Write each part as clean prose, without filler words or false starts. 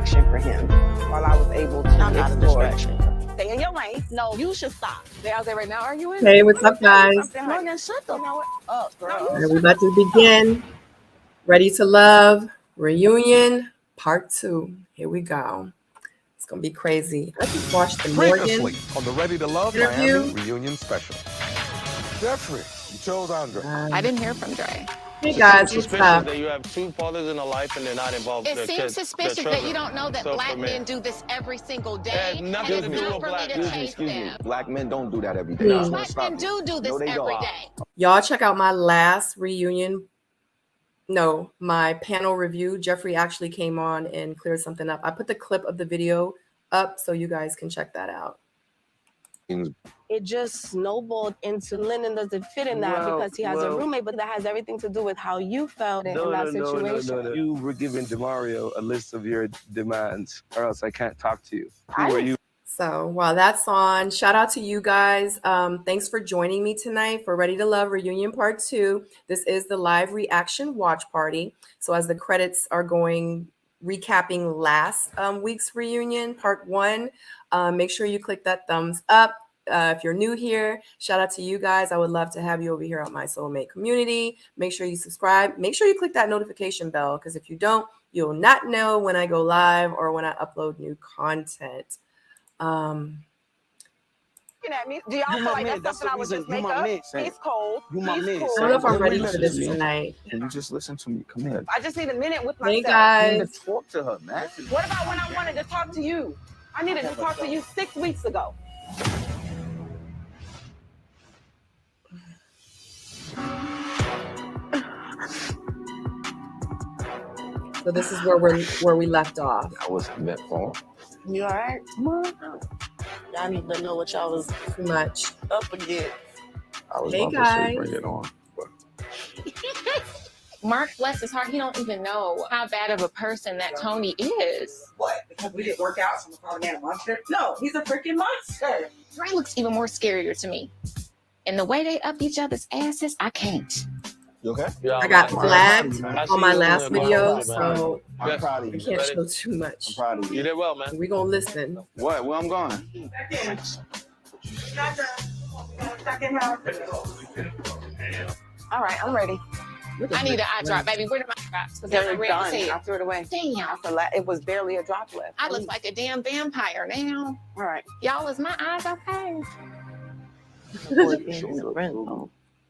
distraction for him while I was able to I'm not a explore. distraction. Stay in your lane. No, you should stop. They out there right now arguing? Hey, what's up, guys? Morgan, shut the hell up, girl. All right, we're about to begin. Ready to Love reunion part 2. Here we go. It's gonna be crazy. Let's just watch the Morgan Previously on the Ready to Love interview. Miami reunion special. Jeffrey, you chose Andre. I didn't hear from Dre. Hey guys, what's suspicious up? that you have two fathers in a life and they're not involved. It with their seems kids, suspicious their that you children. don't know that So black for me, men do this every single day. has And nothing it's to do not with for black me to men. chase them. Black men don't do that every day. Hmm. Black men do this No, they every don't. day. Y'all check out my last reunion. No, my panel review. Jeffrey actually came on and cleared something up. I put the clip of the video up so you guys can check that out. It just snowballed into Lyndon doesn't fit in that because he has a roommate, but that has everything to do with how you felt in that situation. No. You were giving DeMario a list of your demands, or else I can't talk to you. I Who are you? So while that's on, shout out to you guys. Thanks for joining me tonight for Ready to Love reunion part 2. This is the live reaction watch party. So as the credits are going, recapping last week's reunion part 1, make sure you click that thumbs up. If you're new here, shout out to you guys. I would love to have you over here on my soulmate community. Make sure you subscribe. Make sure you click that notification bell, because if you don't, you'll not know when I go live or when I upload new content. Looking at me. Do y'all feel like that's something I would just make up? He's cold. You my He's man. cool. I don't know if I'm ready for Listen this to me. tonight. Can you just listen to me? Come here. I just need a minute with Hey myself. guys. Talk to her, man. What about when I wanted to talk to you? I needed to talk to you 6 weeks ago. So this is where we left off. I wasn't meant for. You all right? Y'all need to know what y'all was Too much. up against. I was Hey, about to guys. say bring it on. Mark, bless his heart, he don't even know how bad of a person that Tony is. What? Because we didn't work out, so we're calling him a monster? No, he's a freaking monster. Dre looks even more scarier to me. And the way they up each other's asses, I can't. You okay? Yeah, I got I'm- flagged I see on my you last in there, video, man. so I'm Yes. proud I of you. can't Ready? show too I'm much. proud of You you. did well, man. We gonna listen. What? Where I'm going? All right, I'm ready. I need an eye drop, baby. Where did my drops? Because They're I'm ready done. to see I it. threw it away. Damn. It was barely a drop left. I look like a damn vampire now. All right. Y'all, is my eyes okay?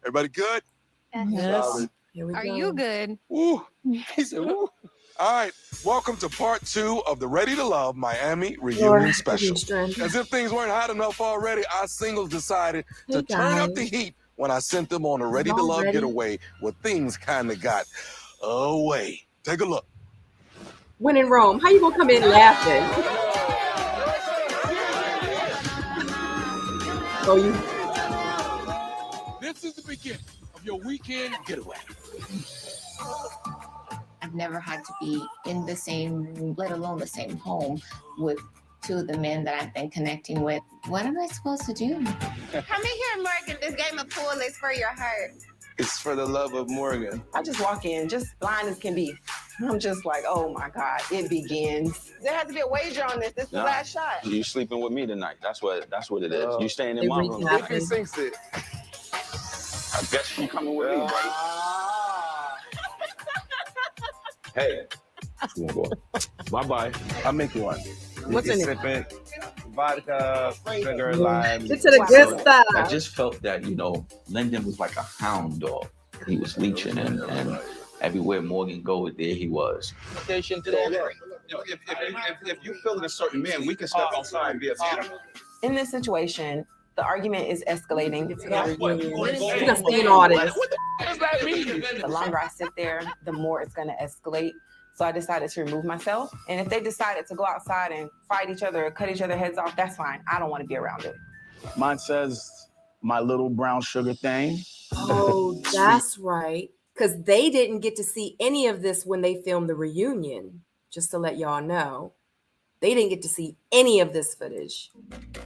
Everybody good? Yes. Here we Are go. you good? Woo. He said, woo. All right, welcome to part 2 of the Ready to Love Miami reunion Lord, give me special. strength. As if things weren't hot enough already, our singles decided to Hey, turn up the guys. heat when I sent them on a Ready to Y'all Love ready? getaway where things kind of got away. Take a look. When in Rome, how you gonna come in laughing? Oh, you. This is the beginning of your weekend getaway. I've never had to be in the same room, let alone the same home, with two of the men that I've been connecting with. What am I supposed to do? Come in here, Morgan. This game of pool is for your heart. It's for the love of Morgan. I just walk in, just blind as can be. I'm just like, oh my God, it begins. There has to be a wager on this. This is the Nah. last shot. You sleeping with me tonight. That's what it is. Oh. You staying They in my room. recap. If he sinks it. I guess you coming with me, buddy. Hey. You wanna go? Bye-bye. I'll make you one. What's in it? Sipping vodka, sugar, lime. Get to the good I stuff. just felt that, Lyndon was like a hound dog. He was leeching and everywhere Morgan goes, there he was. Station to the If you feel a certain man, we can step outside and be a fan. In this situation, the argument is escalating. We're gonna see in all this. The longer I sit there, the more it's going to escalate. So I decided to remove myself. And if they decided to go outside and fight each other or cut each other's heads off, that's fine. I don't want to be around it. Mine says my little brown sugar thing. Oh, that's right. Because they didn't get to see any of this when they filmed the reunion. Just to let y'all know, they didn't get to see any of this footage.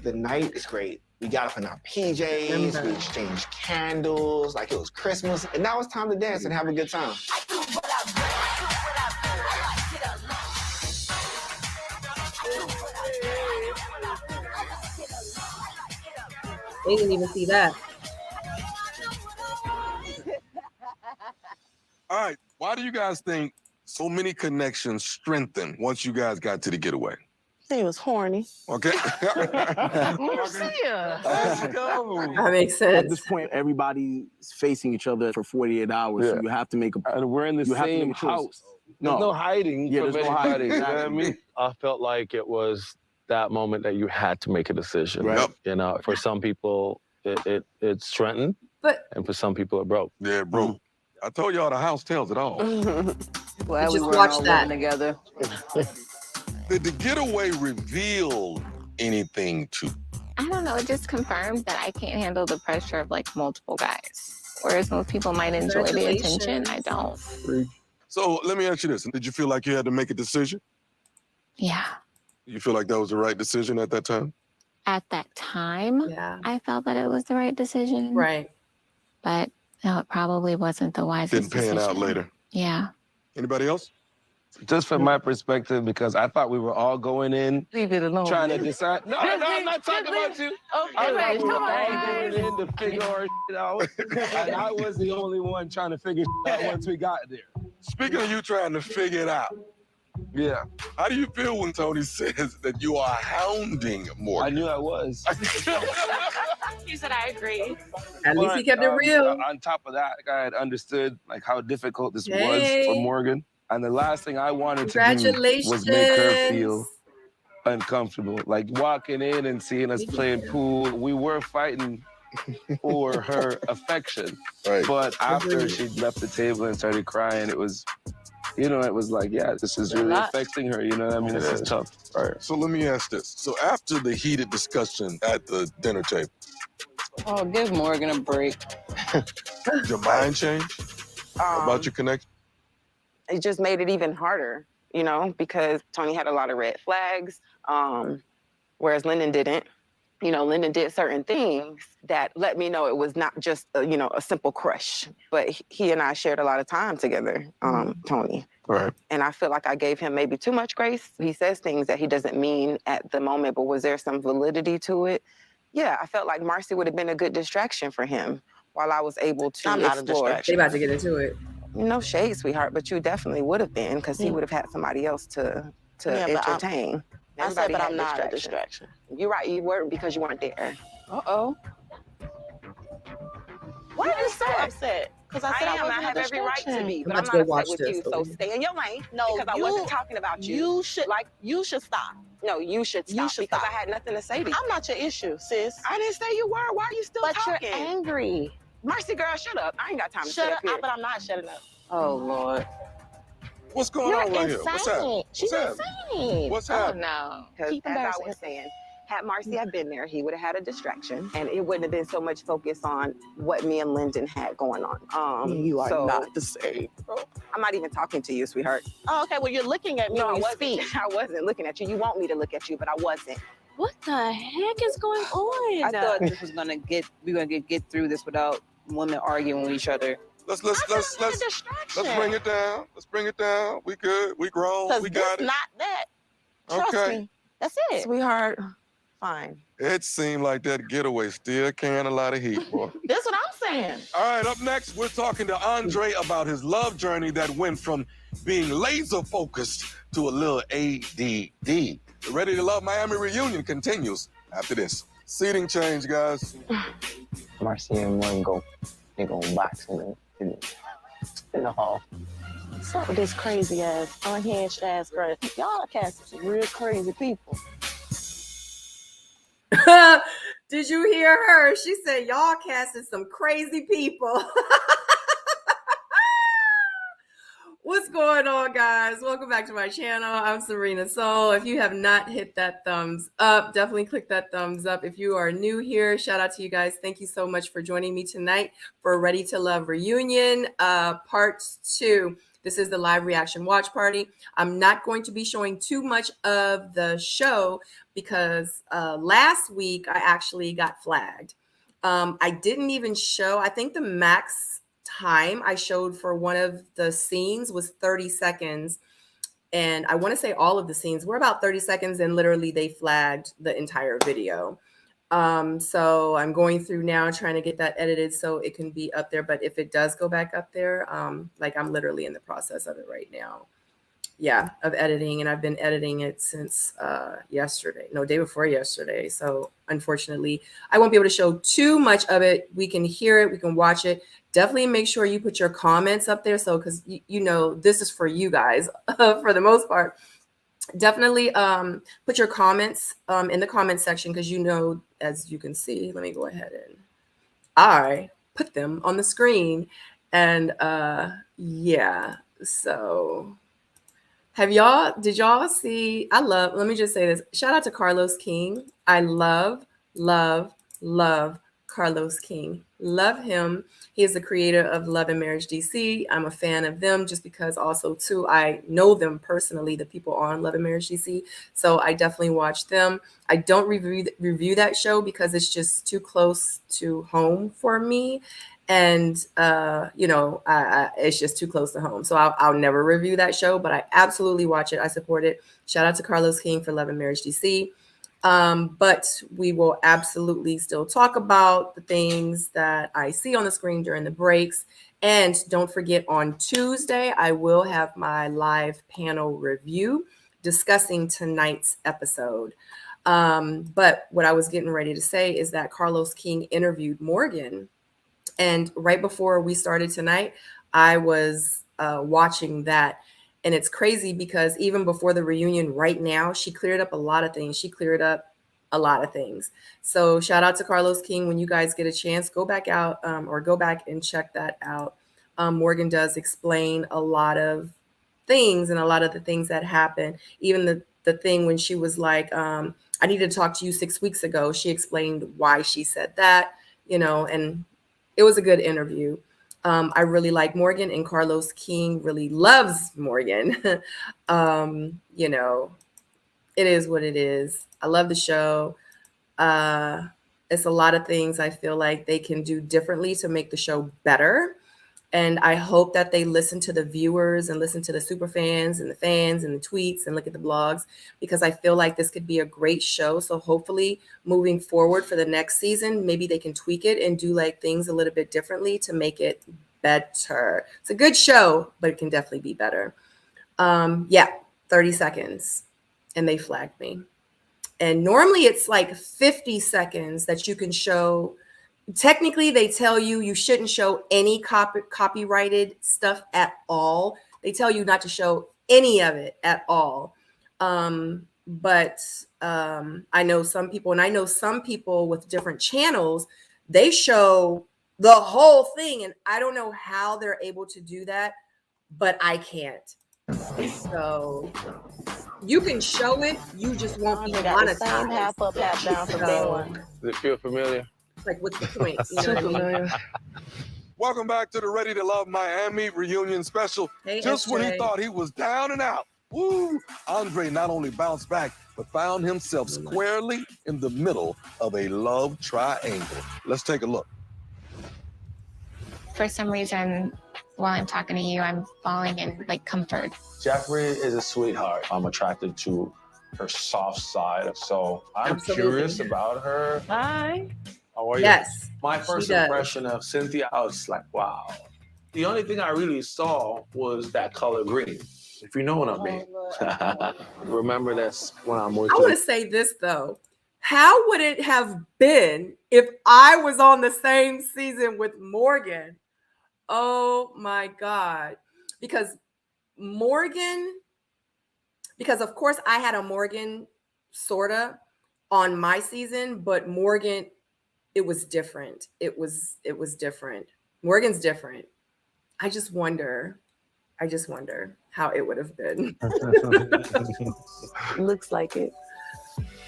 The night is great. We got up in our PJs, we exchanged candles like it was Christmas, and now it's time to dance and have a good time. They didn't even see that. All right. Why do you guys think so many connections strengthened once you guys got to the getaway? He was horny. Okay. Marcia. Let's go. That makes At this sense. point, everybody's facing each other for 48 hours. So Yeah. you have to make a. And we're in the You have to same make a choice. house. There's no hiding Yeah, from there's no anybody. hiding. You know what I Exactly. mean? I felt like it was that moment that you had to make a decision. Right. Yep. You know, for some people, it strengthened, But and for some people, it broke. Yeah, bro. I told y'all the house tells it all. Glad we Just weren't watch all that. living together. Did the getaway reveal anything to? I don't know. It just confirmed that I can't handle the pressure of like multiple guys. Whereas most people might enjoy the attention, I don't. So let me ask you this. Did you feel like you had to make a decision? Yeah. You feel like that was the right decision at that time? At that time, yeah, I felt that it was the right decision. right. But no, it probably wasn't the wisest Didn't pan decision. out later. Yeah. Anybody else? Just from my perspective, because I thought we were all going in Leave it alone. trying to man. decide. No, I'm not talking about you. Okay, I right, thought we were come all on. going in to figure our shit out. And I was the only one trying to figure shit out once we got there. Speaking of you trying to figure it out, Yeah, how do you feel when Tony says that you are hounding I Morgan? knew I was. You said I agree. At least he But, kept it real. On top of that, I had understood like how difficult this was Hey. for Morgan. And the last thing I wanted to do was make her feel Congratulations. uncomfortable. Like walking in and seeing us playing pool, we were fighting for her affection. Right. But after Agreed. she left the table and started crying, it was, you know, it was like, yeah, this is really lot. affecting her. You know what I mean? This is tough. All right. So let me ask this. So after the heated discussion at the dinner table, Oh, give Morgan a break. did your mind change about your connection? It just made it even harder, you know, because Tony had a lot of red flags, whereas Lyndon didn't. You know, Lyndon did certain things that let me know it was not just, a simple crush, but he and I shared a lot of time together, Tony. Right. And I feel like I gave him maybe too much grace. He says things that he doesn't mean at the moment, but was there some validity to it? Yeah, I felt like Marcy would have been a good distraction for him while I was able to I'm not a explore. They distraction. about to get into it. No shade, sweetheart, but you definitely would have been because he Yeah. would have had somebody else to Yeah, but entertain. I said, Everybody but had I'm not a distraction. distraction. You're right, you were because you weren't there. Uh-oh. Why are you so upset? Because I said I, am. I wasn't have a every right to distraction. be, but I'm I'm about to not go upset watch with you. this, So though. stay in your lane. No, because I wasn't talking about you. You should you should stop. No, you should stop should because stop. I had nothing to say to you. I'm not your issue, sis. I didn't say you were. Why are you still But talking? you're angry. Mercy, girl, shut up. I ain't got time to Shut sit up, up here. but I'm not shutting up. Oh Lord. What's going You're on right here? insane. What's happening? She's What's happening? insane. What's Oh happening? no. Because Keep as I embarrassing was her. saying, had Marcy had been there, he would have had a distraction, and it wouldn't have been so much focus on what me and Lyndon had going on. You are so not the same, bro. I'm not even talking to you, sweetheart. Oh, okay. Well, you're looking at me No, I when you wasn't. speak. I wasn't looking at you. You want me to look at you, but I wasn't. What the heck is going on? I thought this was gonna get through this without women arguing with each other. Let's distraction. bring it down. Let's bring it down. We good. We grown. Because We this got it. not that. Trust Okay. me. That's it. Sweetheart, fine. It seemed like that getaway still carrying a lot of heat, boy. That's what I'm saying. All right, up next, we're talking to Andre about his love journey that went from being laser focused to a little ADD. The Ready to Love Miami reunion continues after this. Seating change, guys. Marcy and Morgan they go box in the hall. What's up with this crazy ass, unhinged ass girl? Y'all are casting some real crazy people. Did you hear her? She said, y'all casted some crazy people. What's going on, guys? Welcome back to my channel. I'm Serena Soul. If you have not hit that thumbs up, definitely click that thumbs up. If you are new here, shout out to you guys. Thank you so much for joining me tonight for Ready to Love Reunion, Part 2. This is the live reaction watch party. I'm not going to be showing too much of the show because last week I actually got flagged. I didn't even show, I think the max time I showed for one of the scenes was 30 seconds. And I want to say all of the scenes were about 30 seconds and literally they flagged the entire video. So I'm going through now trying to get that edited so it can be up there. But if it does go back up there, like I'm literally in the process of it right now. Yeah, of editing, and I've been editing it since day before yesterday. So unfortunately, I won't be able to show too much of it. We can hear it, we can watch it. Definitely make sure you put your comments up there. So because you know this is for you guys for the most part. Definitely put your comments in the comment section because you know, as you can see, let me go ahead and I put them on the screen. And yeah, so did y'all see, let me just say this. Shout out to Carlos King. I love Carlos King. Love him. He is the creator of Love and Marriage DC. I'm a fan of them just because also too, I know them personally, the people on Love and Marriage DC. So I definitely watch them. I don't review that show because it's just too close to home for me. And, it's just too close to home. So I'll never review that show, but I absolutely watch it. I support it. Shout out to Carlos King for Love and Marriage DC. But we will absolutely still talk about the things that I see on the screen during the breaks. And don't forget, on Tuesday, I will have my live panel review discussing tonight's episode. But what I was getting ready to say is that Carlos King interviewed Morgan. And right before we started tonight, I was watching that. And it's crazy because even before the reunion right now, she cleared up a lot of things. So shout out to Carlos King. When you guys get a chance, go back out or go back and check that out. Morgan does explain a lot of things and a lot of the things that happen. Even the thing when she was like, I needed to talk to you 6 weeks ago. She explained why she said that, and it was a good interview. I really like Morgan, and Carlos King really loves Morgan. It is what it is. I love the show. It's a lot of things I feel like they can do differently to make the show better. And I hope that they listen to the viewers and listen to the super fans and the fans and the tweets and look at the blogs, because I feel like this could be a great show. So hopefully moving forward for the next season, maybe they can tweak it and do like things a little bit differently to make it better. It's a good show, but it can definitely be better. 30 seconds and they flagged me. And normally it's like 50 seconds that you can show. Technically, they tell you shouldn't show any copyrighted stuff at all. They tell you not to show any of it at all. But I know some people, and I know some people with different channels, they show the whole thing. And I don't know how they're able to do that, but I can't. So you can show it, you just won't be monetized. Same half up, half down from day one. Does it feel familiar? Like, what's the point? You know what I mean? Welcome back to the Ready to Love Miami reunion special. Hey, Just when he SJ. thought he was down and out, woo! Andre not only bounced back, but found himself squarely in the middle of a love triangle. Let's take a look. For some reason, while I'm talking to you, I'm falling in like comfort. Jeffrey is a sweetheart. I'm attracted to her soft side. So I'm Absolutely. curious about her. Hi. How are you? Yes. My first she does. impression of Cynthia, I was like, wow. The only thing I really saw was that color green, if you know what I mean. Remember that's when I'm with I you. want to say this though. How would it have been if I was on the same season with Morgan? Oh my God. Because of course I had a Morgan sorta on my season, but Morgan, it was different. It was different. Morgan's different. I just wonder how it would have been. Looks like it.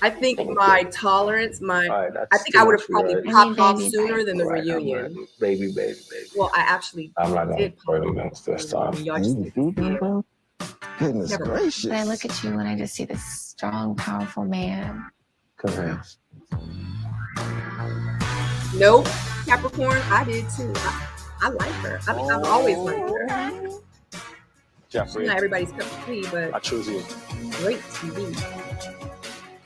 I think my tolerance, All right, that's I think I too would have much, probably right? popped off Baby, sooner than the Right, I'm reunion. ready. Baby. Well, I actually I'm not gonna did pop further off this this sooner time. than y'all just- Goodness Never mind. gracious. But I look at you and I just see this strong, powerful man. Come here. Nope. Capricorn, I did too. I like her. I've always liked her. Jeffrey, Not everybody's cup of tea, but I choose you. great TV.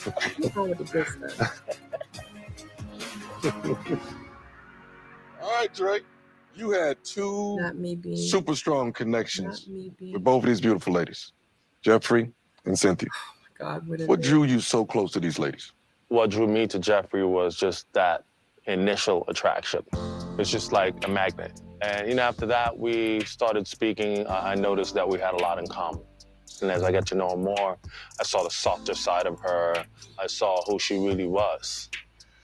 What's wrong with the good stuff? All right, Drake. You had two Not me being. super strong connections Not me being. with both of these beautiful ladies, Jeffrey and Cynthia. God, What drew you so close to these ladies? What drew me to Jeffrey was just that initial attraction. It's just like a magnet. And after that, we started speaking. I noticed that we had a lot in common. And as I get to know her more, I saw the softer side of her. I saw who she really was.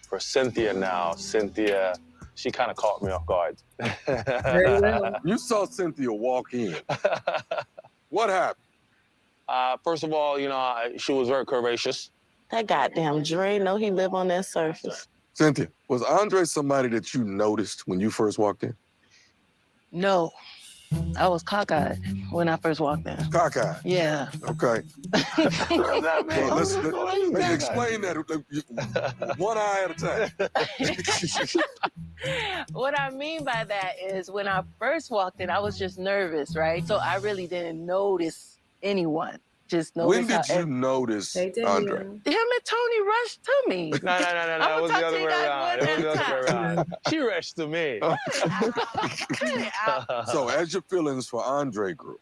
For Cynthia now, she kind of caught me off guard. Very well. You saw Cynthia walk in. What happened? First of all, she was very curvaceous. That goddamn Dre know he live on that surface. Cynthia, was Andre somebody that you noticed when you first walked in? No, I was cockeyed when I first walked in. Cockeyed. Yeah. Okay. Well, let's explain that one eye at a time. What I mean by that is when I first walked in, I was just nervous, right? So I really didn't notice anyone. Just noticed. When did you notice Andre? Him and Tony rushed to me. No. It was the other way around. It was the other way around. She rushed to me. So as your feelings for Andre grew,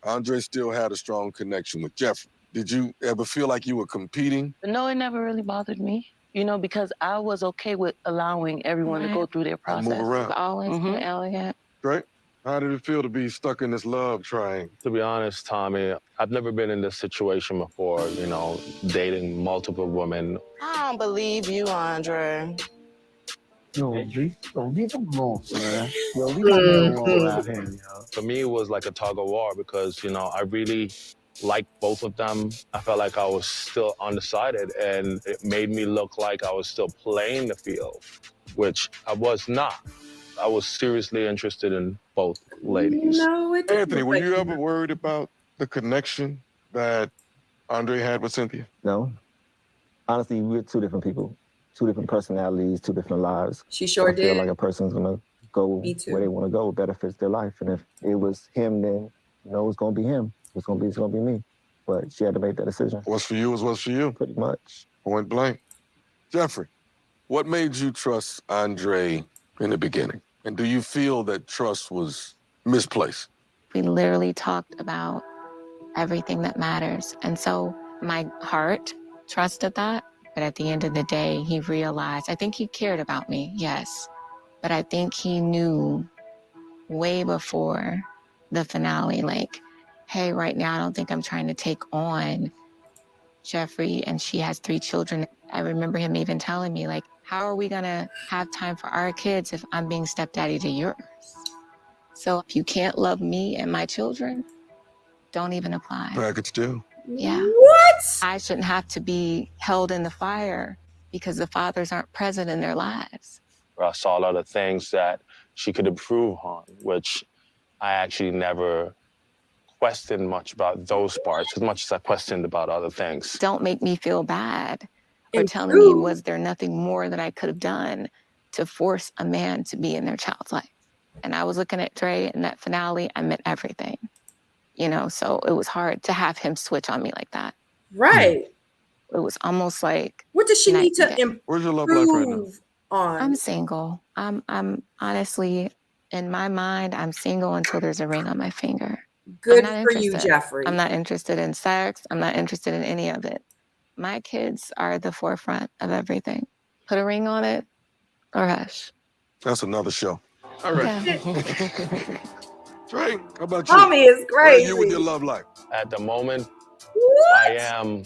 Andre still had a strong connection with Jeffrey. Did you ever feel like you were competing? No, it never really bothered me. Because I was okay with allowing everyone to go through their process. Move around. Always been elegant. Right? How did it feel to be stuck in this love triangle? To be honest, Tommy, I've never been in this situation before, dating multiple women. I don't believe you, Andre. Yo, G, leave him alone, man. Yo, leave him alone out here, yo. For me, it was like a tug of war because, I really liked both of them. I felt like I was still undecided, and it made me look like I was still playing the field, which I was not. I was seriously interested in both ladies. Anthony, were you ever worried about the connection that Andre had with Cynthia? No. Honestly, we're two different people, two different personalities, two different lives. She sure I feel did. like a person's gonna go Me too. where they want to go, better fits their life. And if it was him, then it's gonna be him. It's gonna be me. But she had to make that decision. What's for you is what's for you. Pretty much. Point blank. Jeffrey, what made you trust Andre in the beginning? And do you feel that trust was misplaced? We literally talked about everything that matters. And so my heart trusted that. But at the end of the day, he realized, I think he cared about me, yes. But I think he knew way before the finale, like, hey, right now, I don't think I'm trying to take on Jeffrey, and she has 3 children. I remember him even telling me, like, how are we gonna have time for our kids if I'm being stepdaddy to yours? So if you can't love me and my children, don't even apply. Package deal. Yeah. What? I shouldn't have to be held in the fire because the fathers aren't present in their lives. I saw a lot of things that she could improve on, which I actually never questioned much about those parts as much as I questioned about other things. Don't make me feel bad for telling me, was there nothing more that I could have done to force a man to be in their child's life? And I was looking at Dre in that finale, I meant everything, so it was hard to have him switch on me like that. Right. It was almost like, what does she need to improve Where's your love life right now? on? I'm single. I'm honestly, in my mind, I'm single until there's a ring on my finger. Good I'm not for you, interested. Jeffrey. I'm not interested in sex. I'm not interested in any of it. My kids are the forefront of everything. Put a ring on it or hush. That's another show. All right. Yeah. Trey, how about you? Tommy is Where are crazy. you with your love life? At the moment, What? I am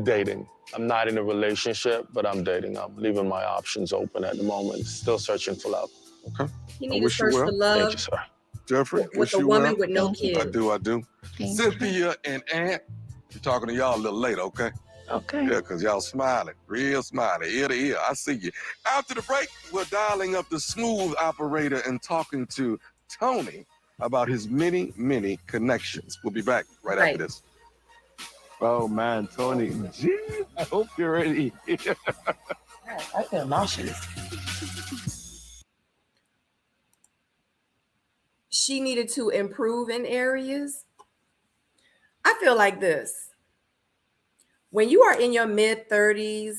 dating. I'm not in a relationship, but I'm dating. I'm leaving my options open at the moment. Still searching for love. Okay. You I need to wish you search well. for Thank love you, sir. Jeffrey, with wish a you woman well. with no kids. I do. Thank you. Cynthia and Ant, we're talking to y'all a little later, okay? Okay. Yeah, because y'all smiling, real smiling, ear to ear. I see you. After the break, we're dialing up the smooth operator and talking to Tony about his many, many connections. We'll be back right after this. Oh man, Tony. Gee, I hope you're ready. I feel nauseous. She needed to improve in areas. I feel like this. When you are in your mid-30s,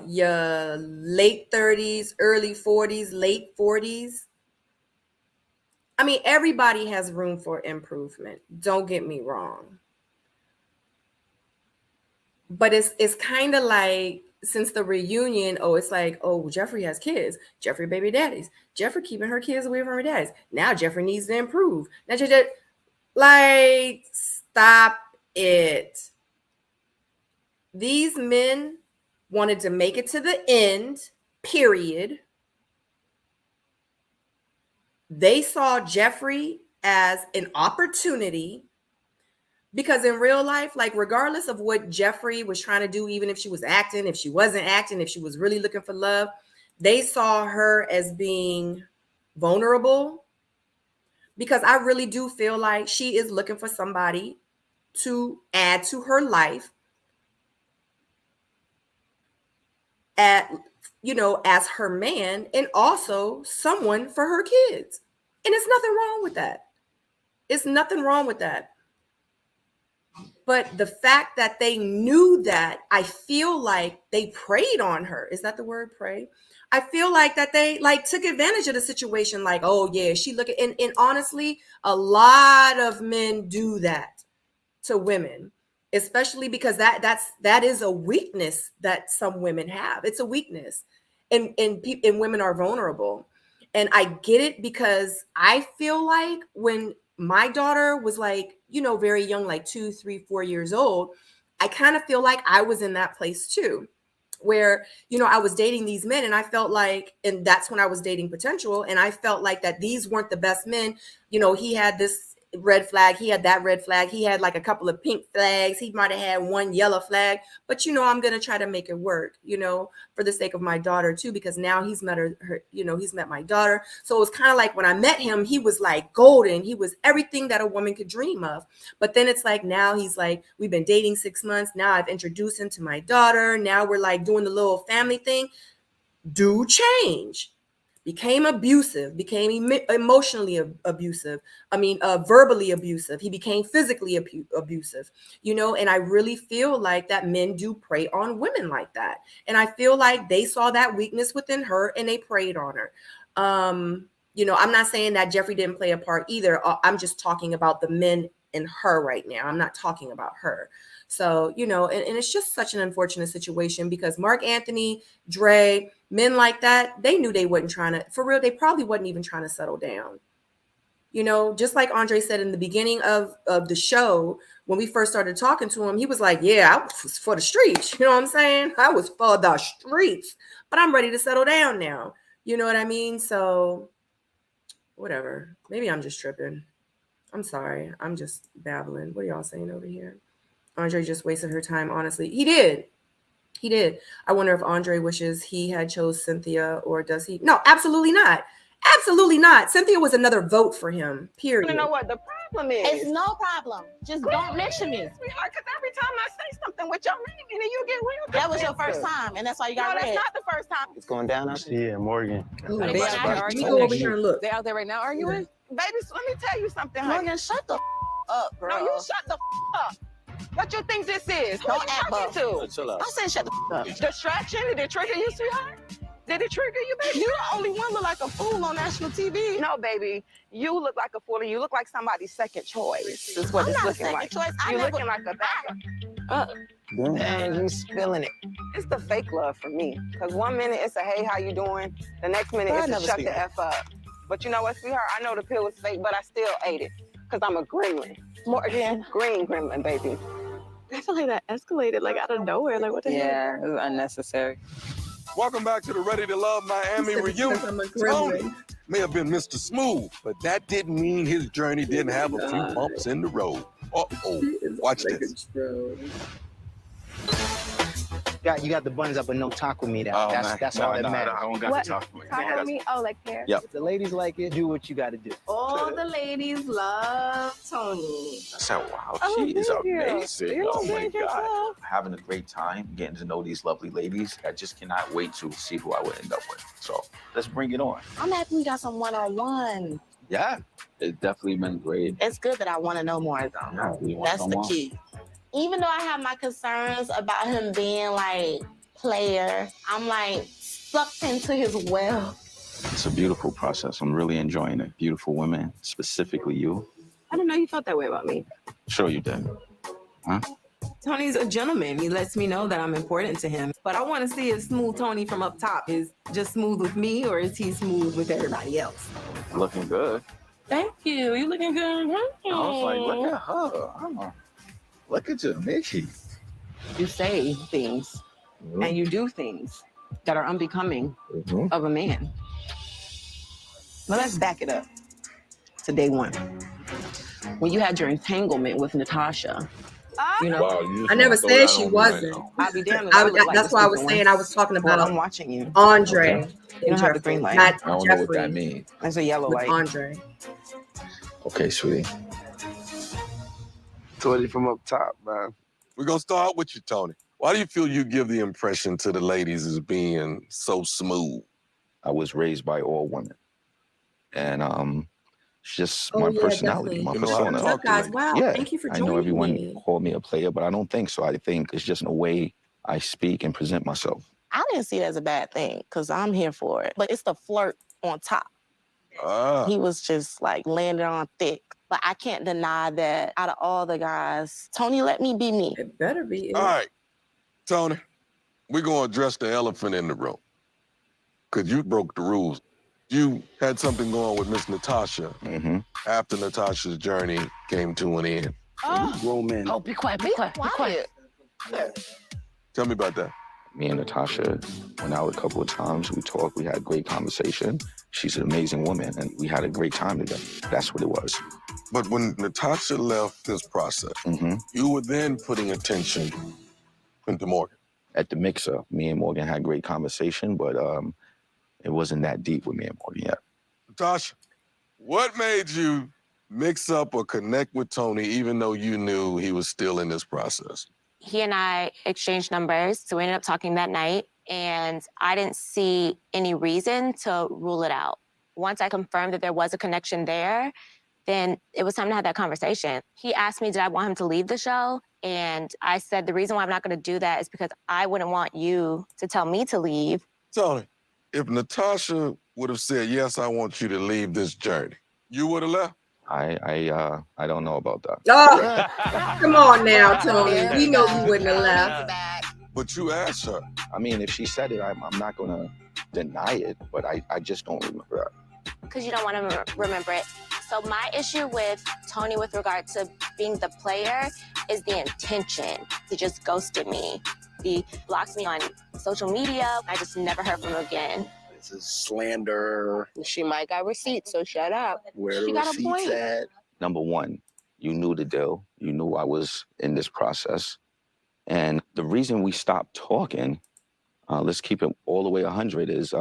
your late 30s, early 40s, late 40s. I mean, everybody has room for improvement. Don't get me wrong. But it's kind of like, since the reunion, it's like, Jeffrey has kids. Jeffrey baby daddies. Jeffrey keeping her kids away from her daddies. Now Jeffrey needs to improve. Now, like, stop it. These men wanted to make it to the end, period. They saw Jeffrey as an opportunity, because in real life, like, regardless of what Jeffrey was trying to do, even if she was acting, if she wasn't acting, if she was really looking for love, they saw her as being vulnerable, because I really do feel like she is looking for somebody to add to her life as her man, and also someone for her kids. And it's nothing wrong with that. It's nothing wrong with that. But the fact that they knew that, I feel like they preyed on her. Is that the word, prey? I feel like that they took advantage of the situation. Like, oh yeah, she looking. And honestly, a lot of men do that to women, especially because that is a weakness that some women have. It's a weakness, and women are vulnerable. And I get it, because I feel like when my daughter was like, very young, like 2, 3, 4 years old, I kind of feel like I was in that place too, where, I was dating these men, and I felt like, and that's when I was dating potential, and I felt like that these weren't the best men. He had this red flag, he had that red flag, he had like a couple of pink flags, he might have had one yellow flag, but I'm gonna try to make it work, for the sake of my daughter too, because now he's met her, he's met my daughter. So it was kind of like, when I met him, he was like golden, he was everything that a woman could dream of. But then it's like, now he's like, we've been dating 6 months, now I've introduced him to my daughter, now we're like doing the little family thing. Do change. Became abusive, became emotionally abusive. Verbally abusive. He became physically abusive, and I really feel like that men do prey on women like that. And I feel like they saw that weakness within her and they preyed on her. I'm not saying that Jeffrey didn't play a part either. I'm just talking about the men in her right now. I'm not talking about her. So, and it's just such an unfortunate situation, because Mark Anthony, Dre, men like that, they knew they wasn't trying to, for real, they probably wasn't even trying to settle down. Just like Andre said in the beginning of the show, when we first started talking to him, he was like, yeah, I was for the streets. You know what I'm saying? I was for the streets, but I'm ready to settle down now. You know what I mean? So whatever. Maybe I'm just tripping. I'm sorry. I'm just babbling. What are y'all saying over here? Andre just wasted her time. Honestly, he did. I wonder if Andre wishes he had chose Cynthia, or does he? No, absolutely not. Absolutely not. Cynthia was another vote for him, period. You know what the problem is? It's no problem. Just don't mention me. Sweetheart, because every time I say something with your name, and then you get real. That was your first time, and that's why you got red. No, that's not the first time. It's going down out there. Yeah, Morgan. Ooh, let me go over here and look. They out there right now arguing? Baby, so let me tell you something, honey. Morgan, shut the up, bro. No, you shut the up. What you think this is? Who Don't you act talking to? Chill out. I said shut the up. Distraction? Did it trigger you, sweetheart? Did it trigger you, baby? You the only one look like a fool on national TV. No, baby. You look like a fool, and you look like somebody's second choice. Is what I'm it's not looking second like. choice. You looking like a backup. Damn. You spilling it. It's the fake love for me. Because 1 minute it's a hey, how you doing? The next minute it's a shut the F up. But you know what, sweetheart? I know the pill is fake, but I still ate it. Because I'm a gremlin. Morgan. Green gremlin, baby. I feel like that escalated like out of nowhere. Like what the hell? Yeah, it was unnecessary. Welcome back to the Ready to Love Miami reunion. Tony may have been Mr. Smooth, but that didn't mean his journey didn't have a few bumps in the road. Uh-oh, watch this. You got the buns up, but no talk with me. That's all that matters. I don't got to talk with Talk with me? Oh, like hair? If the ladies like it, do what you got to do. All the ladies love Tony. I said, wow, Oh, she is thank you. amazing. You Oh my did God. yourself. Having a great time, getting to know these lovely ladies. I just cannot wait to see who I would end up with. So let's bring it on. I'm happy we got some one-on-one. Yeah, it's definitely been great. It's good that I want to know more though. Yeah, we want That's the someone. key. Even though I have my concerns about him being like player. I'm like sucked into his well. It's a beautiful process. I'm really enjoying it. Beautiful women, specifically you. I didn't know you felt that way about me. Sure you did. Huh? Tony's a gentleman. He lets me know that I'm important to him. But I want to see if Smooth Tony from up top is just smooth with me, or is he smooth with everybody else? Looking good. Thank you. You looking good. I was like, look at her. Look at you, Nikki. You say things and you do things that are unbecoming of a man. But let's back it up to day one. When you had your entanglement with Natasha, you know, Wow, I never said she wasn't. I'll be damned. That's why I was saying I was talking about I'm watching you. Andre. Okay. You don't have the green light. Not I don't Jeffrey, know what that means. That's a yellow with light. Andre. Okay, sweetie. Tony from up top, man. We're gonna start with you, Tony. Why do you feel you give the impression to the ladies as being so smooth? I was raised by all women. And it's just Oh, my yeah, personality, my definitely. persona. What's up, guys? Wow, Yeah, thank you for I joining know everyone me. called me a player, but I don't think so. I think it's just a way I speak and present myself. I didn't see it as a bad thing because I'm here for it. But it's the flirt on top. He was just like landing on thick. But I can't deny that out of all the guys, Tony let me be me. It better be. All right, Tony, we're gonna address the elephant in the room. Cause you broke the rules. You had something going with Miss Natasha after Natasha's journey came to an end. Grown men. Oh, be quiet, be quiet, be quiet. Tell me about that. Me and Natasha went out a couple of times. We talked. We had a great conversation. She's an amazing woman, and we had a great time together. That's what it was. But when Natasha left this process, you were then putting attention into Morgan. At the mixer, me and Morgan had a great conversation, but it wasn't that deep with me and Morgan yet. Natasha, what made you mix up or connect with Tony even though you knew he was still in this process? He and I exchanged numbers, so we ended up talking that night, and I didn't see any reason to rule it out. Once I confirmed that there was a connection there, then it was time to have that conversation. He asked me, did I want him to leave the show? And I said, the reason why I'm not gonna do that is because I wouldn't want you to tell me to leave. Tony, if Natasha would have said, yes, I want you to leave this journey, you would have left? I don't know about that. Oh, come on now, Tony. We know you wouldn't have left. But you asked her. I mean, if she said it, I'm not gonna deny it, but I just don't remember that. Because you don't want to remember it. So my issue with Tony with regard to being the player is the intention. He just ghosted me. He blocked me on social media. I just never heard from him again. This is slander. She might got receipts, so shut up. Where She the got a receipts point. at? Number one, you knew the deal. You knew I was in this process. And the reason we stopped talking, let's keep it all the way 100, is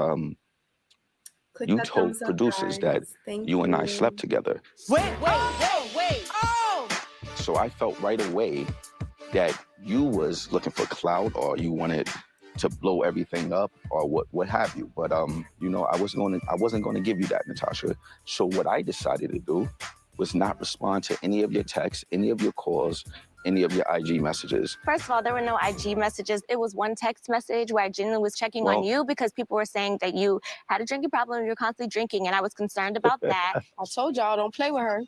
Click you that told thumbs up, producers guys. that Thank you and I you. slept together. Wait. Oh! So I felt right away that you was looking for clout, or you wanted to blow everything up, or what have you. But you know, I wasn't gonna give you that, Natasha. So what I decided to do was not respond to any of your texts, any of your calls, any of your IG messages. First of all, there were no IG messages. It was one text message where I genuinely was checking on you because people were saying that you had a drinking problem and you're constantly drinking, and I was concerned about that. I told y'all, don't play with her.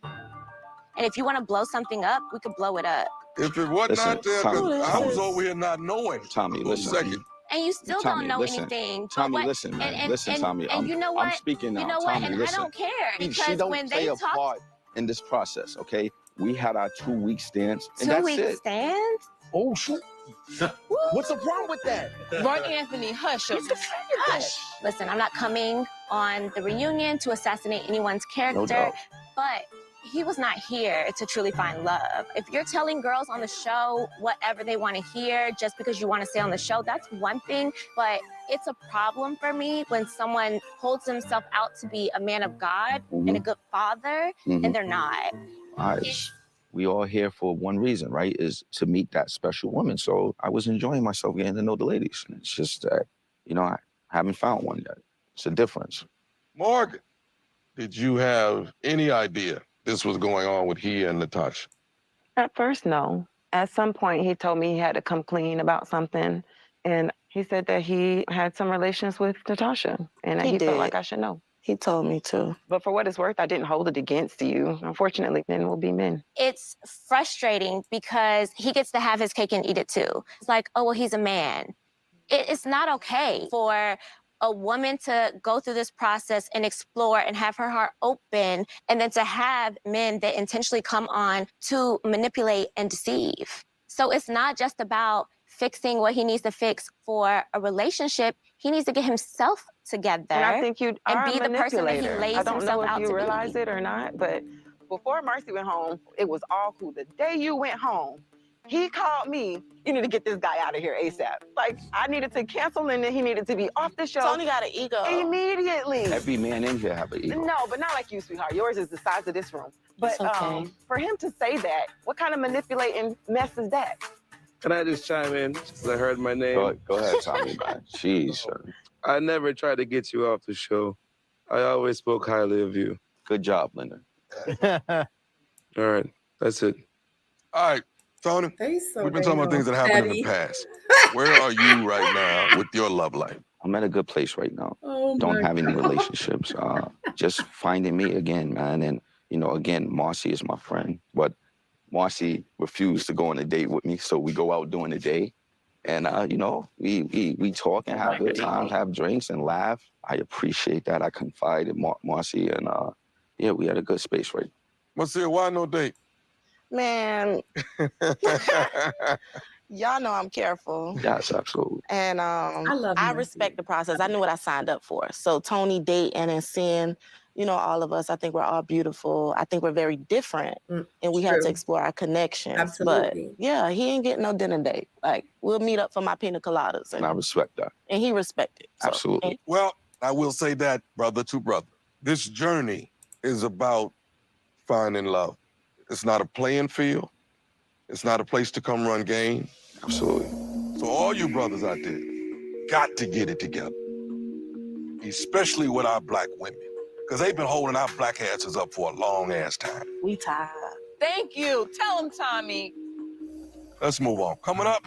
And if you want to blow something up, we could blow it up. If it wasn't Listen, out there, 'cause Tommy, I was over here not knowing. Tommy, for a listen. second. And you still Tommy, don't know listen. anything. But Tommy, what- listen, man. and- Listen, and- Tommy. And you know what? I'm speaking now. You know what? Tommy, And listen. I don't care She because don't when play they a talk part in this process, okay? We had our 2-week stance, and 2 that's week it. stand. Oh, shit. What's the problem with that? Mark Anthony, hush. Hush. Listen, I'm not coming on the reunion to assassinate anyone's character, doubt. but he was not here to truly find love. If you're telling girls on the show whatever they want to hear just because you want to stay on the show, that's one thing, but it's a problem for me when someone holds himself out to be a man of God and a good father, and they're not. We all here for one reason, right? Is to meet that special woman. So I was enjoying myself getting to know the ladies. It's just that, you know, I haven't found one yet. It's a difference. Morgan, did you have any idea this was going on with he and Natasha? At first, no. At some point, he told me he had to come clean about something. And He said that he had some relations with Natasha and that He he felt did. like I should know. He told me to. But for what it's worth, I didn't hold it against you. Unfortunately, men will be men. It's frustrating because he gets to have his cake and eat it too. It's like, oh, well, he's a man. It's not okay for a woman to go through this process and explore and have her heart open, and then to have men that intentionally come on to manipulate and deceive. So it's not just about fixing what he needs to fix for a relationship. He needs to get himself together. And I think you are be a the person that he manipulator. lays I don't know himself if out you to realize be. it or not, but before Marcy went home, it was all cool. The day you went home, he called me, you need to get this guy out of here ASAP. Like, I needed to cancel and then he needed to be off the show. Tony got an ego. Immediately. Every man in here have an ego. No, but not like you, sweetheart. Yours is the size of this room. But It's okay. for him to say that, what kind of manipulating mess is that? Can I just chime in? Because I heard my name. Go ahead, Tommy, man. Jeez, sir. I never tried to get you off the show. I always spoke highly of you. Good job, Linda. All right, that's it. All right, Tony. We've been talking about things that happened in the past. Where are you right now with your love life? I'm at a good place right now. Oh, Don't my have any relationships. Just finding me again, man. And, you know, again, Marcy is my friend. But Marcy refused to go on a date with me, so we go out during the day. And, you know, we talk and have good times, have drinks and laugh. I appreciate that. I confide in Marcy. And, yeah, we had a good space right now. Marcia, why no date? Man, y'all know I'm careful. Yes, absolutely. And I respect the process. I knew what I signed up for. So Tony dating and seeing, you know, all of us, I think we're all beautiful. I think we're very different. And we have to true. explore our connections. Absolutely. But yeah, he ain't getting no dinner date. Like, we'll meet up for my pina coladas. And I respect that. And he respected. So, Absolutely. Well, I will say that, brother to brother. This journey is about finding love. It's not a playing field. It's not a place to come run game. Absolutely. So all you brothers out there got to get it together, especially with our black women, because they've been holding our black asses up for a long ass time. We tired. Thank you. Tell him, Tommy. Let's move on. Coming up,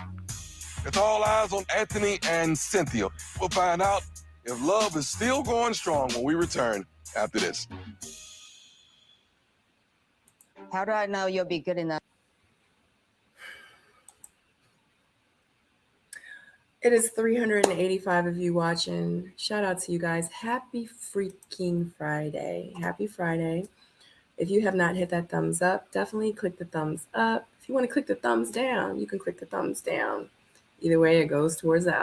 it's all eyes on Anthony and Cynthia. We'll find out if love is still going strong when we return after this. How do I know you'll be good enough? It is 385 of you watching. Shout out to you guys. Happy freaking Friday. Happy Friday. If you have not hit that thumbs up, definitely click the thumbs up. If you want to click the thumbs down, you can click the thumbs down. Either way, it goes towards the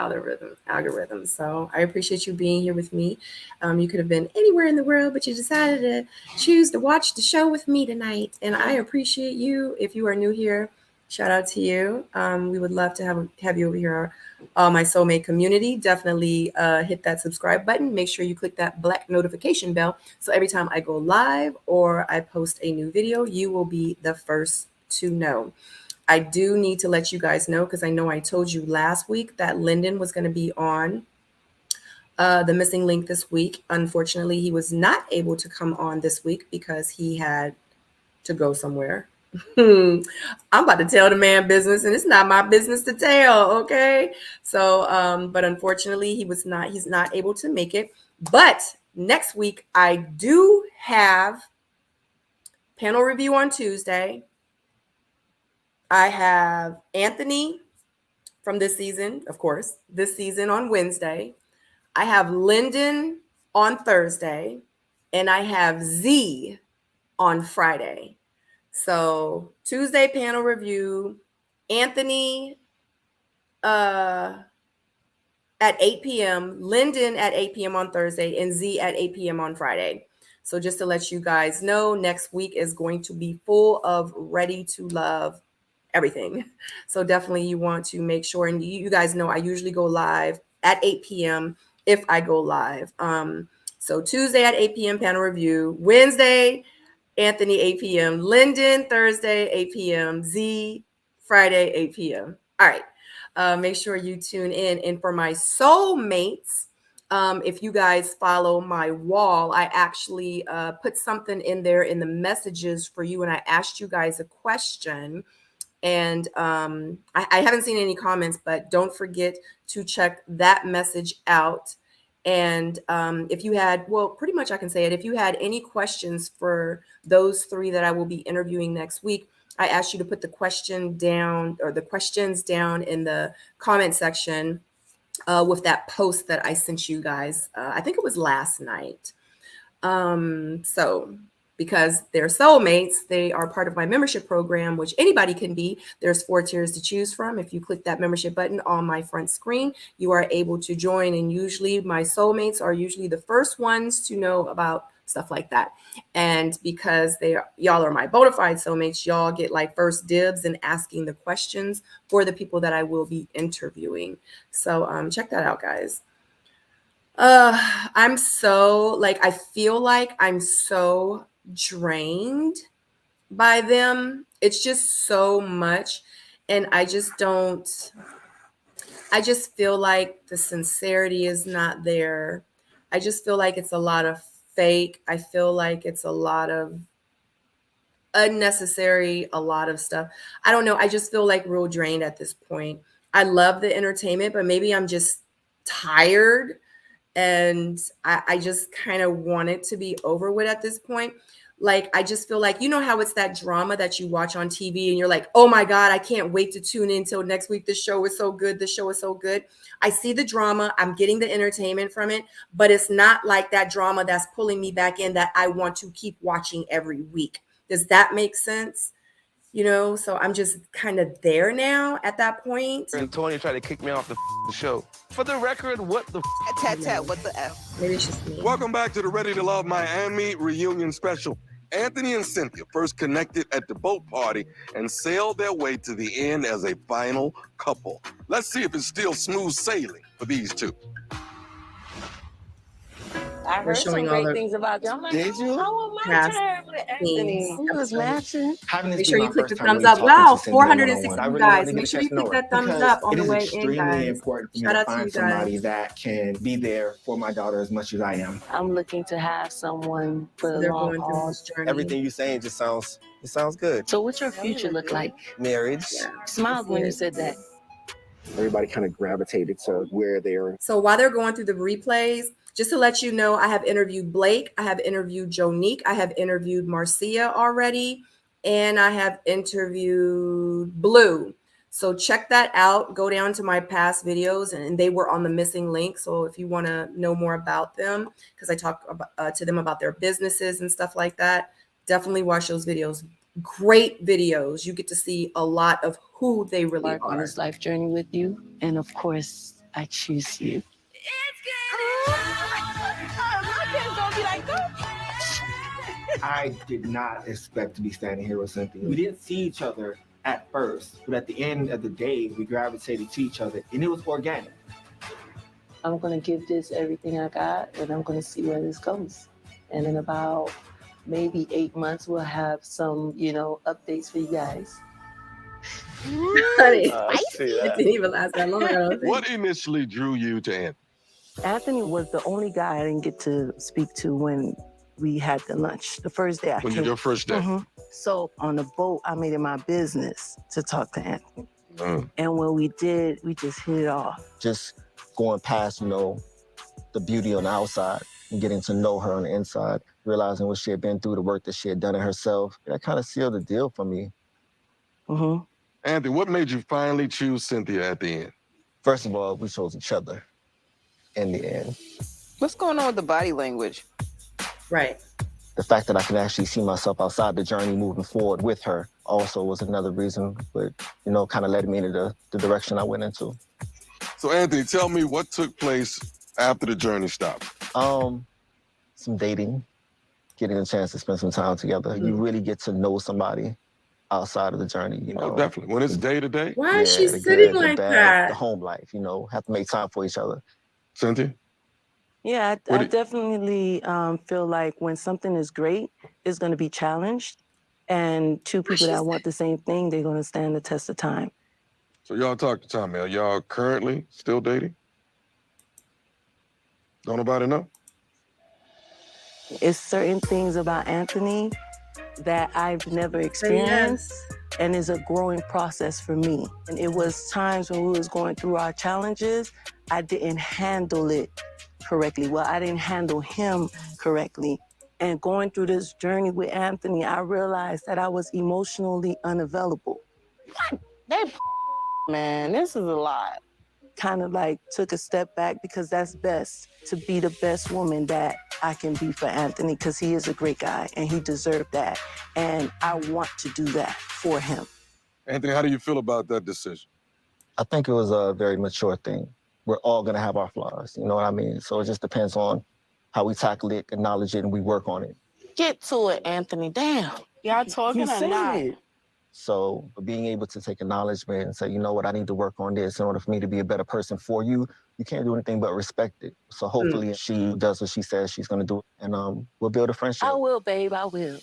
algorithm. So I appreciate you being here with me. You could have been anywhere in the world, but you decided to choose to watch the show with me tonight. And I appreciate you. If you are new here, shout out to you. We would love to have you over here, my soulmate community. Definitely hit that subscribe button. Make sure you click that black notification bell. So every time I go live or I post a new video, you will be the first to know. I do need to let you guys know, because I know I told you last week that Lyndon was going to be on the missing link this week. Unfortunately, he was not able to come on this week because he had to go somewhere. I'm about to tell the man business, and it's not my business to tell. Okay. So, but unfortunately he's not able to make it. But next week I do have panel review on Tuesday. I have Anthony from this season, of course, this season on Wednesday. I have Lyndon on Thursday, and I have Z on Friday. So Tuesday panel review, Anthony at 8 p.m., Lyndon at 8 p.m. on Thursday, and Z at 8 p.m. on Friday. So just to let you guys know, next week is going to be full of ready to love everything. So definitely you want to make sure, and you guys know I usually go live at 8 p.m. if I go live. So Tuesday at 8 p.m. panel review, Wednesday, Anthony 8 p.m., Lyndon Thursday 8 p.m., Z Friday 8 p.m. All right. Make sure you tune in. And for my soulmates, if you guys follow my wall, I actually put something in there in the messages for you, and I asked you guys a question. And I haven't seen any comments, but don't forget to check that message out. And if you had, well, pretty much I can say it. If you had any questions for those three that I will be interviewing next week, I asked you to put the question down, or the questions down, in the comment section with that post that I sent you guys. I think it was last night. So because they're soulmates, they are part of my membership program, which anybody can be. There's 4 tiers to choose from. If you click that membership button on my front screen, you are able to join. And usually my soulmates are usually the first ones to know about stuff like that. And because y'all are my bona fide soulmates, y'all get like first dibs in asking the questions for the people that I will be interviewing. So check that out, guys. I'm so I feel like I'm so drained by them. It's just so much. And I just feel like the sincerity is not there. I just feel like it's a lot of fake. I feel like it's a lot of unnecessary, a lot of stuff. I don't know. I just feel like real drained at this point. I love the entertainment, but maybe I'm just tired. And I just kind of want it to be over with at this point. Like, I just feel like, you know how it's that drama that you watch on TV and you're like, oh my God, I can't wait to tune in till next week. The show is so good. The show is so good. I see the drama. I'm getting the entertainment from it, but it's not like that drama that's pulling me back in that I want to keep watching every week. Does that make sense? You know, so I'm just kind of there now at that point. And Tony tried to kick me off the show. For the record, what the Tat, what the F? Maybe it's just me. Welcome back to the Ready to Love Miami reunion special. Anthony and Cynthia first connected at the boat party and sailed their way to the end as a final couple. Let's see if it's still smooth sailing for these two. I heard some showing all great the- things about you. I'm like, Did you? I want my Past time with Anthony. scenes. He was matching. Having this Make be sure my you click first the time thumbs really up. talking Wow, to Cynthia 460 one-on-one. I really guys. wanted to Make get sure a you chance to know click her that thumbs because up on it the is way in, extremely guys. important for me Shout to out to you find somebody guys. that can be there for my daughter as much as I am. I'm looking to have someone for the They're long going through haul. this journey. Everything you're saying just sounds good. So what's your future look like? Marriage. Yeah. Smiled when you said that. Everybody kind of gravitated to where they're. So while they're going through the replays, just to let you know, I have interviewed Blake, I have interviewed Jonique, I have interviewed Marcia already, and I have interviewed Blue. So check that out. Go down to my past videos, and they were on the missing link. So if you want to know more about them, because I talk about, to them about their businesses and stuff like that, definitely watch those videos. Great videos. You get to see a lot of who they really Mark on are. this life journey with you, and of course, I choose you. I did not expect to be standing here with Cynthia. We didn't see each other at first, but at the end of the day, we gravitated to each other, and it was organic. I'm gonna give this everything I got, and I'm gonna see where this goes. And in about maybe 8 months, we'll have some, updates for you guys. Honey, I see it that. didn't even last that long. I don't think. What initially drew you to Anthony? Anthony was the only guy I didn't get to speak to when we had the lunch, the first day I When came. your first day? Mhm. So on the boat, I made it my business to talk to Anthony. Mm. And when we did, we just hit it off. Just going past, the beauty on the outside and getting to know her on the inside, realizing what she had been through, the work that she had done it herself. That kind of sealed the deal for me. Mm-hmm. Anthony, what made you finally choose Cynthia at the end? First of all, we chose each other in the end. What's going on with the body language? Right. The fact that I could actually see myself outside the journey moving forward with her also was another reason, but, kind of led me into the direction I went into. So, Anthony, tell me what took place after the journey stopped. Some dating, getting a chance to spend some time together. You really get to know somebody outside of the journey, Oh, definitely. When it's day to day. Why is she the sitting good, the like bad, that? the home life, have to make time for each other. Cynthia? Yeah, What I do- definitely feel like when something is great, it's going to be challenged. And two people that want the same thing, they're going to stand the test of time. So y'all talk to Tommy. Are y'all currently still dating? Don't nobody know? It's certain things about Anthony that I've never experienced. and is a growing process for me. And it was times when we was going through our challenges, I didn't handle it correctly. Well, I didn't handle him correctly. And going through this journey with Anthony, I realized that I was emotionally unavailable. Man, this is a lot. Kind of like took a step back because that's best, to be the best woman that I can be for Anthony, because he is a great guy and he deserved that. And I want to do that for him. Anthony, how do you feel about that decision? I think it was a very mature thing. We're all gonna have our flaws, you know what I mean? So it just depends on how we tackle it, acknowledge it, and we work on it. Get to it, Anthony. Damn. Y'all talking or not? So being able to take acknowledgement and say, you know what, I need to work on this in order for me to be a better person for you, you can't do anything but respect it. So hopefully she does what she says she's gonna do, and we'll build a friendship. I will, babe, I will.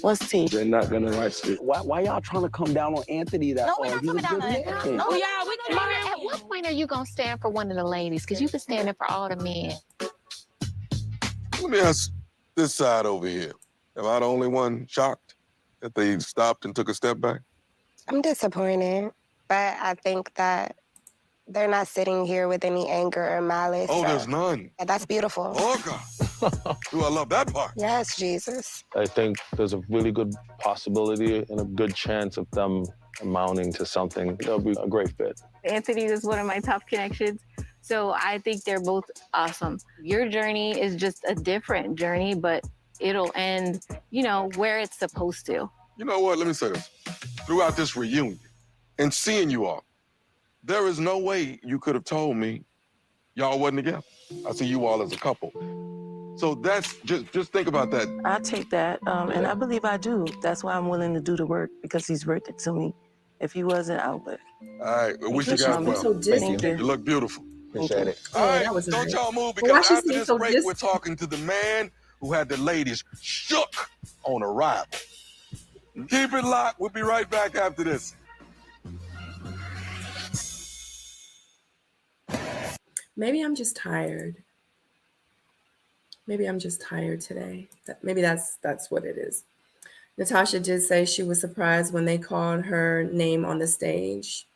What's T? They're not gonna watch this. Why y'all trying to come down on Anthony that No, hard? we're not He's a coming down good on man. Anthony. No, y'all, we can At what point are you gonna stand for one of the ladies? Because you've been standing for all the men. Let me ask this side over here. Am I the only one shocked that they stopped and took a step back? I'm disappointed, but I think that they're not sitting here with any anger or malice. Oh, so- there's none. Yeah, that's beautiful. Oh, God. Ooh, I love that part. Yes, Jesus. I think there's a really good possibility and a good chance of them amounting to something. That'll be a great fit. Anthony is one of my top connections. So I think they're both awesome. Your journey is just a different journey, but it'll end, where it's supposed to. You know what? Let me say this. Throughout this reunion and seeing you all, there is no way you could have told me y'all wasn't together. I see you all as a couple. So that's just think about that. I take that, and I believe I do. That's why I'm willing to do the work, because he's worth it to me. If he wasn't, I would. All right, I wish you You're guys well. so Disney. You look beautiful. Appreciate it. All right, that was don't nice. y'all move, But why because she after seem this so break, we're talking to the man who had the ladies shook on arrival. Keep it locked. We'll be right back after this. Maybe I'm just tired. Maybe I'm just tired today. Maybe that's what it is. Natasha did say she was surprised when they called her name on the stage.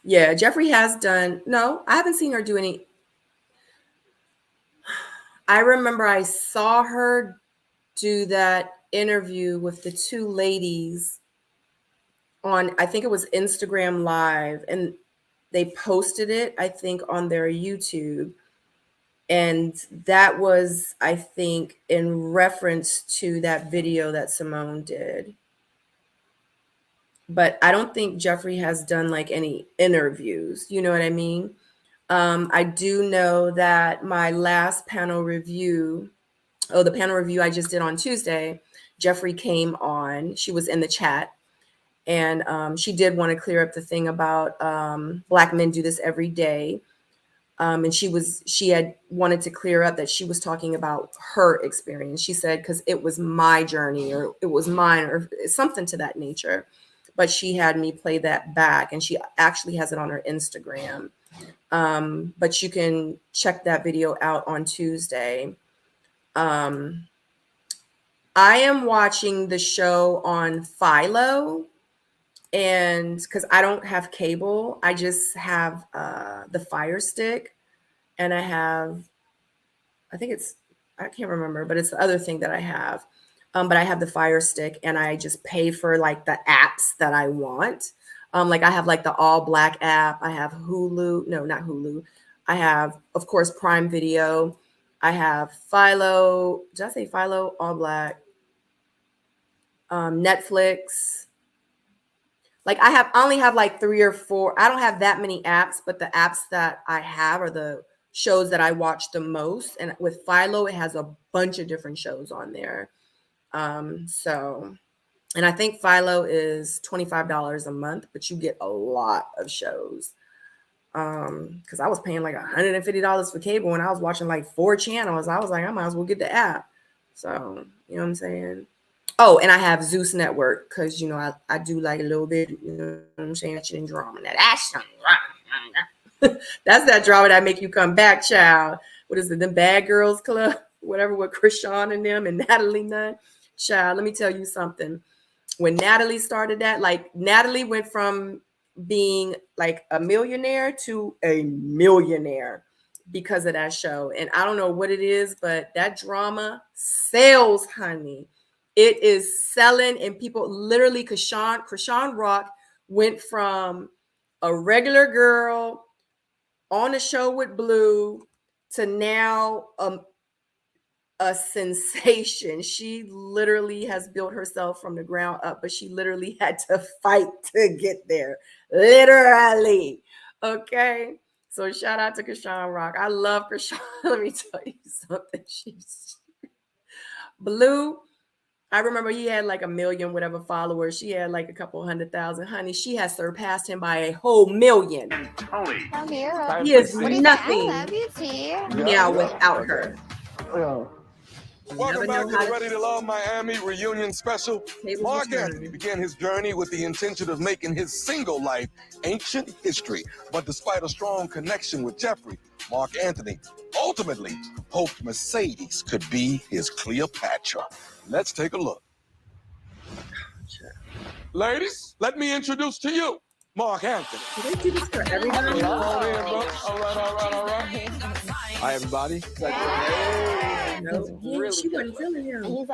Yeah, Jeffree has done. No, I haven't seen her do any. I remember I saw her do that interview with the two ladies on, I think it was Instagram Live, and they posted it, I think, on their YouTube. And that was, I think, in reference to that video that Simone did. But I don't think Jeffree has done like any interviews. You know what I mean? I do know that my last panel review, the panel review I just did on Tuesday, Jeffree came on. She was in the chat. And she did want to clear up the thing about Black men do this every day. And she had wanted to clear up that she was talking about her experience. She said, because it was my journey, or it was mine, or something to that nature. But she had me play that back, and she actually has it on her Instagram. But you can check that video out on Tuesday. I am watching the show on Philo. And because I don't have cable, I just have the Fire Stick, and I can't remember, but it's the other thing that I have. But I have the Fire Stick, and I just pay for like the apps that I want. Like I have like the All Black app. I have Hulu. No, not Hulu. I have, of course, Prime Video. I have Philo. Did I say Philo? All Black. Netflix. Like I only have like 3 or 4. I don't have that many apps, but the apps that I have are the shows that I watch the most. And with Philo, it has a bunch of different shows on there. And I think Philo is $25 a month, but you get a lot of shows. Because I was paying like $150 for cable when I was watching like 4 channels. I was like, I might as well get the app. So, you know what I'm saying? Oh, and I have Zeus Network because, I do like a little bit, you know what I'm saying, action and drama. Now, that's that drama that make you come back, child. what is it, the Bad Girls Club, whatever, with Krishan and them and Natalie Nunn. Child, let me tell you something. When Natalie started that, like Natalie went from being like a millionaire to a millionaire because of that show. And I don't know what it is, but that drama sells, honey. It is selling, and people literally, Krishan Rock went from a regular girl on a show with Blue to now a sensation. She literally has built herself from the ground up, but she literally had to fight to get there. Literally. Okay. So shout out to Krishan Rock. I love Krishan. Let me tell you something. She's Blue. I remember he had like 1 million, whatever followers. She had like a couple 100,000. Honey, she has surpassed him by a whole million. He is nothing now without her. Welcome back to the Ready to Love Miami reunion special. Marc Anthony began his journey with the intention of making his single life ancient history. But despite a strong connection with Jeffree, Marc Anthony ultimately hoped Mercedes could be his Cleopatra. Let's take a look. Ladies, let me introduce to you Marc Anthony. They do this for everybody. All right. Hi, everybody. She wasn't feeling him. He's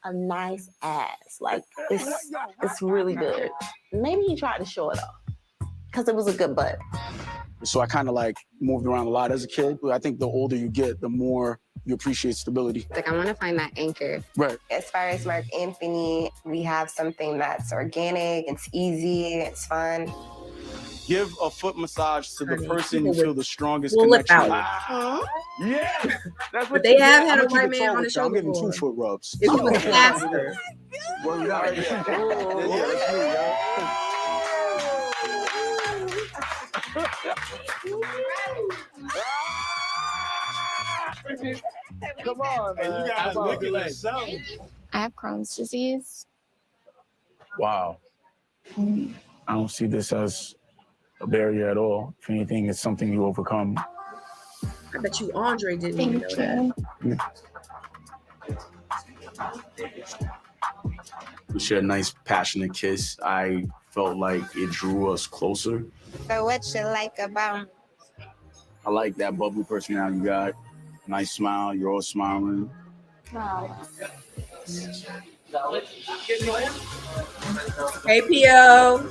a nice ass. Like it's really good. Maybe he tried to show it off because it was a good butt. So I kind of like moved around a lot as a kid, but I think the older you get, the more you appreciate stability. Like I want to find that anchor. Right. As far as Marc Anthony, we have something that's organic, it's easy, it's fun. Give a foot massage to the Honey, person you people feel the strongest will lip connection out. with. Yeah. That's But they have had a white man on the show I'm giving before. 2 foot rubs. If he was faster. Well, yeah, right there. Yeah, that's me, yo. Come on, man. You guys look at yourself. I have Crohn's disease. Wow. I don't see this as a barrier at all. If anything, it's something you overcome. I bet you Andre didn't even know that. We shared a nice, passionate kiss. I felt like it drew us closer. So what you like about me? I like that bubbly personality you got. Nice smile. You're all smiling. Hey, P.O.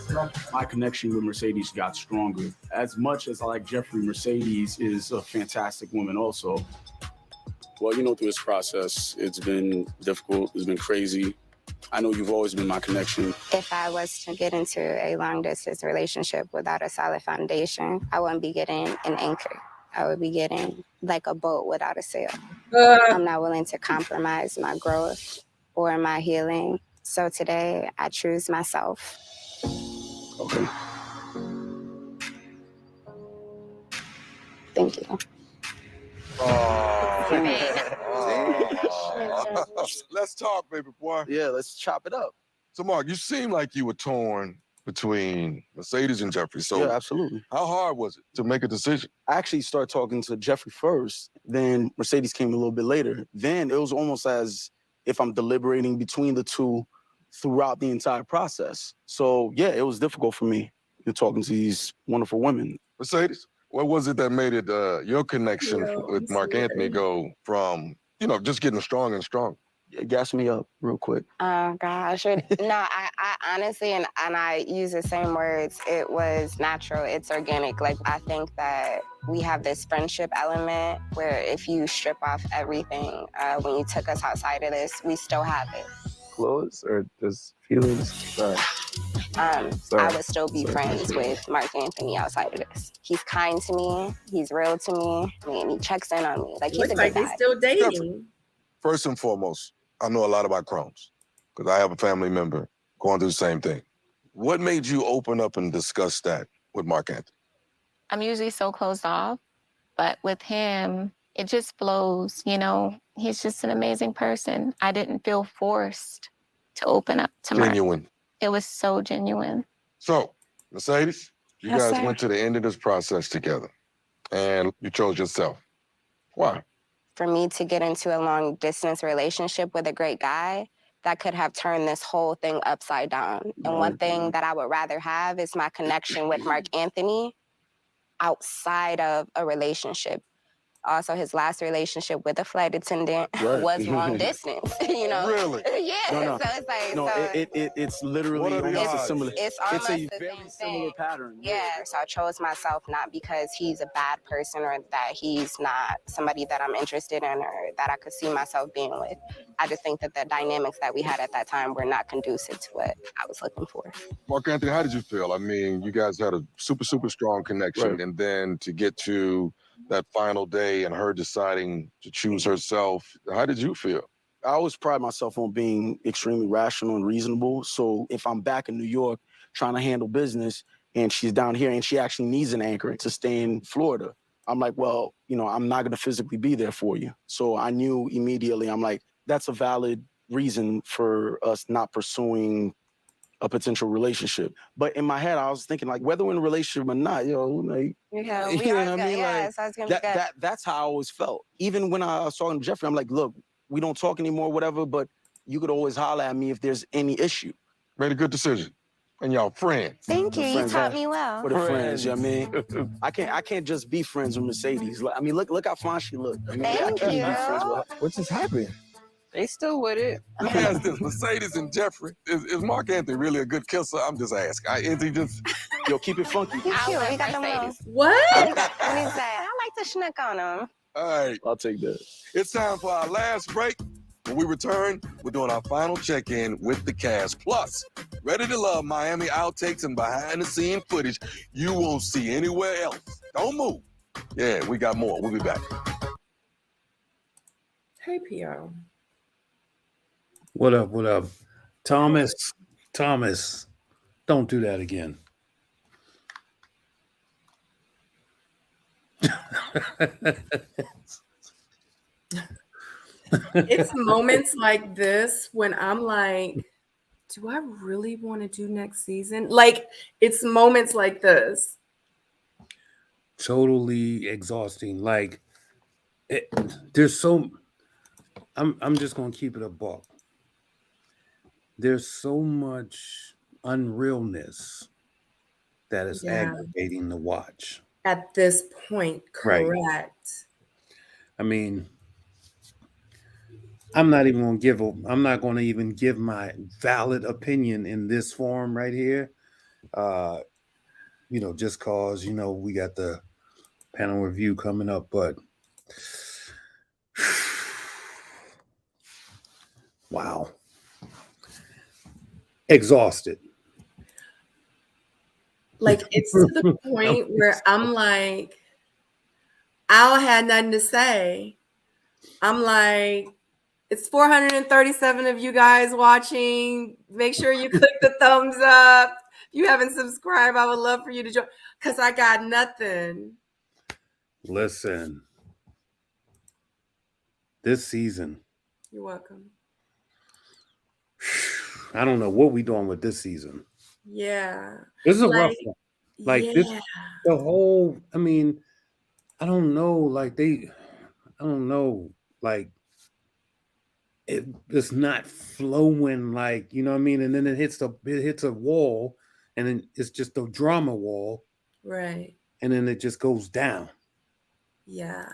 My connection with Mercedes got stronger. As much as I like Jeffree, Mercedes is a fantastic woman also. Well, you know, through this process, it's been difficult. It's been crazy. I know you've always been my connection. If I was to get into a long-distance relationship without a solid foundation, I wouldn't be getting an anchor. I would be getting like a boat without a sail. I'm not willing to compromise my growth or my healing. So today, I choose myself. Okay. Thank you. Let's talk, baby boy. Yeah, let's chop it up. So, Marc, you seem like you were torn between Mercedes and Jeffree. So, Yeah, absolutely. how hard was it to make a decision? I actually started talking to Jeffree first, then Mercedes came a little bit later. Then it was almost as if I'm deliberating between the two throughout the entire process. So yeah, it was difficult for me talking to these wonderful women. Mercedes, what was it that made it your connection with Marc Anthony go from, you know, just getting strong and strong? Yeah, gas me up real quick. Oh gosh, no, I honestly, and I use the same words, it was natural, it's organic. Like I think that we have this friendship element where if you strip off everything, when you took us outside of this, we still have it. Clothes or just feelings? Sorry. I would still be friends with Marc Anthony outside of this. He's kind to me, he's real to me, and he checks in on me. Like he's a good Looks like guy. they're still dating. First and foremost, I know a lot about Crohn's because I have a family member going through the same thing. What made you open up and discuss that with Marc Anthony? I'm usually so closed off, but with him, it just flows, you know? He's just an amazing person. I didn't feel forced to open up to Marc. Genuine. It was so genuine. So, Mercedes, you Yes, guys sir. went to the end of this process together and you chose yourself. Why? For me to get into a long distance relationship with a great guy, that could have turned this whole thing upside down. And one thing that I would rather have is my connection with Mark Anthony outside of a relationship. Also, his last relationship with a flight attendant was long distance. You know, Really? Yeah. No. So it's like, No, so it's literally What are the almost a odds? similar. it's It's almost a the very same similar thing. pattern. Yeah. So I chose myself not because he's a bad person or that he's not somebody that I'm interested in or that I could see myself being with. I just think that the dynamics that we had at that time were not conducive to what I was looking for. Mark Anthony, how did you feel? I mean, you guys had a super strong connection, Right. and then to get to that final day and her deciding to choose herself, how did you feel? I always pride myself on being extremely rational and reasonable. So if I'm back in New York trying to handle business and she's down here and she actually needs an anchor to stay in Florida, I'm like, well, I'm not going to physically be there for you. So I knew immediately, I'm like, that's a valid reason for us not pursuing a potential relationship. But in my head, I was thinking, like, whether we're in a relationship or not, like, Yeah, you we know are what I good. mean? Yeah, Like, so it's gonna be good. that's how I always felt. Even when I was talking to Jeffrey, I'm like, look, we don't talk anymore, whatever, but you could always holler at me if there's any issue. Made a good decision. And y'all friends. Thank you. You Friends, taught yeah. me well. For the friends, you know what I mean? I can't just be friends with Mercedes. Like, I mean, look how fine she look. I mean, I Thank can't you. be friends with her. What just happened? They still with it. Let me ask this, Mercedes and Jeffrey, is Mark Anthony really a good kisser? I'm just asking. Is he just... Yo, keep it funky. He's cute. He got them little. What? What is that? I like to schnook on him. All right. I'll take that. It's time for our last break. When we return, we're doing our final check-in with the cast. Plus, Ready to Love Miami outtakes and behind-the-scene footage you won't see anywhere else. Don't move. Yeah, we got more. We'll be back. Hey, P.O. What up? What up? Thomas, don't do that again. It's moments like this when I'm like, do I really want to do next season? Like, it's moments like this. Totally exhausting. Like, there's so. I'm just gonna keep it a buck. There's so much unrealness that is Yeah. aggravating to watch. At this point, Right. correct. I mean, I'm not going to even give my valid opinion in this form right here. Just cause, we got the panel review coming up, but wow. Exhausted. Like, it's to the point where I'm like, Al had nothing to say. I'm like, it's 437 of you guys watching. Make sure you click the thumbs up. If you haven't subscribed, I would love for you to join because I got nothing. Listen, this season, You're welcome. I don't know what we doing with this season. Yeah. This is a rough one. Like yeah. this, the whole. I mean, I don't know. Like it's not flowing. Like, you know what I mean. And then it hits a wall, and then it's just a drama wall, Right. and then it just goes down. Yeah.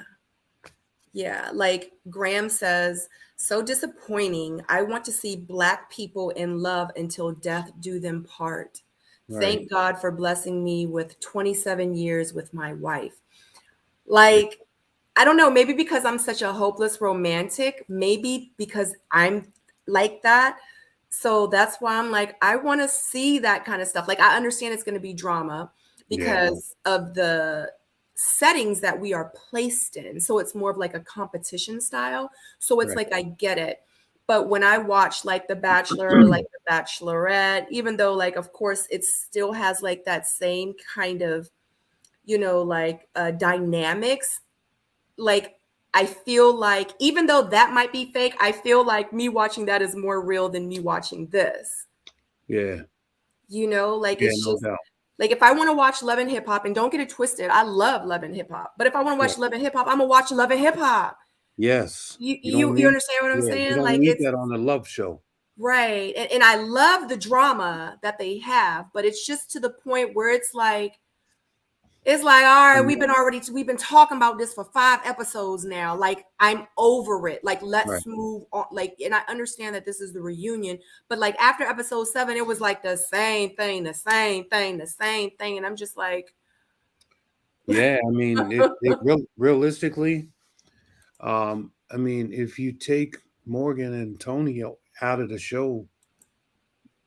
Yeah. Like Graham says, so disappointing. I want to see Black people in love until death do them part. Right. Thank God for blessing me with 27 years with my wife. Like, I don't know, maybe because I'm such a hopeless romantic, maybe because I'm like that. So that's why I'm like, I want to see that kind of stuff. Like, I understand it's going to be drama because of the settings that we are placed in. So it's more of like a competition style. So it's Right. like, I get it. But when I watch like The Bachelor, like The Bachelorette, even though like, of course, it still has like that same kind of, dynamics. Like, I feel like even though that might be fake, I feel like me watching that is more real than me watching this. Yeah. Like Yeah, it's no just doubt. Like if I want to watch Love and Hip Hop, and don't get it twisted, I love Love and Hip Hop. But if I want to watch Love and Hip Hop, I'm gonna watch Love and Hip Hop. Yes. You understand what I'm saying? You don't Like need it's that on the love show. right. And I love the drama that they have, but it's just to the point where it's like, all right, we've been talking about this for 5 episodes now. Like, I'm over it. Like, let's move on. Like, and I understand that this is the reunion, but like after episode 7, it was like the same thing. And I'm just like, Yeah, I mean, realistically, I mean, if you take Morgan and Tony out of the show,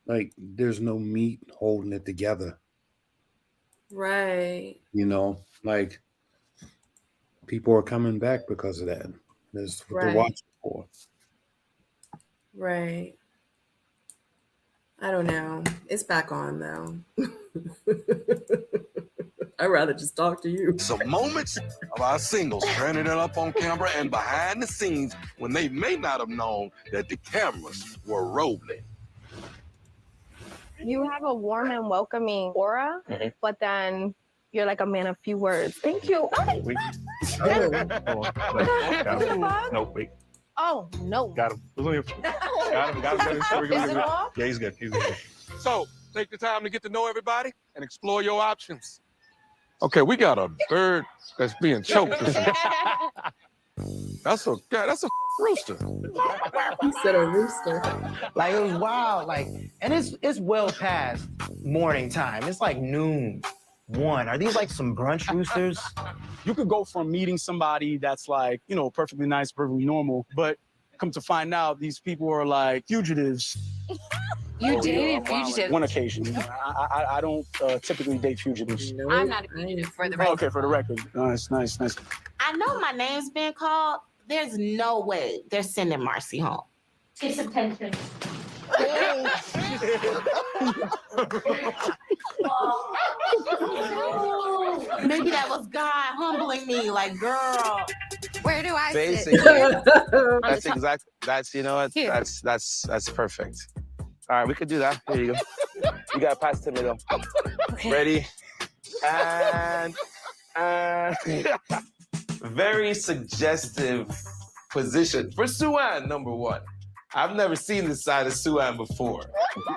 like, there's no meat holding it together. right. You know, like, people are coming back because of that. That's what they're Right. watching for. Right. I don't know. It's back on though. I'd rather just talk to you. Some moments of our singles turning it up on camera and behind the scenes when they may not have known that the cameras were rolling. You have a warm and welcoming aura, but then you're like a man of few words. Thank you. No, wait. Oh, no. Got him. Got him. Is it off? Yeah, he's good. He's good. So take the time to get to know everybody and explore your options. Okay, we got a bird that's being choked. That's a rooster. He said a rooster. Like, it was wild. Like, and it's well past morning time. It's like noon, 1. Are these like some brunch roosters? You could go from meeting somebody that's like, you know, perfectly nice, perfectly normal, but come to find out these people are like fugitives. You dated fugitives? One occasion. I don't typically date fugitives. I'm not a fugitive for the record. Okay, for the record. Nice. I know my name's been called. There's no way they're sending Marcy home. Get some attention. Maybe that was God humbling me, like, girl. Where do I sit? Basically, that's you know what? Here. That's perfect. All right, we could do that. Here you go. You got to pass to me though. Okay. Ready? And very suggestive position for Suan, number 1. I've never seen this side of Suan before.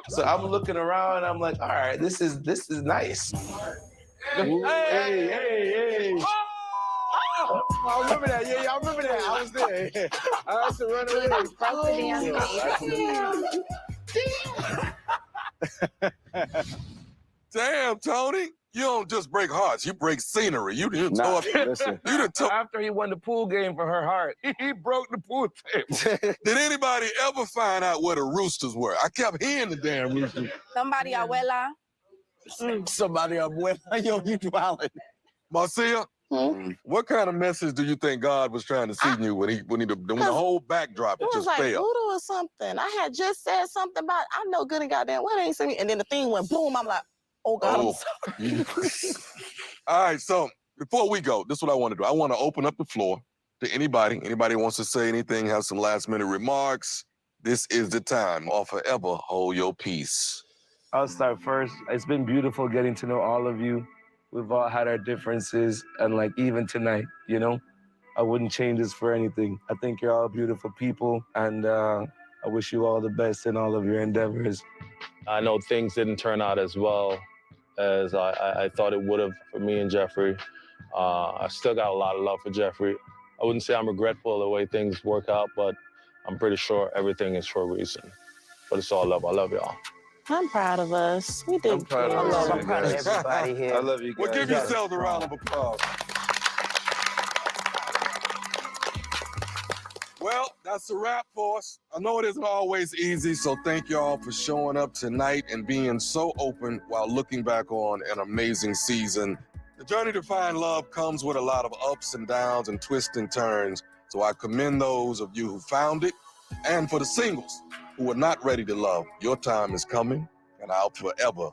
So I'm looking around, I'm like, all right, this is nice. Hey. Oh, I remember that. Yeah, I remember that. I was there. I had to run away. Damn, Tony. You don't just break hearts, you break scenery. You didn't Nah, listen. You done took. After he won the pool game for her heart, he broke the pool table. Did anybody ever find out where the roosters were? I kept hearing the damn roosters. Somebody, abuela. Somebody abuela. Yo, you wildin'. Marcia, what kind of message do you think God was trying to send you when the whole backdrop It was just like failed? voodoo or something. I had just said something about, I know good and goddamn well they ain't seen me. And then the thing went boom. I'm like, oh God, I'm sorry. All right, so before we go, this is what I want to do. I want to open up the floor to anybody. Anybody wants to say anything, have some last minute remarks. This is the time. Or forever hold your peace. I'll start first. It's been beautiful getting to know all of you. We've all had our differences, and like even tonight, you know, I wouldn't change this for anything. I think you're all beautiful people, and I wish you all the best in all of your endeavors. I know things didn't turn out as well as I thought it would have for me and Jeffrey. I still got a lot of love for Jeffrey. I wouldn't say I'm regretful of the way things work out, but I'm pretty sure everything is for a reason. But it's all love. I love y'all. I'm proud of us. We did good. I'm proud of everybody here. I love you guys. Well, give yourselves a round of applause. Well, that's a wrap for us. I know it isn't always easy, so thank y'all for showing up tonight and being so open while looking back on an amazing season. The journey to find love comes with a lot of ups and downs and twists and turns, so I commend those of you who found it. And for the singles who are not ready to love, your time is coming, and I'll forever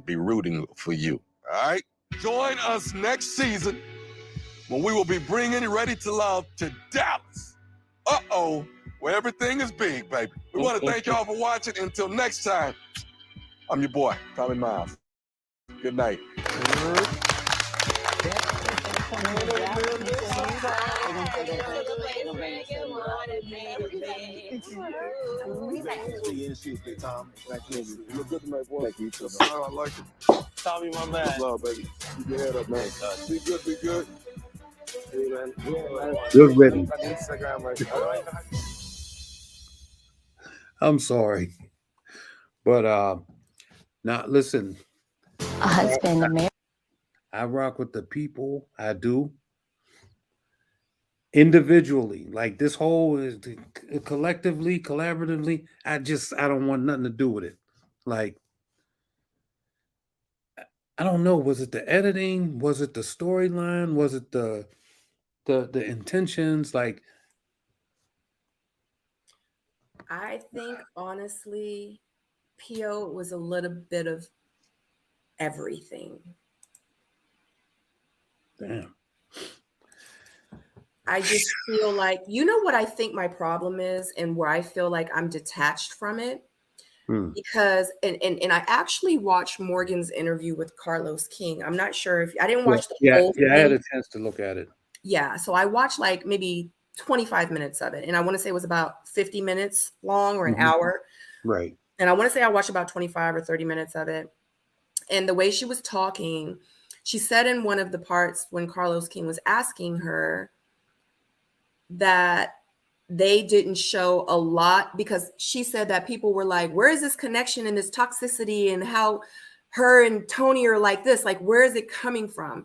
be rooting for you. All right? Join us next season when we will be bringing Ready to Love to Dallas. Uh-oh, where everything is big, baby. We want to thank y'all for watching. Until next time, I'm your boy, Tommy Miles. Good night. I like it. Tommy, my man. Love, baby. Keep your head up, man. Be good, be good. Hey, man. Good riddance. Instagram right now. I'm sorry. But now listen. A husband, a man. I rock with the people. I do. Individually, like this whole is collectively, collaboratively. I don't want nothing to do with it. Like, I don't know. Was it the editing? Was it the storyline? Was it the intentions? Like, I think honestly, P.O. was a little bit of everything. Damn. I just feel like, you know what I think my problem is and where I feel like I'm detached from it? Because, and I actually watched Morgan's interview with Carlos King. I'm not sure if, I didn't watch the whole thing. I had a chance to look at it. Yeah, so I watched like maybe 25 minutes of it. And I want to say it was about 50 minutes long or an hour. Right. And I want to say I watched about 25 or 30 minutes of it. And the way she was talking, she said in one of the parts when Carlos King was asking her that they didn't show a lot, because she said that people were like, where is this connection and this toxicity and how her and Tony are like this? Like, where is it coming from?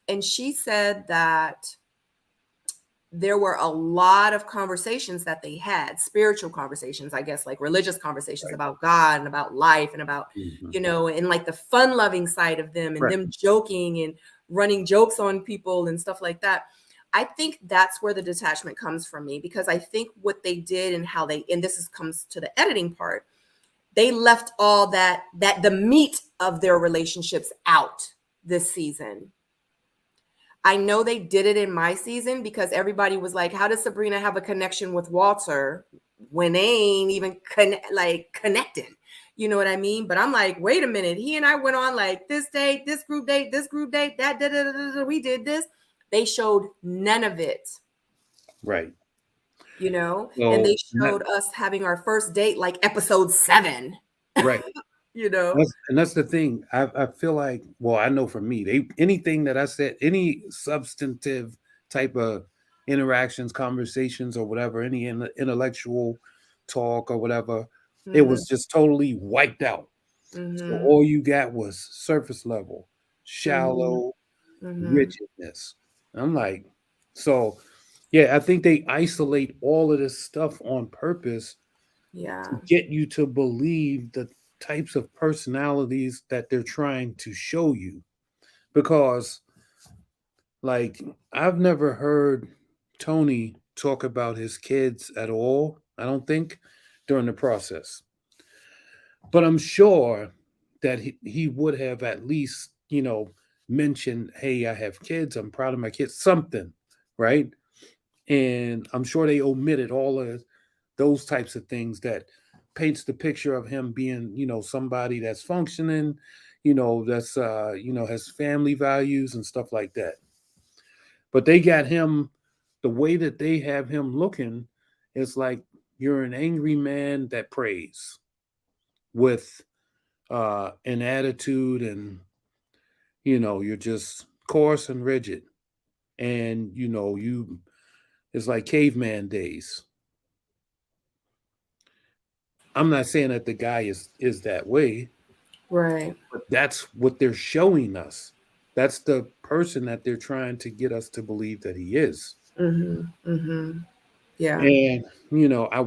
And she said that there were a lot of conversations that they had, spiritual conversations, I guess, like religious conversations about God and about life and about, you know, and like the fun loving side of them and them joking and running jokes on people and stuff like that. I think that's where the detachment comes from me, because I think what they did and how they, and comes to the editing part, they left all that the meat of their relationships out this season. I know they did it in my season because everybody was like, how does Sabrina have a connection with Walter when they ain't even connecting? You know what I mean? But I'm like, wait a minute. He and I went on like this date, this group date, that, we did this. They showed none of it. Right. You know, So, and they showed us having our first date like episode 7. Right. You know, that's the thing. I feel like, well, I know for me, anything that I said, any substantive type of interactions, conversations, or whatever, any intellectual talk or whatever, it was just totally wiped out. So all you got was surface level, shallow rigidness. I'm like, so yeah, I think they isolate all of this stuff on purpose to get you to believe the types of personalities that they're trying to show you. Because like, I've never heard Tony talk about his kids at all, I don't think, during the process. But I'm sure that he would have at least, you know, mentioned, hey, I have kids, I'm proud of my kids, something, right? And I'm sure they omitted all of those types of things that paints the picture of him being, you know, somebody that's functioning, you know, that's, you know, has family values and stuff like that. But they got him, the way that they have him looking is like you're an angry man that prays with an attitude, and, you know, you're just coarse and rigid. And, you know, it's like caveman days. I'm not saying that the guy is that way. Right. But that's what they're showing us. That's the person that they're trying to get us to believe that he is. Yeah. And, you know, I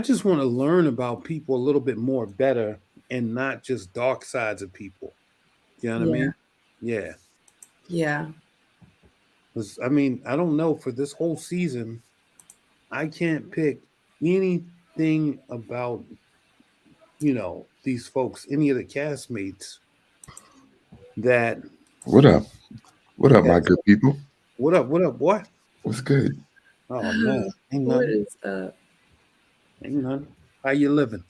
just want to learn about people a little bit more better and not just dark sides of people. You know what I mean? Yeah. Yeah. I mean, I don't know, for this whole season, I can't pick anything about, you know, these folks, any of the castmates that. What up? What up, my good people? What up, boy? What's good? Oh, man. Ain't What nothing. is up? Ain't nothing. How you living?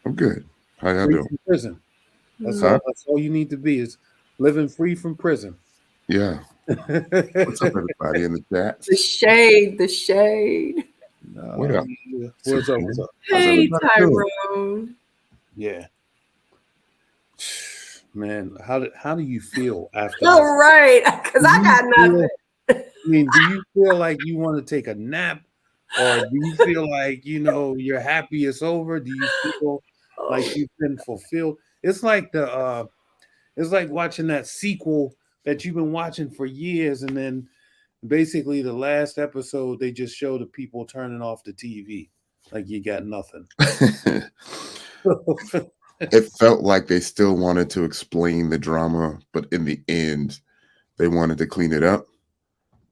I'm good. How y'all Free doing? from prison. That's Huh? all. That's all you need to be is living free from prison. Yeah. What's up, everybody in the chat? The shade, the shade. What up? What's up? What's up? How's Hey, everybody doing? Tyrone. Yeah, man. How do you feel after? All this? right, because I got nothing. I mean, do you feel like you want to take a nap, or do you feel like you're happy it's over? Do you feel like you've been fulfilled? It's like it's like watching that sequel that you've been watching for years, and then basically the last episode they just show the people turning off the TV, like you got nothing. It felt like they still wanted to explain the drama, but in the end, they wanted to clean it up,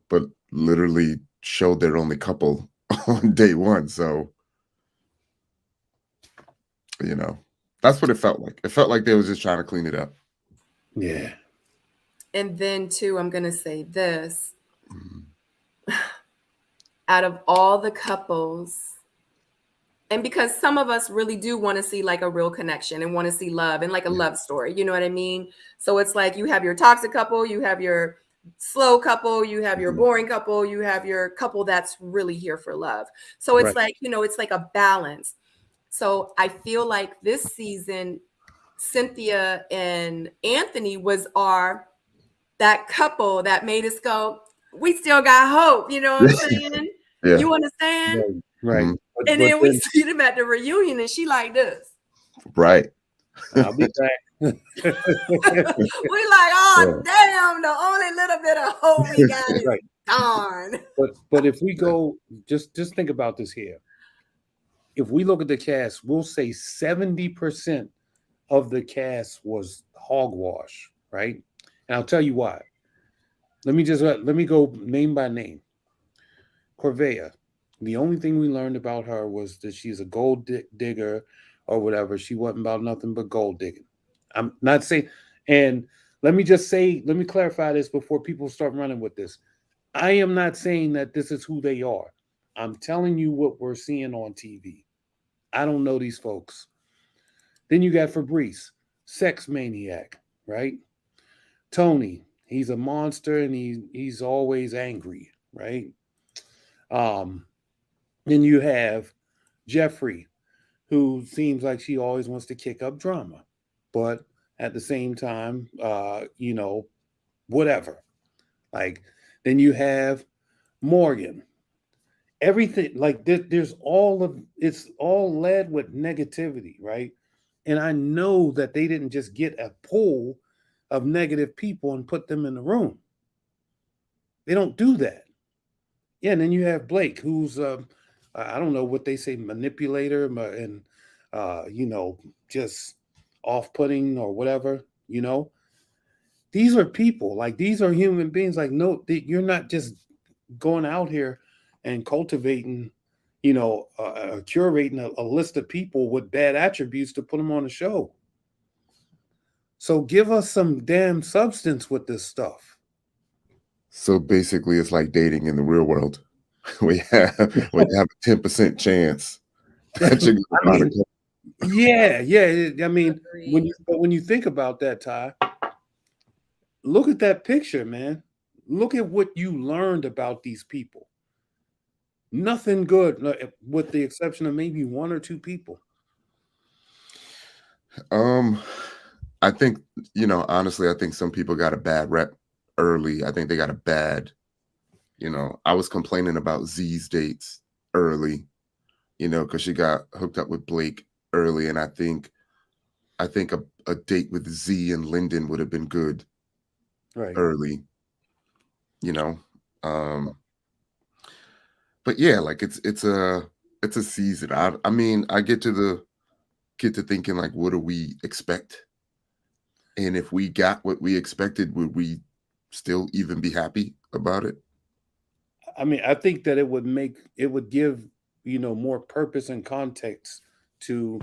but literally showed their only couple on day one. So, that's what it felt like. It felt like they was just trying to clean it up. Yeah. And then too, I'm gonna say this. Out of all the couples, and because some of us really do want to see like a real connection and want to see love and like a love story, you know what I mean? So it's like you have your toxic couple, you have your slow couple, you have your boring couple, you have your couple that's really here for love. So it's Right. like, it's like a balance. So I feel like this season, Cynthia and Anthony was that couple that made us go, we still got hope. You know what I'm saying? Yeah. You understand? Right. Mhm. And then we see them at the reunion and she like this. Right. I'll be back. We like, oh, damn, the only little bit of hope we got is Right. gone. But if we go, just think about this here. If we look at the cast, we'll say 70% of the cast was hogwash, right? And I'll tell you why. Let me go name by name. Corvea. The only thing we learned about her was that she's a gold digger or whatever. She wasn't about nothing but gold digging. I'm not saying, and let me clarify this before people start running with this. I am not saying that this is who they are. I'm telling you what we're seeing on TV. I don't know these folks. Then you got Fabrice, sex maniac, right? Tony, he's a monster and he's always angry, right? Then you have Jeffrey, who seems like she always wants to kick up drama, but at the same time, whatever. Like, then you have Morgan. Everything like it's all led with negativity, right? And I know that they didn't just get a pool of negative people and put them in the room. They don't do that. Yeah, and then you have Blake, who's I don't know what they say, manipulator and just off-putting or whatever. These are people, like these are human beings. Like, no, you're not just going out here and cultivating, curating a list of people with bad attributes to put them on a show. So give us some damn substance with this stuff. So basically, it's like dating in the real world. We have a 10% chance that you're gonna find a Yeah. I mean, when you think about that, Ty, look at that picture, man. Look at what you learned about these people. Nothing good, with the exception of maybe one or two people. I think, honestly, I think some people got a bad rep early. I think they got a bad, I was complaining about Z's dates early, because she got hooked up with Blake early. And I think a date with Z and Lyndon would have been good early, but yeah, like it's a season. I mean, I get to thinking, like, what do we expect? And if we got what we expected, would we still even be happy about it? I mean, I think that it would give, more purpose and context to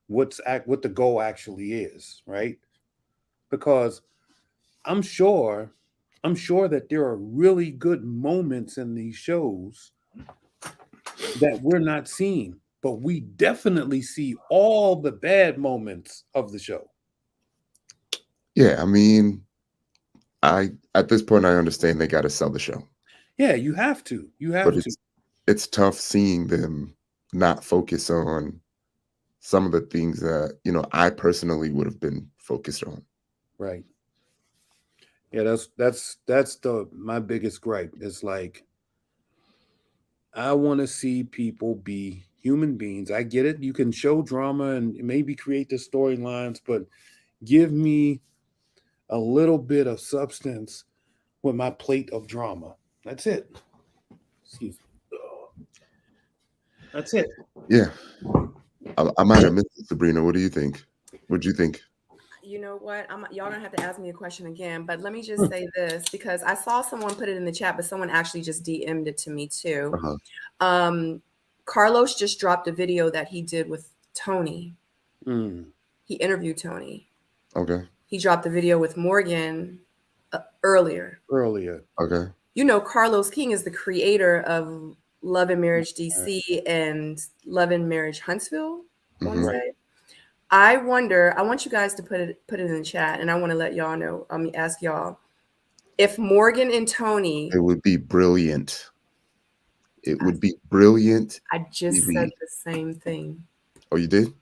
what the goal actually is, right? Because I'm sure that there are really good moments in these shows that we're not seeing, but we definitely see all the bad moments of the show. Yeah, I mean, at this point I understand they got to sell the show, Yeah, you have to. You but have to. it's tough seeing them not focus on some of the things that I personally would have been focused on. Right. Yeah, that's my biggest gripe. It's like I want to see people be human beings. I get it. You can show drama and maybe create the storylines, but give me a little bit of substance with my plate of drama. That's it. Excuse me. That's it. Yeah, I might have missed it, Sabrina. What do you think? What'd you think? You know what? Y'all don't have to ask me a question again, but let me just say this because I saw someone put it in the chat, but someone actually just DM'd it to me too. Carlos just dropped a video that he did with Tony. He interviewed Tony. Okay. He dropped the video with Morgan earlier. Okay. You know, Carlos King is the creator of Love and Marriage DC and Love and Marriage Huntsville. I want to say. I wonder. I want you guys to put it in the chat, and I want to let y'all know. Ask y'all if Morgan and Tony. It would be brilliant. It would be brilliant. I just said the same thing. Oh, you did?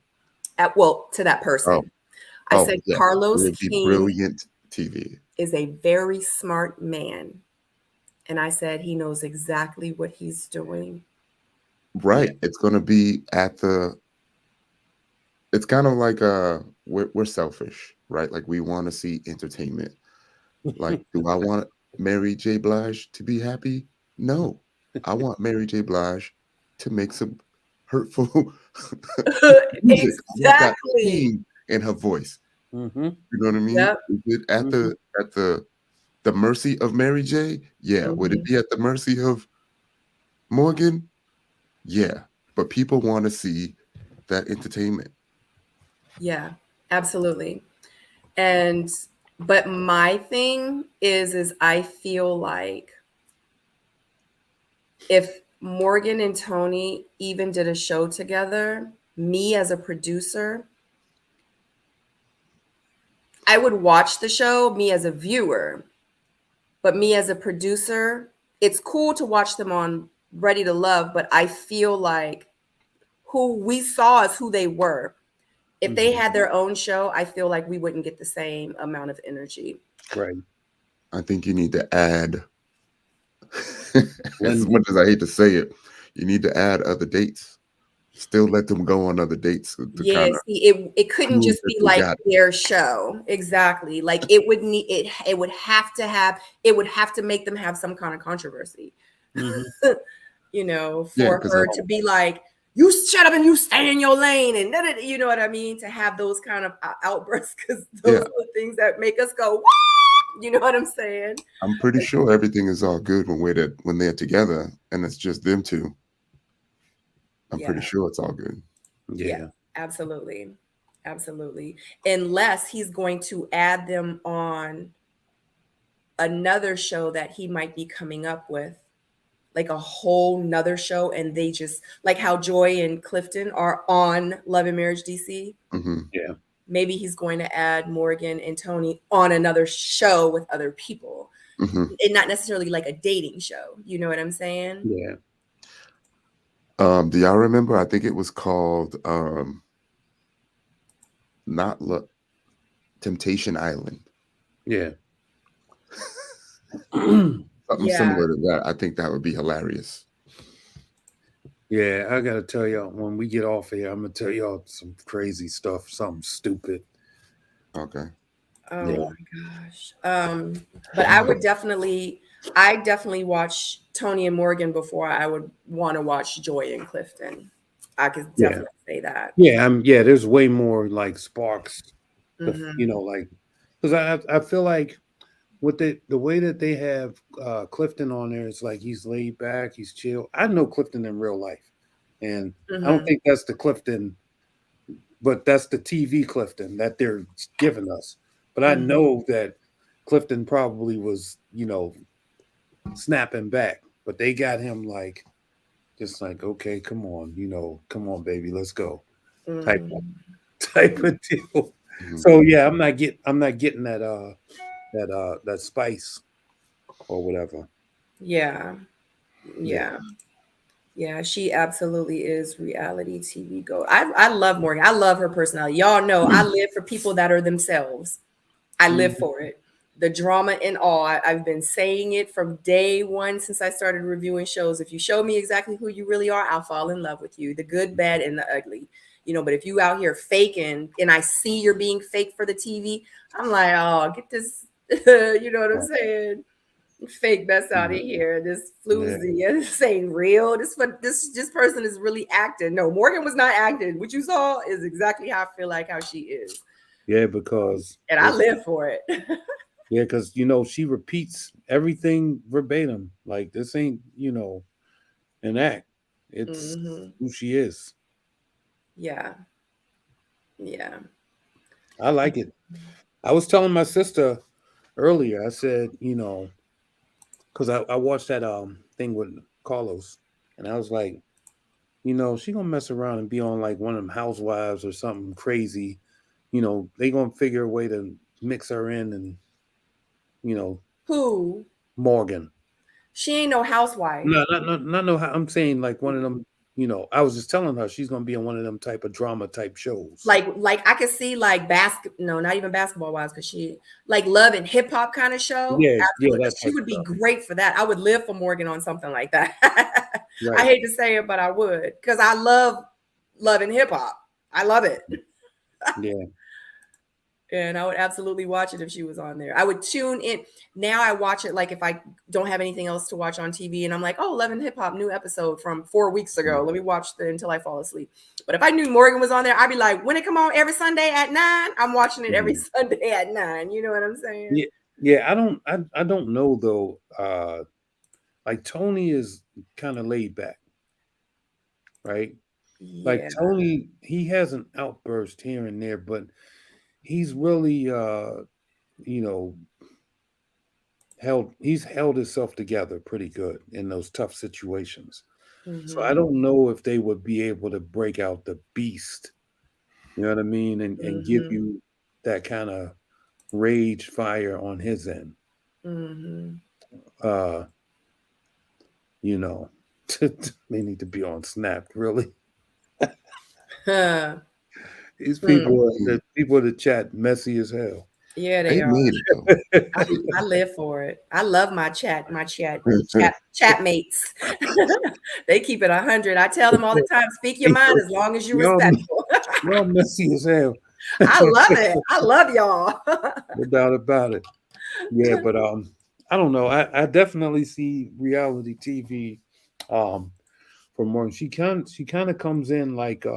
To that person. I said yeah. Carlos It would be King brilliant TV. is a very smart man. And I said he knows exactly what he's doing. Right. It's going to be it's kind of like we're selfish, right? Like we want to see entertainment. Like, do I want Mary J. Blige to be happy? No. I want Mary J. Blige to make some hurtful music. Exactly. In her voice. You know what I mean? Yep. Is it at the mercy of Mary J? Yeah. Would it be at the mercy of Morgan? Yeah. But people want to see that entertainment. Yeah, absolutely. But my thing is I feel like if Morgan and Tony even did a show together, me as a producer, I would watch the show, me as a viewer, but me as a producer, it's cool to watch them on Ready to Love, but I feel like who we saw as who they were. If they had their own show, I feel like we wouldn't get the same amount of energy. Right. I think you need to add, as much as I hate to say it, you need to add other dates. Still let them go on other dates. Yeah, see, it couldn't just be like their show. Exactly. Like it would need it would have to make them have some kind of controversy. You know, for her to be like, you shut up and you stay in your lane, and you know what I mean? To have those kind of outbursts, because those are the things that make us go, what? You know what I'm saying? I'm pretty sure everything is all good when they're together and it's just them two. I'm pretty sure it's all good. Yeah, absolutely. Absolutely. Unless he's going to add them on another show that he might be coming up with, like a whole nother show, and they just like how Joy and Clifton are on Love and Marriage DC. Yeah. Maybe he's going to add Morgan and Tony on another show with other people. And not necessarily like a dating show. You know what I'm saying? Yeah. Do y'all remember? I think it was called Temptation Island. Yeah. Something similar to that. I think that would be hilarious. Yeah, I gotta tell y'all, when we get off here, I'm gonna tell y'all some crazy stuff, something stupid. Okay. Oh my gosh. But I definitely watch Tony and Morgan before I would want to watch Joy and Clifton. I could definitely say that. Yeah, there's way more like sparks, you know, like, because I feel like with the way that they have Clifton on there, it's like he's laid back, he's chill. I know Clifton in real life, and I don't think that's the Clifton, but that's the TV Clifton that they're giving us. But I know that Clifton probably was, you know, snapping back, but they got him like, just like, okay, come on, you know, come on, baby, let's go, type of deal. So yeah, I'm not getting that spice or whatever. Yeah. Yeah, she absolutely is reality TV gold. I love Morgan. I love her personality. Y'all know I live for people that are themselves. I live for it. The drama and all. I've been saying it from day one since I started reviewing shows. If you show me exactly who you really are, I'll fall in love with you. The good, bad, and the ugly. You know, but if you out here faking and I see you're being fake for the TV, I'm like, oh, get this, you know what I'm saying? Fake mess out of here. This floozy. This ain't real. This person is really acting. No, Morgan was not acting. What you saw is exactly how I feel like how she is. Yeah, because and I live for it. Yeah, because she repeats everything verbatim. Like this ain't an act. It's who she is. Yeah. I like it. I was telling my sister earlier. I said, because I watched that thing with Carlos, and I was like, she gonna mess around and be on like one of them housewives or something crazy. They gonna figure a way to mix her in, and who? Morgan. She ain't no housewife. No, not no. I'm saying like one of them. I was just telling her she's gonna be on one of them type of drama type shows. Like I could see like no, not even Basketball Wives, because she like Love and Hip Hop kind of show. Yeah, she would be great for that. I would live for Morgan on something like that. Right. I hate to say it, but I would, because I love Love and Hip Hop. I love it. Yeah. And I would absolutely watch it if she was on there. I would tune in. Now I watch it like if I don't have anything else to watch on TV and I'm like, oh, Love and Hip Hop, new episode from 4 weeks ago. Let me watch until I fall asleep. But if I knew Morgan was on there, I'd be like, when it come on every Sunday at 9, I'm watching it every Sunday at 9. You know what I'm saying? Yeah. I don't know though. Like Tony is kind of laid back, right? Like Tony, he has an outburst here and there, but he's really he's held himself together pretty good in those tough situations. So I don't know if they would be able to break out the beast, you know what I mean, and give you that kind of rage fire on his end. They need to be on Snap, really. These people, the people in the chat, messy as hell. Yeah, they are. I live for it. I love my chat mates. They keep it 100. I tell them all the time, speak your mind as long as you're respectful. Y'all messy as hell. I love it. I love y'all. No doubt about it. Yeah, but I don't know. I definitely see reality TV for Morgan. She kind of comes in like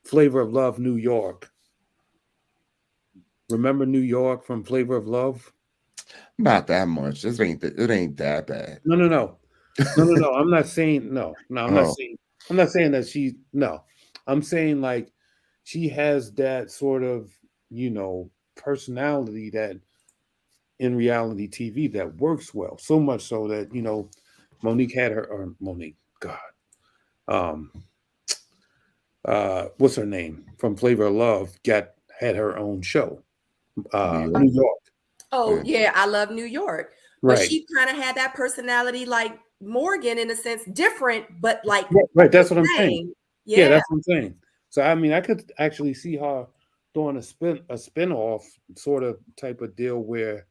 Flavor of Love, New York. Remember New York from Flavor of Love? Not that much. It ain't that bad. No. I'm not saying no. I'm not saying that she. No, I'm saying like she has that sort of personality that in reality TV that works well. So much so that Monique had her or Monique. God, what's her name from Flavor of Love? Had her own show. New York. Oh yeah, I love New York. But she kind of had that personality like Morgan in a sense, different, but like right. That's what I'm saying. Yeah, that's what I'm saying. So I mean, I could actually see her doing a spin-off sort of type of deal where,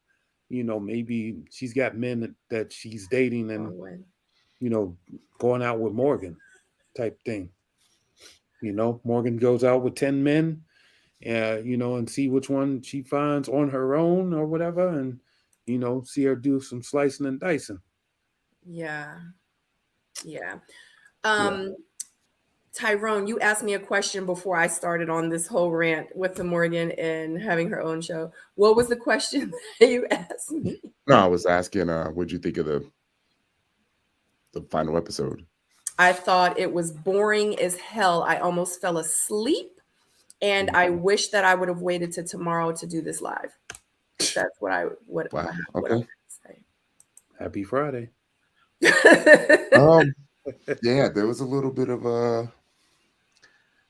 maybe she's got men that she's dating and going out with Morgan type thing. Morgan goes out with 10 men. And see which one she finds on her own or whatever, and see her do some slicing and dicing. Yeah. Tyrone, you asked me a question before I started on this whole rant with the Morgan and having her own show. What was the question that you asked me? No, I was asking, what'd you think of the final episode? I thought it was boring as hell. I almost fell asleep. And I wish that I would have waited to tomorrow to do this live. That's what I would say. Happy Friday. Yeah, there was a little bit of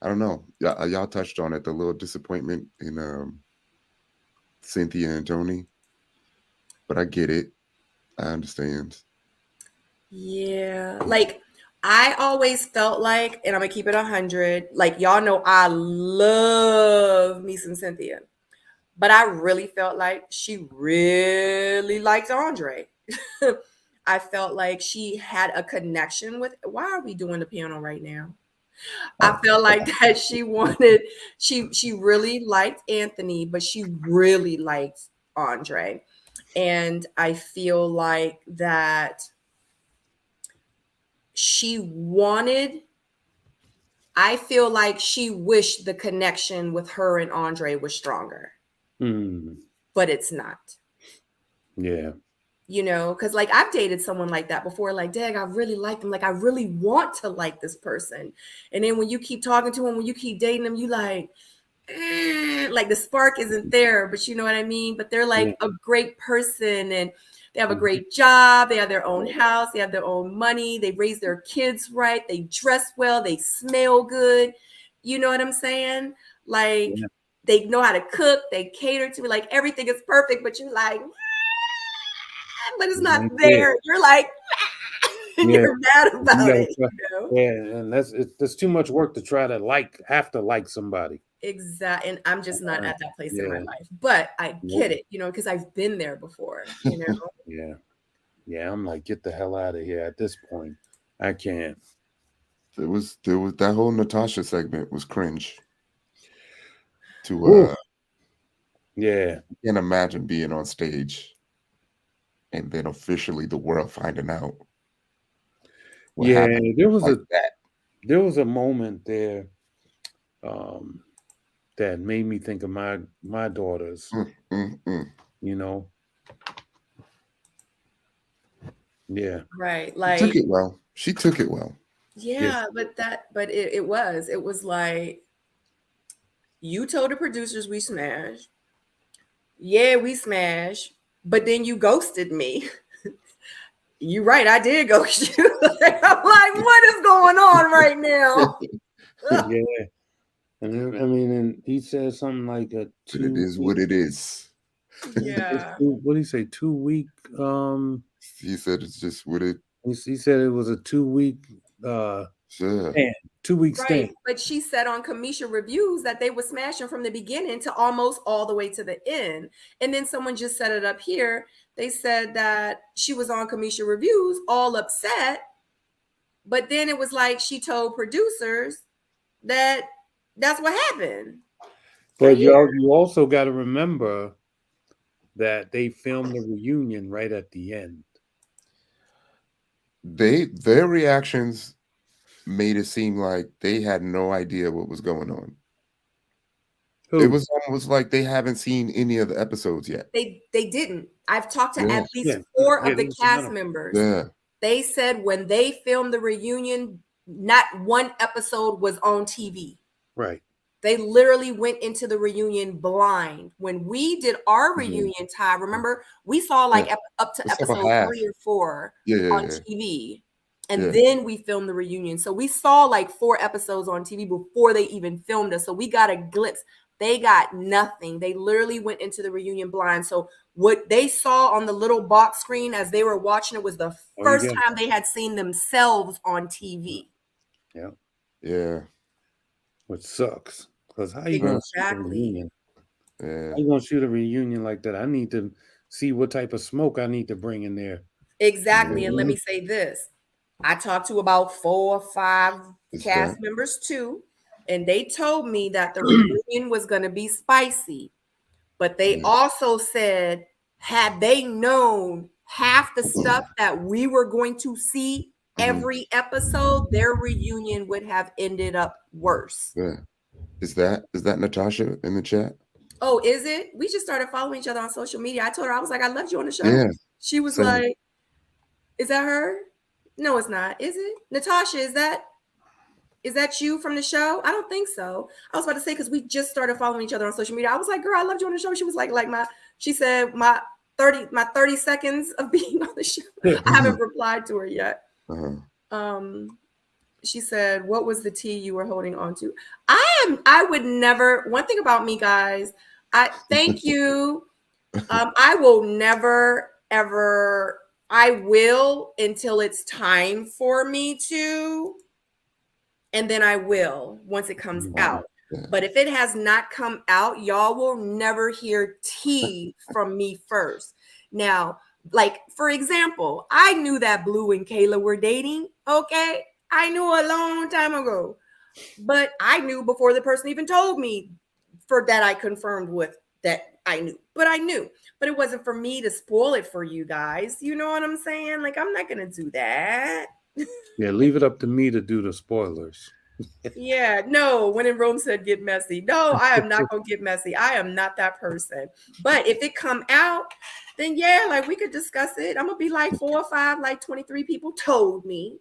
I don't know. Y'all touched on it, the little disappointment in Cynthia and Tony. But I get it. I understand. Yeah, like I always felt like, and I'm gonna keep it 100. Like y'all know, I love me some Cynthia, but I really felt like she really liked Andre. I felt like she had a connection with. Why are we doing the piano right now? I felt like that she really liked Anthony, but she really liked Andre. And I feel like that I feel like she wished the connection with her and Andre was stronger, but it's not. Yeah. You know, because like I've dated someone like that before, like, dang, I really like them. Like, I really want to like this person. And then when you keep talking to them, when you keep dating them, you like the spark isn't there, but you know what I mean? But they're like a great person and they have a great job. They have their own house. They have their own money. They raise their kids right. They dress well. They smell good. You know what I'm saying? Like they know how to cook. They cater to it. Like everything is perfect, but you're like, but it's not there. You're like, you're mad about it. You know? Yeah, and that's too much work to try to have to like somebody. Exactly. And I'm just not at that place in my life. But I get it, you know, because I've been there before, you know. Yeah, I'm like, get the hell out of here at this point. I can't. There was that whole Natasha segment was cringe. I can't imagine being on stage and then officially the world finding out. There was a moment there that made me think of my daughters. You know. Yeah. Right. Like she took it well. She took it well. Yeah, but it was like, you told the producers we smashed. Yeah, we smashed, but then you ghosted me. You're right, I did ghost you. I'm like, what is going on right now? Yeah. And I mean, and he said something like it is what it is. Yeah. What did he say? 2 week. He said it's just what it. He said it was a 2 week. Stand, 2 week stand. Right, but she said on Kamisha Reviews that they were smashing from the beginning to almost all the way to the end. And then someone just set it up here. They said that she was on Kamisha Reviews all upset, but then it was like she told producers that that's what happened. But you also got to remember that they filmed the reunion right at the end. Their reactions made it seem like they had no idea what was going on. It was almost like they haven't seen any of the episodes yet. They didn't. I've talked to at least 4 of the cast members. Yeah. They said when they filmed the reunion, not one episode was on TV. Right. They literally went into the reunion blind. When we did our reunion, Ty, remember, we saw like up to episode 3 or 4 on TV. And then we filmed the reunion. So we saw like 4 episodes on TV before they even filmed us. So we got a glimpse. They got nothing. They literally went into the reunion blind. So what they saw on the little box screen as they were watching it was the first time they had seen themselves on TV. Yeah. Yeah. Which sucks. Because how you going to shoot a reunion? Yeah. How you going to shoot a reunion like that? I need to see what type of smoke I need to bring in there. Exactly. And let me say this. I talked to about 4 or 5 cast members too. And they told me that the reunion was going to be spicy. But they also said, had they known half the stuff that we were going to see every episode, their reunion would have ended up worse. Yeah. Is that Natasha in the chat? Oh, is it? We just started following each other on social media. I told her, I was like, I loved you on the show. Yeah. She was like, is that her? No, it's not. Is it? Natasha, is that you from the show? I don't think so. I was about to say, because we just started following each other on social media. I was like, girl, I loved you on the show. She was like she said my 30 seconds of being on the show. I haven't replied to her yet. She said, "What was the tea you were holding on to?" I would never. One thing about me, guys. Thank you. I will never ever. I will until it's time for me to, and then I will once it comes out. But if it has not come out, y'all will never hear tea from me first. Now, like for example, I knew that Blue and Kayla were dating. Okay, I knew a long time ago, but I knew before the person even told me. For that, I confirmed with that I knew, but I knew. But it wasn't for me to spoil it for you guys. You know what I'm saying? Like I'm not gonna do that. Yeah, leave it up to me to do the spoilers. Yeah, no, when in Rome said get messy. No, I am not gonna get messy. I am not that person. But if it come out, then yeah, like we could discuss it. I'm gonna be like 4 or 5, like 23 people told me.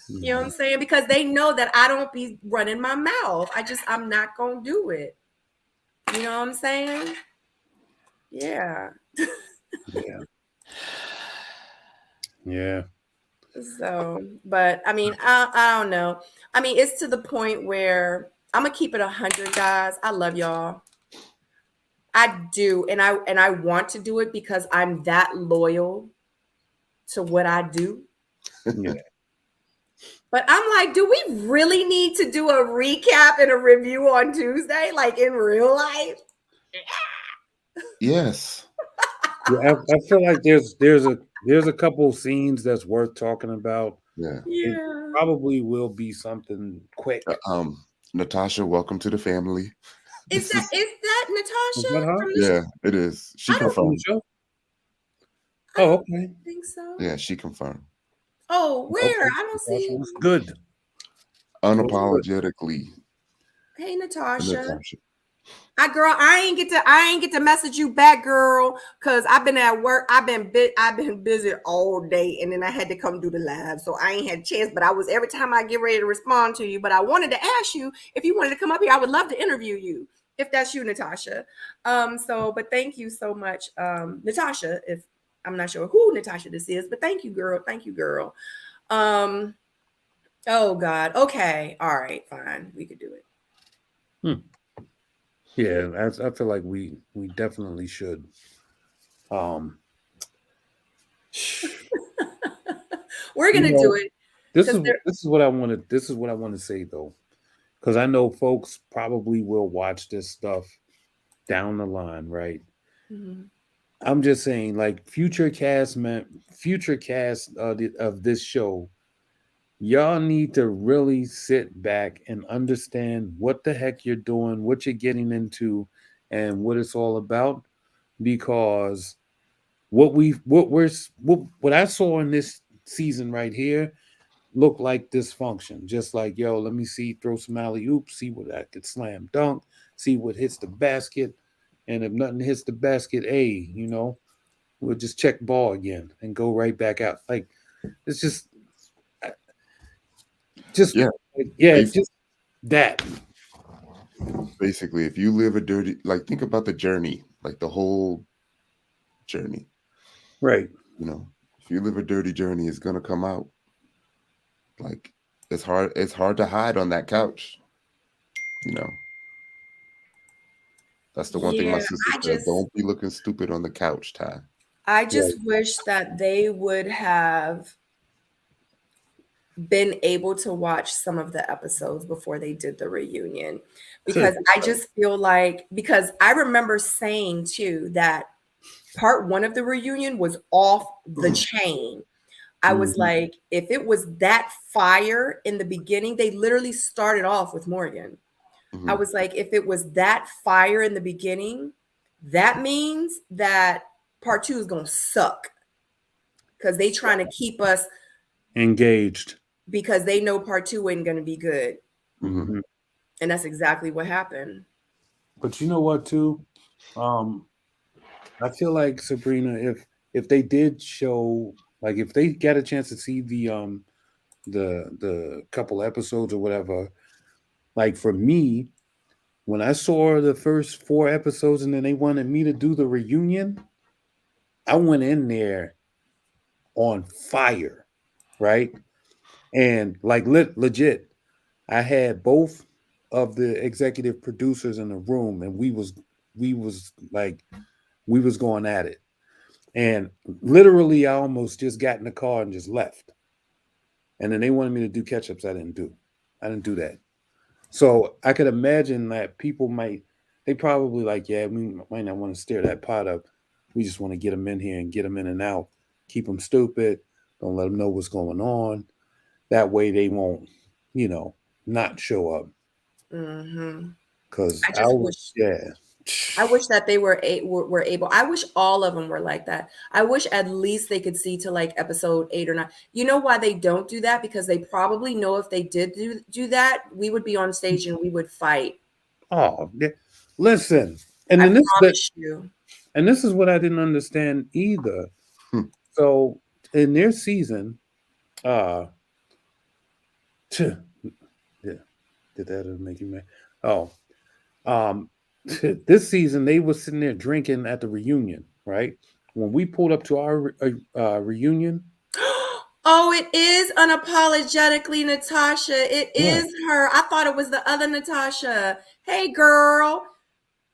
You know what I'm saying? Because they know that I don't be running my mouth. I'm not gonna do it. You know what I'm saying? Yeah. Yeah. Yeah. So, but I mean, I don't know. I mean, it's to the point where I'm gonna keep it 100, guys. I love y'all. I do, and I want to do it because I'm that loyal to what I do. Yeah. But I'm like, do we really need to do a recap and a review on Tuesday, like in real life? Yes. Yeah, I feel like there's a couple scenes that's worth talking about. Yeah. Yeah. Probably will be something quick. Natasha, welcome to the family. Is that Natasha that her? from the Yeah, it is. She I don't confirmed. Oh, okay. think so? Yeah, she confirmed. Oh, where? I don't see. That's good. Unapologetically. Hey, Natasha. Natasha. Girl, I ain't get to message you back, girl, because I've been at work. I've been busy all day, and then I had to come do the live, so I ain't had a chance. But I was every time I get ready to respond to you. But I wanted to ask you if you wanted to come up here. I would love to interview you if that's you, Natasha. But thank you so much, Natasha. If I'm not sure who Natasha this is, but thank you, girl. Thank you, girl. Oh God. Okay. All right. Fine. We could do it. Yeah, I feel like we definitely should. We're gonna do it. This is what I want to say though, because I know folks probably will watch this stuff down the line, right? Mm-hmm. I'm just saying, like future cast of this show, y'all need to really sit back and understand what the heck you're doing, what you're getting into, and what it's all about. Because what I saw in this season right here looked like dysfunction. Just like, yo, let me throw some alley-oops, see what I could slam dunk, see what hits the basket. And if nothing hits the basket, we'll just check ball again and go right back out. Like, it's just that. Basically, if you live a dirty, like, think about the journey, like the whole journey. Right. If you live a dirty journey, it's gonna come out. Like, it's hard to hide on that couch. That's the one thing my sister said. Don't be looking stupid on the couch, Ty. I just wish that they would have been able to watch some of the episodes before they did the reunion, because I just feel like, because I remember saying too that part 1 of the reunion was off the chain. I was like, if it was that fire in the beginning, they literally started off with Morgan. I was like, if it was that fire in the beginning, that means that part 2 is gonna suck, because they trying to keep us engaged, because they know part 2 ain't gonna be good. Mm-hmm. And that's exactly what happened. But you know what, too? I feel like, Sabrina, if they did show, like, if they got a chance to see the couple episodes or whatever, like, for me, when I saw the first 4 episodes and then they wanted me to do the reunion, I went in there on fire, right? And like legit, I had both of the executive producers in the room, and we was going at it. And literally, I almost just got in the car and just left. And then they wanted me to do catch-ups. I didn't do that. So I could imagine that people they probably like, yeah, we might not want to stir that pot up. We just want to get them in here and get them in and out, keep them stupid. Don't let them know what's going on. That way they won't, not show up. Because I wish that they were able. I wish all of them were like that. I wish at least they could see to like episode 8 or 9. You know why they don't do that? Because they probably know if they did do that, we would be on stage and we would fight. Oh, listen. And then this is what I didn't understand either. So in their season, did that make you mad? Oh, this season they were sitting there drinking at the reunion, right? When we pulled up to our reunion. Oh, it is unapologetically Natasha. It is her. I thought it was the other Natasha. Hey, girl.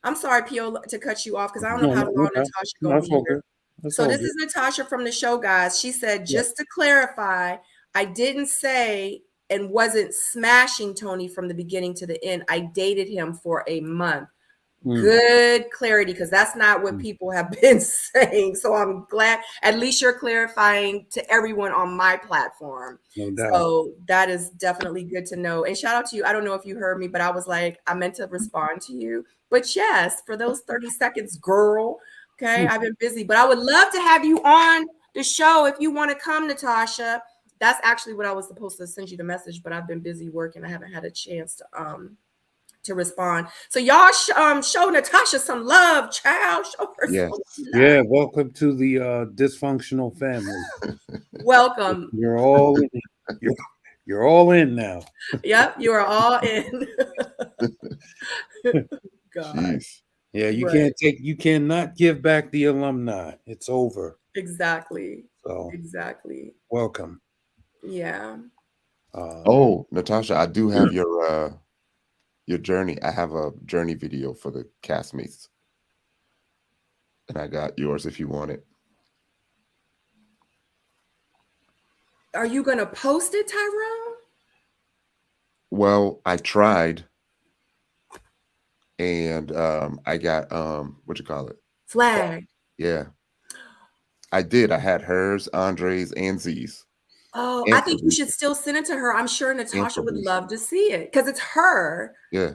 I'm sorry, Pio, to cut you off because I don't know how long Natasha gonna be here. So this is Natasha from the show, guys. She said, just to clarify, I didn't say and wasn't smashing Tony from the beginning to the end. I dated him for a month. Good clarity, because that's not what people have been saying. So I'm glad at least you're clarifying to everyone on my platform. No doubt. So that is definitely good to know. And shout out to you. I don't know if you heard me, but I was like, I meant to respond to you. But yes, for those 30 seconds, girl. Okay, I've been busy, but I would love to have you on the show if you want to come, Natasha. That's actually what I was supposed to send you the message, but I've been busy working. I haven't had a chance to respond. So y'all show Natasha some love, child. Show her some love. Yeah, welcome to the dysfunctional family. Welcome. You're all in. You're all in now. Yep, you are all in. God. Jeez. Yeah, you cannot give back the alumni. It's over. Exactly. So exactly. Welcome. Yeah. Natasha, I do have your journey. I have a journey video for the castmates. And I got yours if you want it. Are you gonna post it, Tyrone? Well, I tried. And I got what you call it? Flag. Yeah. I did. I had hers, Andre's, and Z's. Oh, I think you should still send it to her. I'm sure Natasha would love to see it because it's her. Yeah.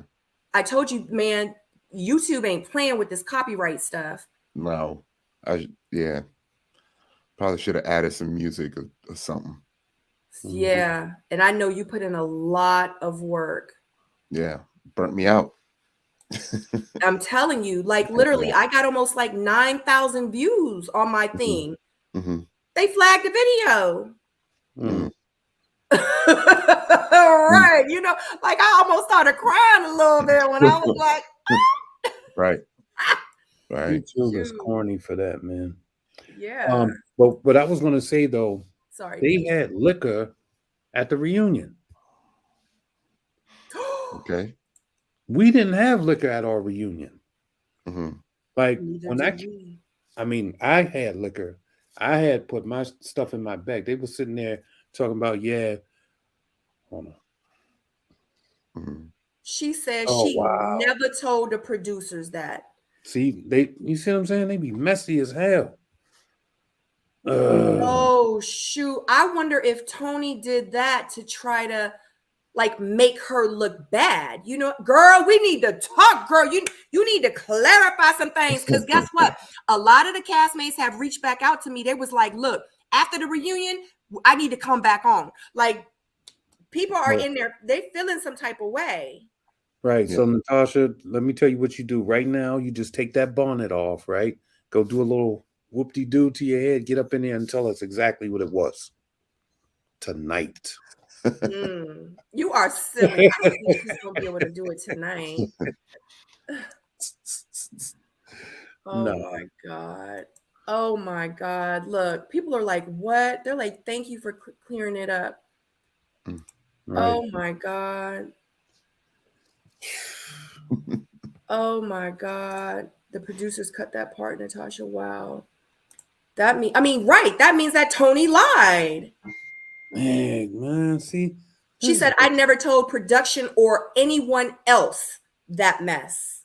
I told you, man, YouTube ain't playing with this copyright stuff. No. Probably should have added some music or something. Yeah. And I know you put in a lot of work. Yeah. Burnt me out. I'm telling you, like literally, I got almost like 9,000 views on my thing. They flagged the video. Right. You know, like I almost started crying a little bit when I was like, right. YouTube is corny for that, man. Yeah. But what I was gonna say though, sorry, they had liquor at the reunion. Okay. We didn't have liquor at our reunion. Like when I had liquor. I had put my stuff in my bag. They were sitting there talking about, hold on. She said Oh, she wow. never told the producers that. See, you see what I'm saying? They be messy as hell. Oh, shoot. I wonder if Tony did that to try to like make her look bad. You know, girl, we need to talk, girl. You need to clarify some things. Because guess what? A lot of the castmates have reached back out to me. They was like, look, after the reunion, I need to come back on. Like people are in there, they feeling some type of way. Right. So Natasha, let me tell you what you do right now. You just take that bonnet off, right? Go do a little whoop-de-doo to your head. Get up in there and tell us exactly what it was tonight. You are silly. I don't think she's gonna be able to do it tonight. My God. Oh my God. Look, people are like, what? They're like, thank you for clearing it up. Right. Oh my God. Oh my God. The producers cut that part, Natasha. Wow. That means that Tony lied. Man, see. She said, I never told production or anyone else that mess.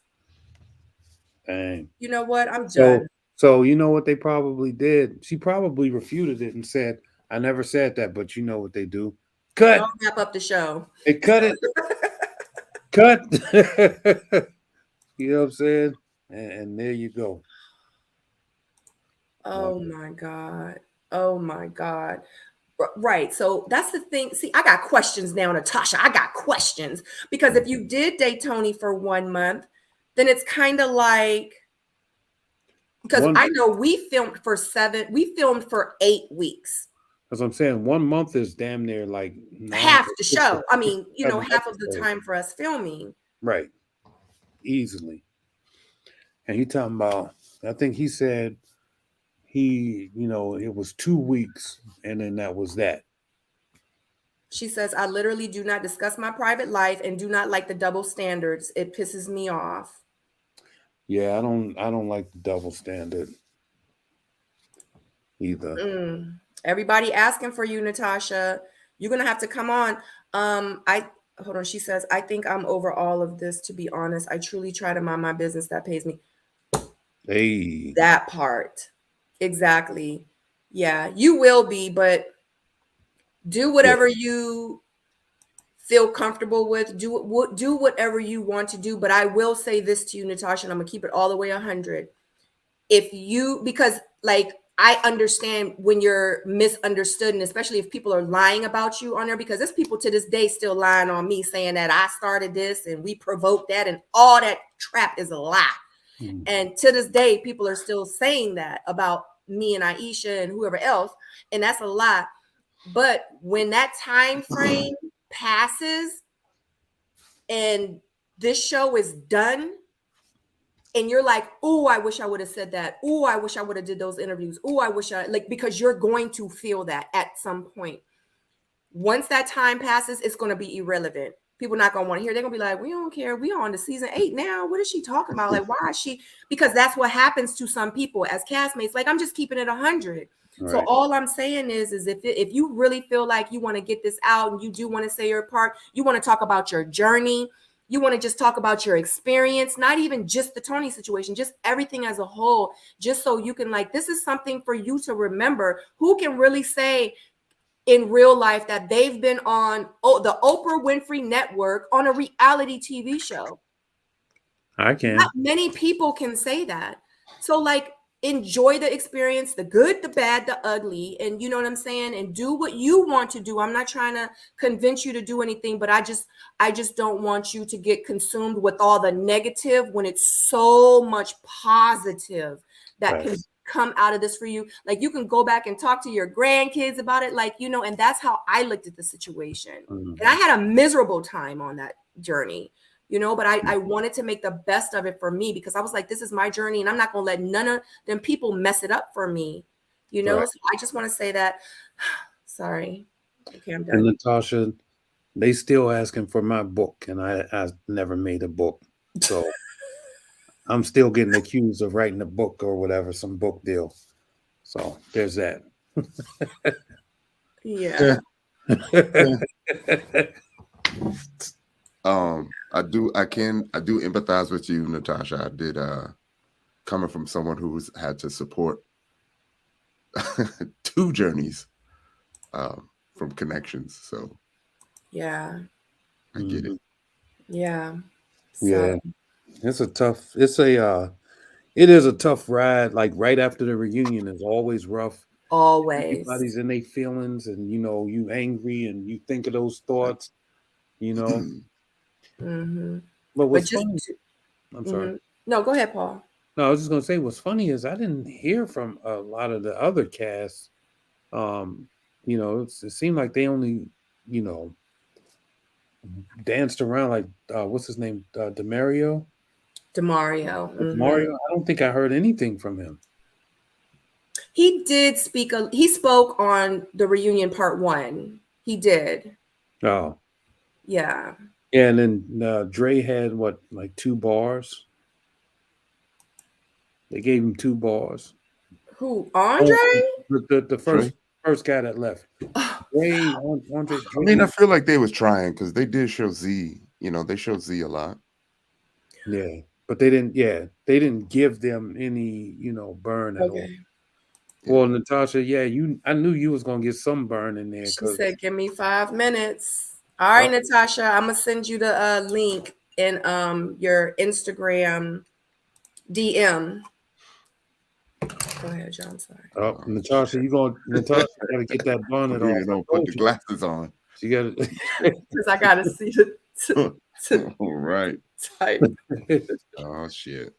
Dang. You know what? I'm done. So you know what they probably did? She probably refuted it and said, I never said that, but you know what they do. Cut. I'll wrap up the show. They cut it. Cut. You know what I'm saying? And there you go. Oh my God. Oh my God. Right. So that's the thing. See, I got questions now, Natasha. I got questions. Because if you did date Tony for 1 month, then it's kind of like, because I know we filmed for 8 weeks. That's what I'm saying. 1 month is damn near like half the show. I mean, half of the time for us filming. Right. Easily. And he talking about, I think he said it was 2 weeks and then that was that. She says, I literally do not discuss my private life and do not like the double standards. It pisses me off. Yeah, I don't like the double standard either. Everybody asking for you, Natasha. You're gonna have to come on. Hold on. She says, I think I'm over all of this, to be honest. I truly try to mind my business that pays me. Hey. That part. Exactly. Yeah, you will be, but do whatever you feel comfortable with. Do whatever you want to do. But I will say this to you, Natasha, and I'm gonna keep it all the way 100. Because I understand when you're misunderstood, and especially if people are lying about you on there, because there's people to this day still lying on me saying that I started this and we provoked that, and all that crap is a lie. And to this day, people are still saying that about me and Aisha and whoever else, and that's a lie. But when that time frame passes and this show is done, and you're like, oh, I wish I would have said that. Oh, I wish I would have did those interviews. Oh, I wish because you're going to feel that at some point. Once that time passes, it's going to be irrelevant. People not going to want to hear. They're going to be like, we don't care. We on to season 8 now. What is she talking about? Like, why is she? Because that's what happens to some people as castmates. Like, I'm just keeping it 100. Right. So all I'm saying is if you really feel like you want to get this out and you do want to say your part, you want to talk about your journey, you want to just talk about your experience, not even just the Tony situation, just everything as a whole, just so you can this is something for you to remember. Who can really say in real life that they've been on the Oprah Winfrey Network on a reality TV show? I can. Not many people can say that. So enjoy the experience, the good, the bad, the ugly, and you know what I'm saying? And do what you want to do. I'm not trying to convince you to do anything, but I just don't want you to get consumed with all the negative when it's so much positive that can come out of this for you. You can go back and talk to your grandkids about it, and that's how I looked at the situation. And I had a miserable time on that journey. But I wanted to make the best of it for me, because I was like, this is my journey and I'm not going to let none of them people mess it up for me, Right. So I just want to say that. Sorry. Okay, I'm done. And Natasha, they still asking for my book, and I never made a book. So I'm still getting accused of writing a book or whatever, some book deal. So there's that. Yeah. I do empathize with you, Natasha. I did coming from someone who's had to support 2 journeys from connections. So yeah, I get it. Yeah. So. Yeah. It is a tough ride. Right after the reunion is always rough. Always. Everybody's in their feelings, and you angry and you think of those thoughts, Mm-hmm. But what's funny? I'm sorry. Mm-hmm. No, go ahead, Paul. No, I was just gonna say what's funny is I didn't hear from a lot of the other casts. It seemed like they only, danced around what's his name? Demario. Mm-hmm. Mario. I don't think I heard anything from him. He did speak. He spoke on the reunion part 1. He did. Oh. Yeah. Yeah, and then Dre had what, like 2 bars? They gave him 2 bars. Who? Andre? The first guy that left. Dre, Andre. I mean, I feel like they was trying because they did show Z. You know, they showed Z a lot. Yeah, but they didn't. Yeah, they didn't give them any, burn at all. Well, Natasha, yeah, I knew you was gonna get some burn in there. She said, "Give me 5 minutes." All right, Natasha, I'm gonna send you the link in your Instagram DM. Go ahead, John. Sorry. Oh, Natasha, Natasha gotta get that bonnet on. You don't put the glasses on. She got it. Because I gotta see the All right. type. Oh shit.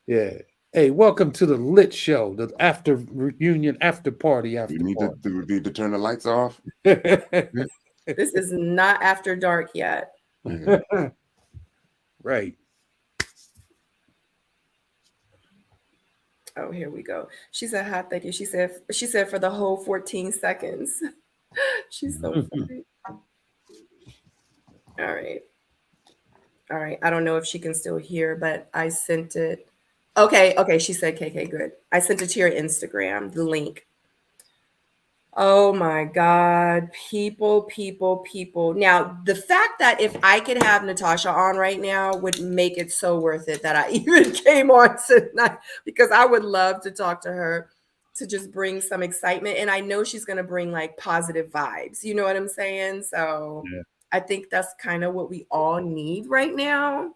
Yeah. Hey, welcome to the Lit Show, the after reunion, after party. We need to turn the lights off. This is not after dark yet. Right. Oh, here we go. She said, "Hi, thank you." She said for the whole 14 seconds. She's so funny. All right. I don't know if she can still hear, but I sent it. Okay. She said, "KK, good." I sent it to your Instagram, the link. Oh my God, people. Now, the fact that if I could have Natasha on right now would make it so worth it that I even came on tonight, because I would love to talk to her to just bring some excitement. And I know she's going to bring like positive vibes. You know what I'm saying? So yeah. I think that's kind of what we all need right now.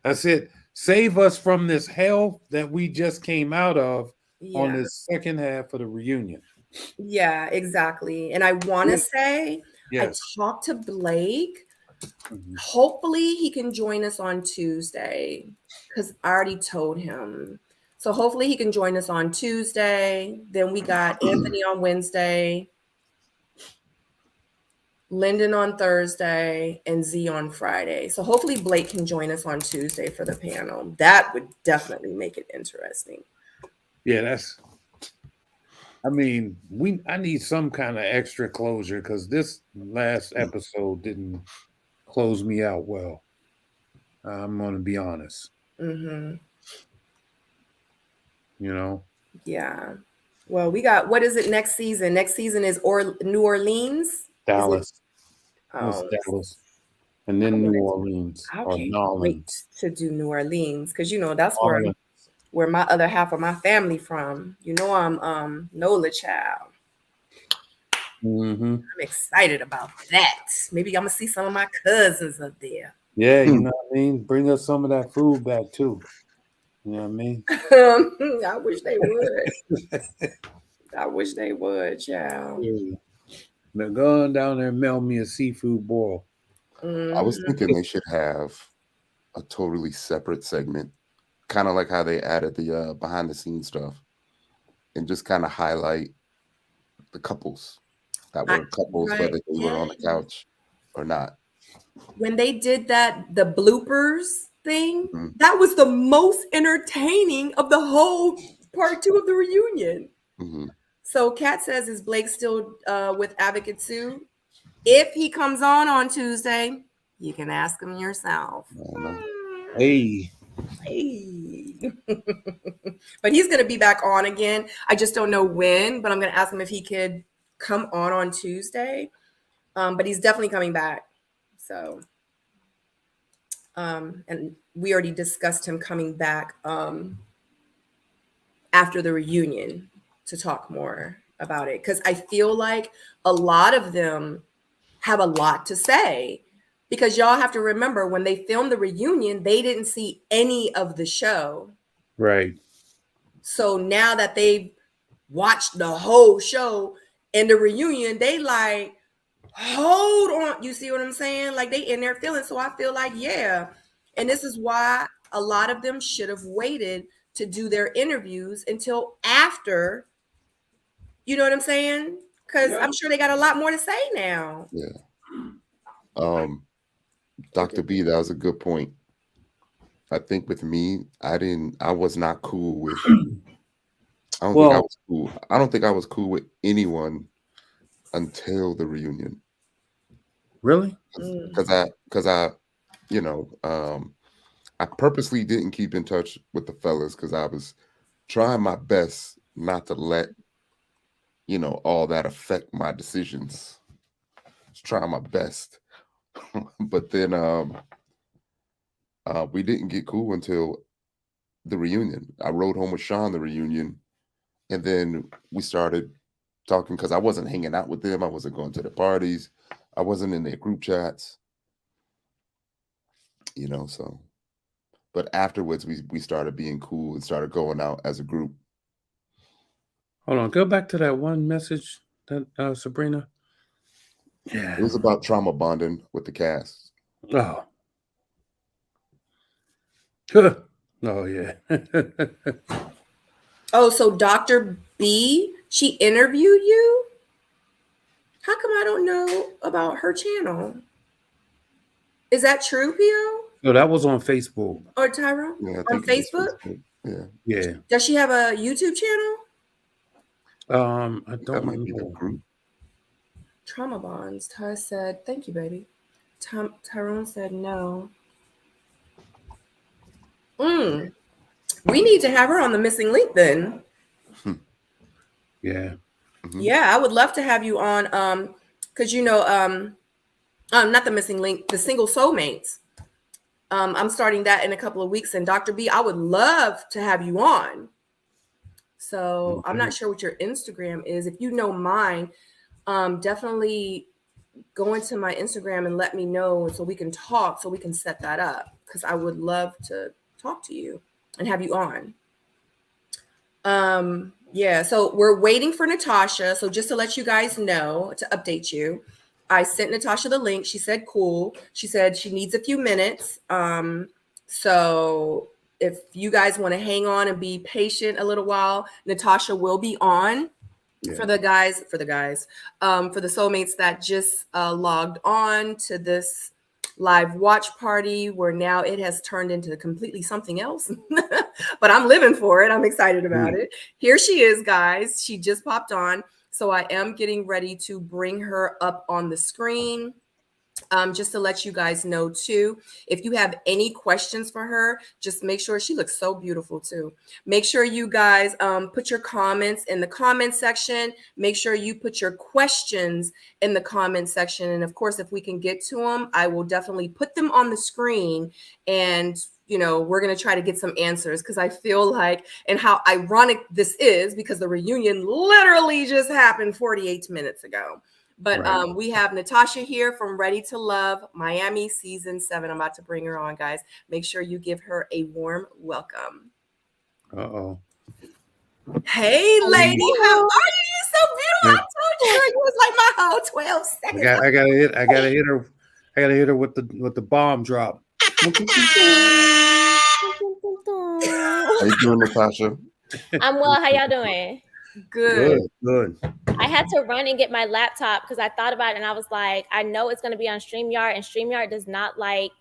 That's it. Save us from this hell that we just came out of on this second half of the reunion. Yeah, exactly. And I want to say, yes. I talked to Blake. Hopefully he can join us on Tuesday, because I already told him. So hopefully he can join us on Tuesday. Then we got Anthony on Wednesday, Lyndon on Thursday, and Z on Friday. So hopefully Blake can join us on Tuesday for the panel. That would definitely make it interesting. Yeah, I need some kind of extra closure, because this last episode didn't close me out well. I'm going to be honest. Mm-hmm. Yeah. Well, we got, what is it next season? Next season is New Orleans? Dallas. It's Dallas. And then New Orleans. I can't wait to do New Orleans, because that's where my other half of my family from. I'm Nola child. Mm-hmm. I'm excited about that. Maybe I'm gonna see some of my cousins up there. Yeah, you know what I mean? Bring us some of that food back too. You know what I mean? I wish they would. Child. Yeah. Now go on down there and mail me a seafood boil. I was thinking they should have a totally separate segment, kind of like how they added the behind the scenes stuff, and just kind of highlight the couples that were couples, whether they were on the couch or not. When they did the bloopers thing, that was the most entertaining of the whole part 2 of the reunion. Mm-hmm. So Kat says, is Blake still with Advocate Sue? If he comes on Tuesday, you can ask him yourself. Hey. But he's going to be back on again. I just don't know when, but I'm going to ask him if he could come on Tuesday. But he's definitely coming back. So, and we already discussed him coming back after the reunion to talk more about it. Because I feel like a lot of them have a lot to say. Because y'all have to remember, when they filmed the reunion, they didn't see any of the show. Right. So now that they've watched the whole show and the reunion, they like, hold on. You see what I'm saying? Like, they in their feelings. So I feel like, yeah. And this is why a lot of them should have waited to do their interviews until after. You know what I'm saying? Because I'm sure they got a lot more to say now. Yeah. Dr. B, that was a good point. I think with me, I was not cool with I don't think I was cool with anyone until the reunion. Really? Because I, you know, I purposely didn't keep in touch with the fellas because I was trying my best not to let, you know, all that affect my decisions. Just trying my best. But then we didn't get cool until the reunion. I rode home with Sean the reunion, and then we started talking because I wasn't hanging out with them. I wasn't going to the parties. I wasn't in their group chats. You know, so. But afterwards, we started being cool and started going out as a group. Hold on, go back to that one message that Sabrina. Yeah, it was about trauma bonding with the cast. Oh. Oh yeah. Oh, so Dr. B, she interviewed you? How come I don't know about her channel? Is that true, Pio? No, that was on Facebook. Or Tyrone? Yeah, On Facebook? Yeah. Yeah. Does she have a YouTube channel? I don't know. Trauma bonds. Ty said, thank you, baby. Tyrone said no. We need to have her on the missing link then. Yeah. Yeah, I would love to have you on because you know not the missing link, the single soulmates. I'm starting that in a couple of weeks, and Dr. B, I would love to have you on. So I'm not sure what your Instagram is. If you know mine, definitely go into my Instagram and let me know so we can talk, so we can set that up, because I would love to talk to you and have you on. Yeah, so we're waiting for Natasha. So just to let you guys know, to update you, I sent Natasha the link. She said, cool. She said she needs a few minutes. So if you guys want to hang on and be patient a little while, Natasha will be on. For the soulmates that just logged on to this live watch party, where now it has turned into completely something else. But I'm living for it. I'm excited about it. Here she is, guys. She just popped on. So I am getting ready to bring her up on the screen. Just to let you guys know too, if you have any questions for her, just make sure, she looks so beautiful too. Make sure you guys put your comments in the comment section. Make sure you put your questions in the comment section. And of course, if we can get to them, I will definitely put them on the screen. And you know, we're going to try to get some answers, because I feel like, and how ironic this is, because the reunion literally just happened 48 minutes ago. But we have Natasha here from Ready to Love Miami season 7. I'm about to bring her on, guys. Make sure you give her a warm welcome. Uh-oh. Hey, lady, how are you? You're so beautiful. I told you it was like my whole 12 seconds. I gotta hit her with the bomb drop. How you doing, Natasha? I'm well. How y'all doing? Good. I had to run and get my laptop because I thought about it and I was like, I know it's going to be on StreamYard, and StreamYard does not like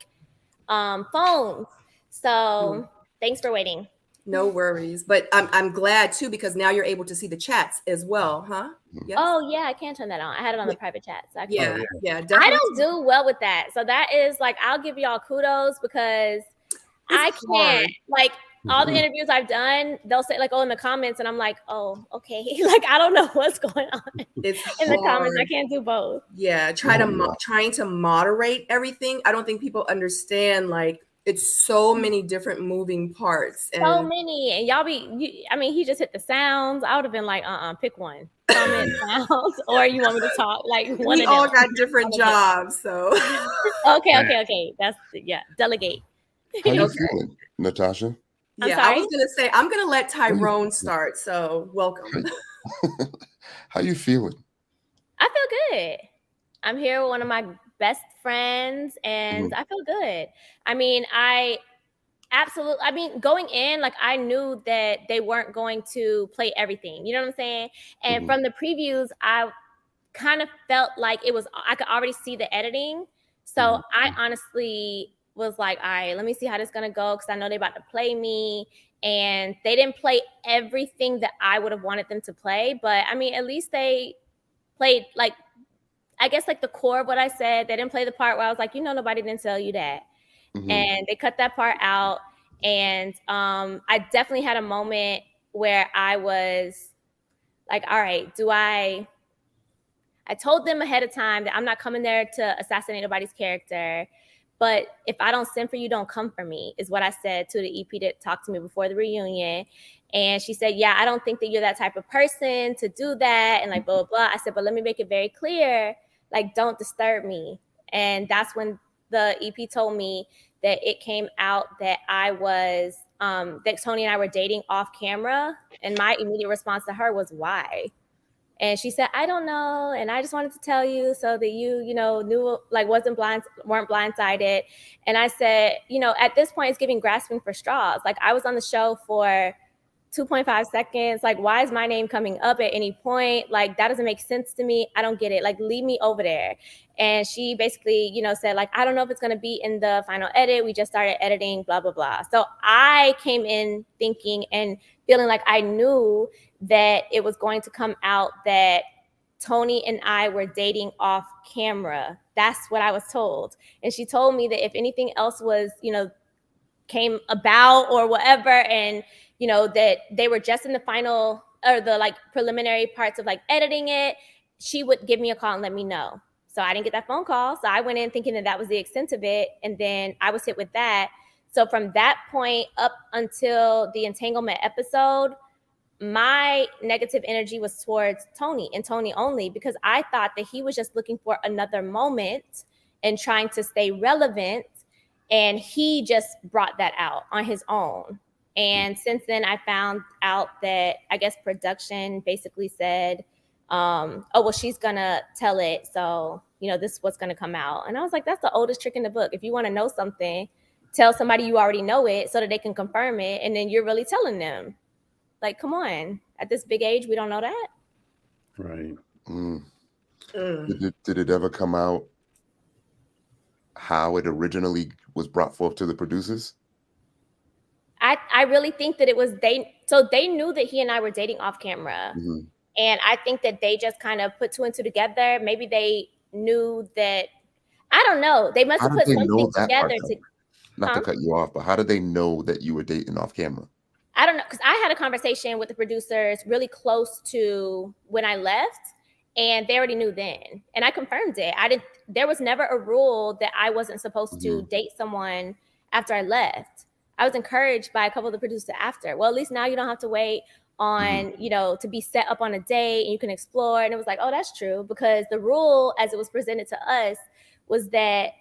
phones. So thanks for waiting. No worries. But I'm glad too, because now you're able to see the chats as well, huh? Yes. Oh yeah, I can turn that on. I had it on the private chat. So yeah, definitely. I don't do well with that. So that is like, I'll give y'all kudos, because I can't like all the interviews I've done, they'll say like, oh, in the comments, and I'm like, oh, okay. Like, I don't know what's going on in the comments. I can't do both. Yeah, trying to moderate everything. I don't think people understand, like, it's so many different moving parts. So many. And y'all I mean, he just hit the sounds. I would have been like, pick one. Comment sounds, or you want me to talk? Like, one we of them. all got different jobs, so. Okay. That's, delegate. How you feeling, Natasha? Yeah, I was gonna say, I'm gonna let Tyrone start. So welcome. How you feeling? I feel good. I'm here with one of my best friends, and I feel good. I mean, going in, like, I knew that they weren't going to play everything. You know what I'm saying? And from the previews, I kind of felt like I could already see the editing. So I honestly was like, all right, let me see how this is going to go, because I know they're about to play me. And they didn't play everything that I would have wanted them to play. But, I mean, at least they played, like, I guess like the core of what I said. They didn't play the part where I was like, nobody didn't tell you that. And they cut that part out. And I definitely had a moment where I was like, all right, I told them ahead of time that I'm not coming there to assassinate nobody's character. But if I don't send for you, don't come for me, is what I said to the EP that talked to me before the reunion. And she said, yeah, I don't think that you're that type of person to do that. And like, blah, blah, blah. I said, but let me make it very clear, like, don't disturb me. And that's when the EP told me that it came out that that Tony and I were dating off camera. And my immediate response to her was, why? And she said, I don't know. And I just wanted to tell you so that you knew, like, weren't blindsided. And I said, at this point, it's giving grasping for straws. Like, I was on the show for 2.5 seconds. Like, why is my name coming up at any point? Like, that doesn't make sense to me. I don't get it. Like, leave me over there. And she basically, said, like, I don't know if it's going to be in the final edit. We just started editing, blah, blah, blah. So I came in thinking and feeling like I knew that it was going to come out that Tony and I were dating off camera. That's what I was told. And she told me that if anything else was, came about or whatever, and, that they were just in the final or the like preliminary parts of like editing it, she would give me a call and let me know. So I didn't get that phone call. So I went in thinking that was the extent of it. And then I was hit with that. So from that point up until the entanglement episode, my negative energy was towards Tony and Tony only, because I thought that he was just looking for another moment and trying to stay relevant. And he just brought that out on his own. And since then, I found out that I guess production basically said, oh, well, she's going to tell it. So, this is what's going to come out. And I was like, that's the oldest trick in the book. If you want to know something, tell somebody you already know it so that they can confirm it. And then you're really telling them. Like, come on. At this big age, we don't know that. Right. Did it ever come out how it originally was brought forth to the producers? I really think that it was so they knew that he and I were dating off camera. And I think that they just kind of put two and two together. Maybe they knew that, I don't know. They must have put something together Not to cut you off, but how did they know that you were dating off camera? I don't know, because I had a conversation with the producers really close to when I left, and they already knew then. And I confirmed it. There was never a rule that I wasn't supposed to date someone after I left. I was encouraged by a couple of the producers after. Well, at least now you don't have to wait on, to be set up on a date and you can explore. And it was like, oh, that's true. Because the rule as it was presented to us was that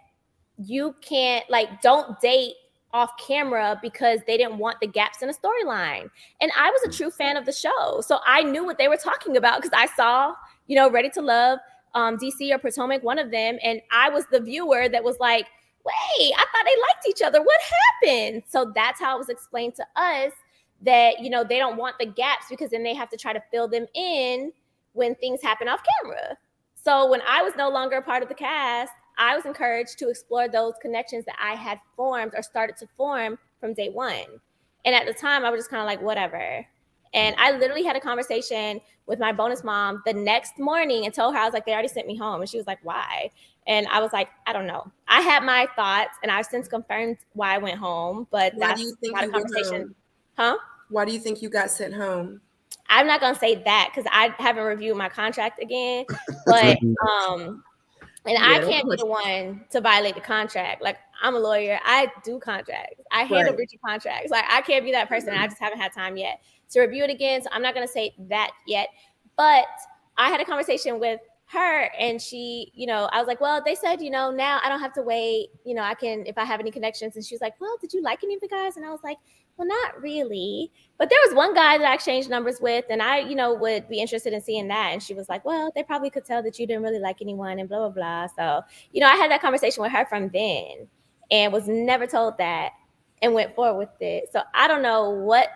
you can't, don't date off camera because they didn't want the gaps in the storyline. And I was a true fan of the show. So I knew what they were talking about because I saw, Ready to Love, DC or Potomac, one of them. And I was the viewer that was like, wait, I thought they liked each other. What happened? So that's how it was explained to us that, they don't want the gaps because then they have to try to fill them in when things happen off camera. So when I was no longer a part of the cast, I was encouraged to explore those connections that I had formed or started to form from day one. And at the time, I was just kind of like, whatever. And I literally had a conversation with my bonus mom the next morning and told her, I was like, they already sent me home. And she was like, why? And I was like, I don't know. I had my thoughts, and I've since confirmed why I went home. But Why that's do you think not a you went conversation. Huh? Why do you think you got sent home? I'm not going to say that because I haven't reviewed my contract again. But and I can't be the one to violate the contract. Like, I'm a lawyer. I do contracts. I handle breach of contracts. Like, I can't be that person. I just haven't had time yet to review it again. So I'm not going to say that yet. But I had a conversation with her, and she, I was like, well, they said, now I don't have to wait. I can, if I have any connections. And she was like, well, did you like any of the guys? And I was like, well, not really. But there was one guy that I exchanged numbers with, and I, would be interested in seeing that. And she was like, well, they probably could tell that you didn't really like anyone and blah, blah, blah. So, I had that conversation with her from then and was never told that and went forward with it. So I don't know what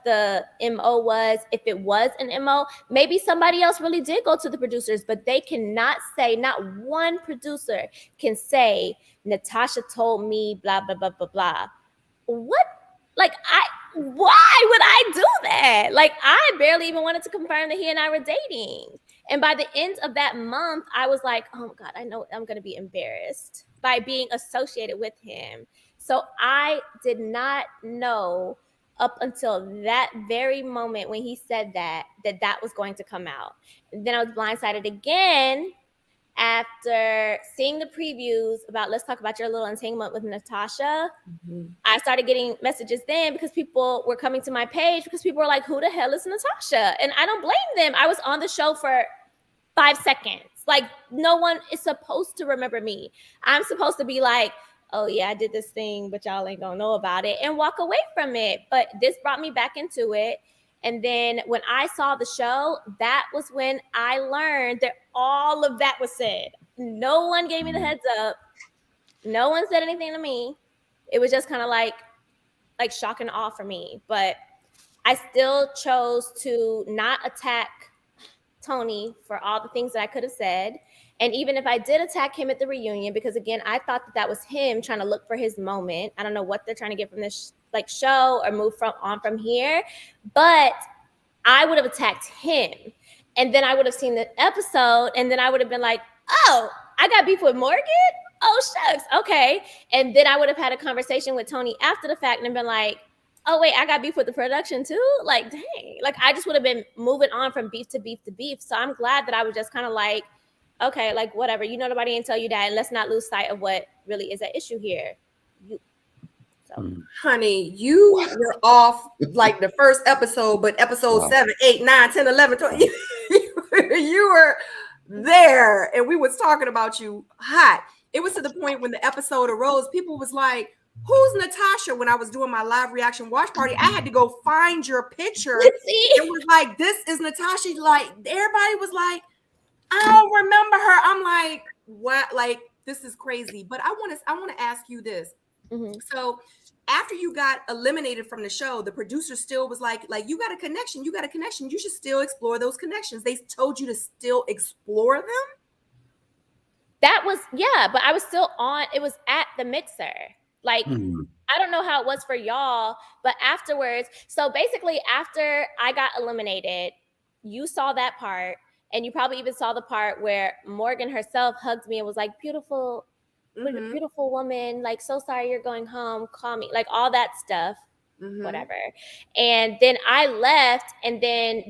the MO was, if it was an MO. Maybe somebody else really did go to the producers, but they cannot say, not one producer can say, Natasha told me blah, blah, blah, blah, blah. What? Why would I do that? Like, I barely even wanted to confirm that he and I were dating. And by the end of that month, I was like, oh my God, I know I'm going to be embarrassed by being associated with him. So I did not know up until that very moment when he said that was going to come out. And then I was blindsided again after seeing the previews about Let's Talk About Your Little Entanglement with Natasha. I started getting messages then because people were coming to my page because people were like, who the hell is Natasha? And I don't blame them. I was on the show for 5 seconds. Like, no one is supposed to remember me. I'm supposed to be like, oh yeah, I did this thing, but y'all ain't gonna know about it, and walk away from it. But this brought me back into it. And then when I saw the show, that was when I learned that all of that was said. No one gave me the heads up. No one said anything to me. It was just kind of like shock and awe for me. But I still chose to not attack Tony for all the things that I could have said. And even if I did attack him at the reunion, because again, I thought that was him trying to look for his moment. I don't know what they're trying to get from this show or move from here, but I would have attacked him. And then I would have seen the episode, and then I would have been like, oh, I got beef with Morgan? Oh, shucks. Okay. And then I would have had a conversation with Tony after the fact and been like, oh, wait, I got beef with the production too? Like, dang. Like, I just would have been moving on from beef to beef to beef. So I'm glad that I was just kind of like, okay, like, whatever. You know, nobody didn't tell you that. And let's not lose sight of what really is at issue here. Honey, you were off like the first episode, but episode 7, 8, 9, 10, 11, 12, you were there, and we was talking about you hot. It was to the point when the episode arose, people was like, who's Natasha? When I was doing my live reaction watch party, I had to go find your picture. It was like, this is Natasha. Like, everybody was like, I don't remember her. I'm like, what? Like, this is crazy. But I want to ask you this. So after you got eliminated from the show, the producer still was like you got a connection. You should still explore those connections. They told you to still explore them. That was, yeah, but I was still on. It was at the mixer. Like, I don't know how it was for y'all, but afterwards, so basically after I got eliminated, you saw that part, and you probably even saw the part where Morgan herself hugged me and was like, beautiful woman, like, so sorry you're going home, call me, like all that stuff, whatever. And then I left, and then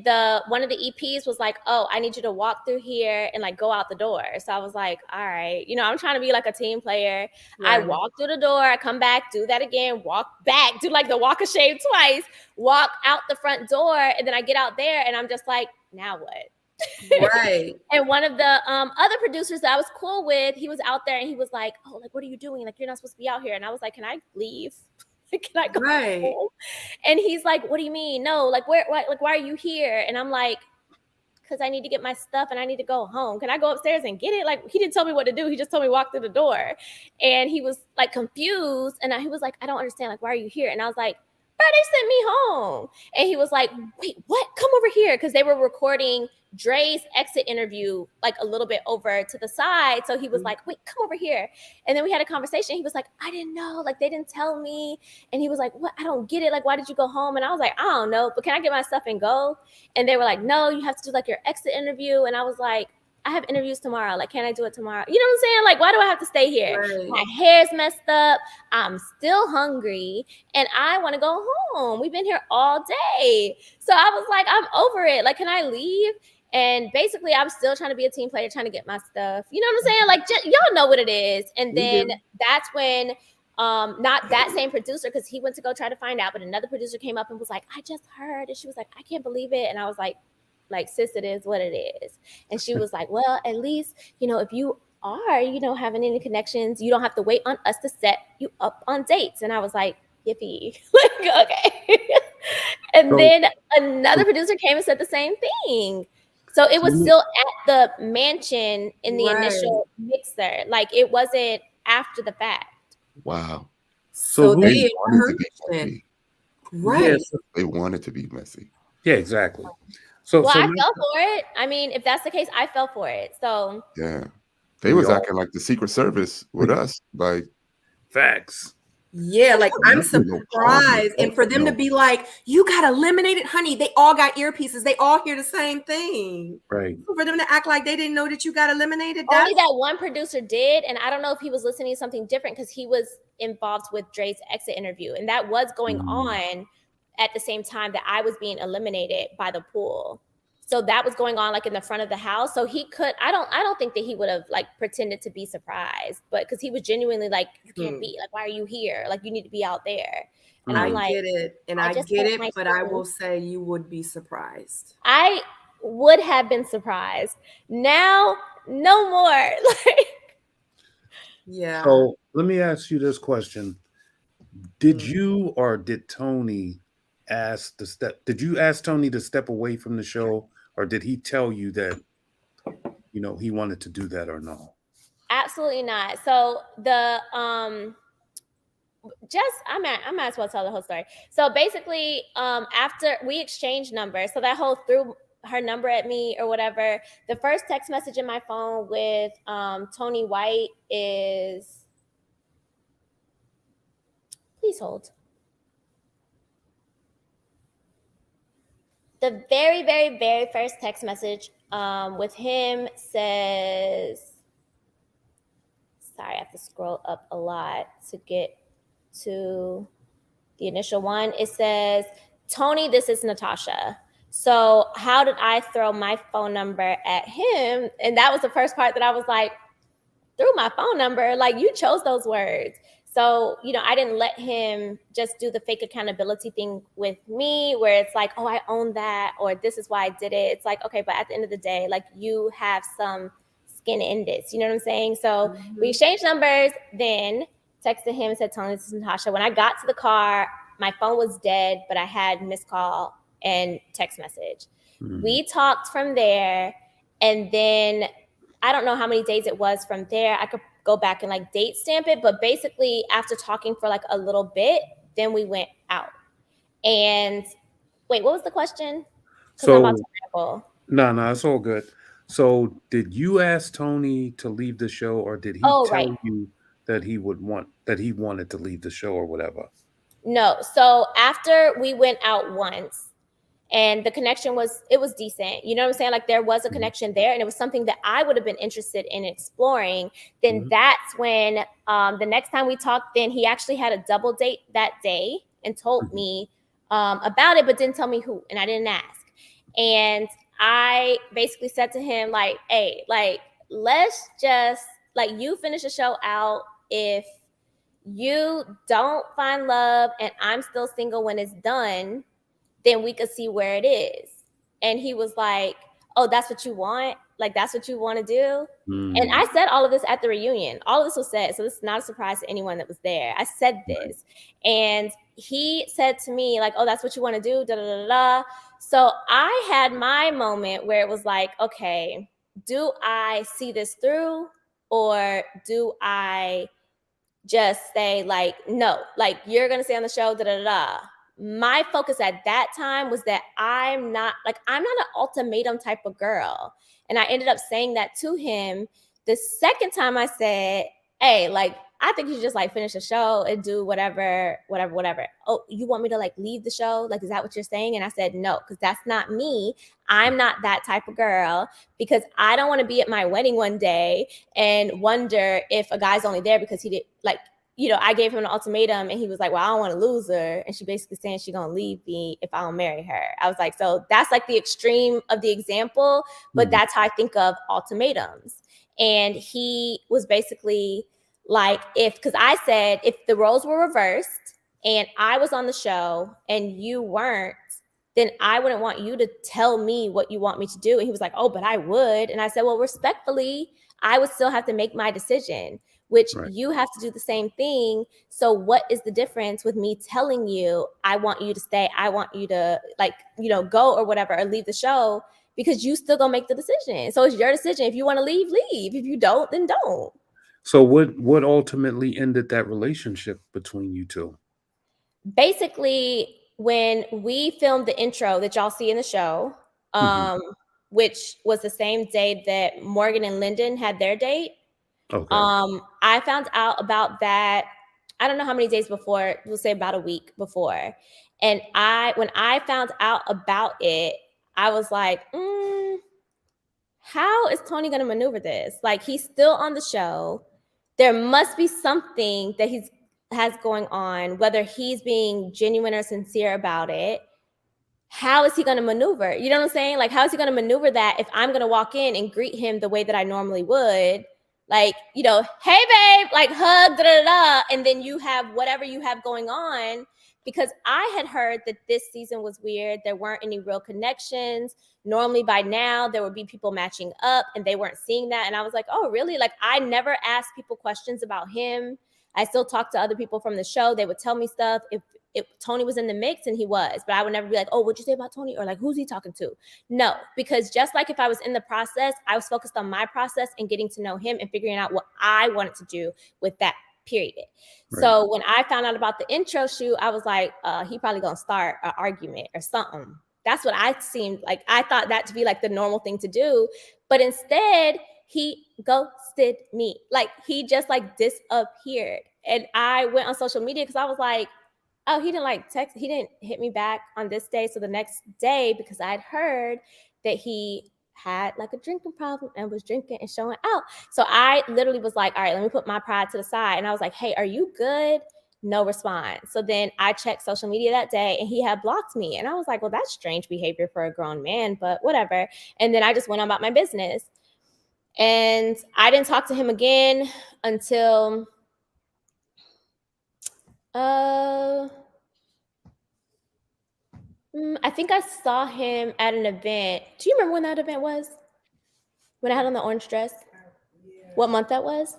one of the EPs was like, oh, I need you to walk through here and like go out the door. So I was like, all right, you know, I'm trying to be like a team player. I walk through the door, I come back, do that again, walk back, do like the walk of shame twice, walk out the front door, and then I get out there and I'm just like, now what? Right. And one of the other producers that I was cool with, he was out there and he was like, oh, like, what are you doing? Like, you're not supposed to be out here. And I was like, can I leave? Can I go home? And he's like, what do you mean? No, like, why are you here? And I'm like, because I need to get my stuff and I need to go home. Can I go upstairs and get it? Like, he didn't tell me what to do. He just told me walk through the door. And he was like confused. And he was like, I don't understand. Like, why are you here? And I was like, bro, they sent me home. And he was like, wait, what? Come over here. Because they were recording Dre's exit interview like a little bit over to the side. So he was like, wait, come over here. And then we had a conversation. He was like, I didn't know. Like, they didn't tell me. And he was like, what? I don't get it. Like, why did you go home? And I was like, I don't know. But can I get my stuff and go? And they were like, no, you have to do like your exit interview. And I was like, I have interviews tomorrow. Like, can I do it tomorrow? You know what I'm saying? Like, why do I have to stay here? Right. My hair's messed up. I'm still hungry. And I want to go home. We've been here all day. So I was like, I'm over it. Like, can I leave? And basically, I'm still trying to be a team player, trying to get my stuff. You know what I'm saying? Like, y'all know what it is. And then that's when, not that same producer, because he went to go try to find out, but another producer came up and was like, I just heard. And she was like, I can't believe it. And I was like, sis, it is what it is. And she was like, well, at least, you know, if you are, you know, having any connections, you don't have to wait on us to set you up on dates. And I was like, yippee. Like, okay. And then another producer came and said the same thing. So it was still at the mansion in the initial mixer. Like, it wasn't after the fact. Wow. So they wanted to be messy. Right. Yes. They wanted to be messy. Yeah, exactly. So I fell for it. I mean, if that's the case, I fell for it. So yeah, they was acting like the Secret Service with us. Like, facts. Yeah, like I'm That's no problem surprised. at And for them to all. be like, you got eliminated, honey. They all got earpieces. They all hear the same thing. Right. For them to act like they didn't know that you got eliminated. Only That's that one producer did, and I don't know if he was listening to something different because he was involved with Dre's exit interview, and that was going on at the same time that I was being eliminated by the pool. So that was going on like in the front of the house. So he could, I don't think that he would have like pretended to be surprised, but because he was genuinely like, you can't be like, why are you here? Like you need to be out there. And I I'm like, get it, and I just get want it, my but I food. will say you would be surprised. I would have been surprised. Now, no more. Like, yeah. So let me ask you this question. Did you or did Tony ask did you ask Tony to step away from the show, or did he tell you that, you know, he wanted to do that or no? absolutely not. So the I might as well tell the whole story. So basically, after we exchanged numbers, so that whole threw her number at me or whatever. The first text message in my phone with Tony White is, please hold. The very, very, very first text message with him says, sorry, I have to scroll up a lot to get to the initial one. It says, Tony, this is Natasha. So how did I throw my phone number at him? And that was the first part that I was like, threw my phone number? Like, you chose those words. So, you know, I didn't let him just do the fake accountability thing with me where it's like, oh, I own that, or this is why I did it. It's like, okay, but at the end of the day, like, you have some skin in this. You know what I'm saying? So we exchanged numbers, then texted him and said, Tony, this is Natasha. When I got to the car, my phone was dead, but I had missed call and text message. We talked from there, and then I don't know how many days it was from there. I could go back and like date stamp it, but basically after talking for like a little bit, then we went out. And wait, what was the question? So I'm about to ramble. no, it's all good. So did you ask Tony to leave the show, or did he Oh, tell right. you that he wanted to leave the show or whatever? No. So after we went out once, and the connection was decent. You know what I'm saying? Like, there was a connection there, and it was something that I would have been interested in exploring. Then that's when the next time we talked, then he actually had a double date that day and told me about it, but didn't tell me who, and I didn't ask. And I basically said to him, like, hey, like, let's just, like, you finish the show out. If you don't find love and I'm still single when it's done, then we could see where it is. And he was like, oh, that's what you want? Like, that's what you want to do? And I said all of this at the reunion. All of this was said. So this is not a surprise to anyone that was there. I said this. And he said to me, like, oh, that's what you want to do? Da, da, da, da. So I had my moment where it was like, okay, do I see this through? Or do I just say, like, no, like, you're going to stay on the show, da, da, da, da. My focus at that time was that I'm not an ultimatum type of girl. And I ended up saying that to him. The second time I said, hey, like, I think you should just like finish the show and do whatever. Oh, you want me to like leave the show? Like, is that what you're saying? And I said, no, because that's not me. I'm not that type of girl, because I don't want to be at my wedding one day and wonder if a guy's only there because he did, like, you know, I gave him an ultimatum and he was like, well, I don't want to lose her. And she basically saying she's going to leave me if I don't marry her. I was like, so that's like the extreme of the example, but that's how I think of ultimatums. And he was basically like, because I said, if the roles were reversed and I was on the show and you weren't, then I wouldn't want you to tell me what you want me to do. And he was like, oh, but I would. And I said, well, respectfully, I would still have to make my decision, which you have to do the same thing. So what is the difference with me telling you, I want you to stay, I want you to, like, you know, go or whatever, or leave the show, because you still gonna make the decision. So it's your decision. If you want to leave, leave. If you don't, then don't. So what ultimately ended that relationship between you two? Basically, when we filmed the intro that y'all see in the show, which was the same day that Morgan and Lyndon had their date. Okay. I found out about that I don't know how many days before, we'll say about a week before. And when I found out about it, I was like, how is Tony going to maneuver this? Like, he's still on the show. There must be something that has going on, whether he's being genuine or sincere about it. How is he going to maneuver? You know what I'm saying? Like, how is he going to maneuver that if I'm going to walk in and greet him the way that I normally would? Like, you know, hey, babe, like hug, and then you have whatever you have going on. Because I had heard that this season was weird. There weren't any real connections. Normally by now there would be people matching up and they weren't seeing that. And I was like, oh, really? Like, I never asked people questions about him. I still talked to other people from the show. They would tell me stuff. If Tony was in the mix, and he was, but I would never be like, oh, what'd you say about Tony? Or like, who's he talking to? No, because just like if I was in the process, I was focused on my process and getting to know him and figuring out what I wanted to do with that period. Right. So when I found out about the intro shoot, I was like, he probably gonna start an argument or something. That's what I seemed like. I thought that to be like the normal thing to do. But instead, he ghosted me. Like, he just like disappeared. And I went on social media because I was like, oh, he didn't like text. He didn't hit me back on this day. So the next day, because I'd heard that he had like a drinking problem and was drinking and showing out. So I literally was like, all right, let me put my pride to the side. And I was like, hey, are you good? No response. So then I checked social media that day and he had blocked me. And I was like, well, that's strange behavior for a grown man, but whatever. And then I just went on about my business. And I didn't talk to him again until I think I saw him at an event. Do you remember when that event was? When I had on the orange dress? What month that was?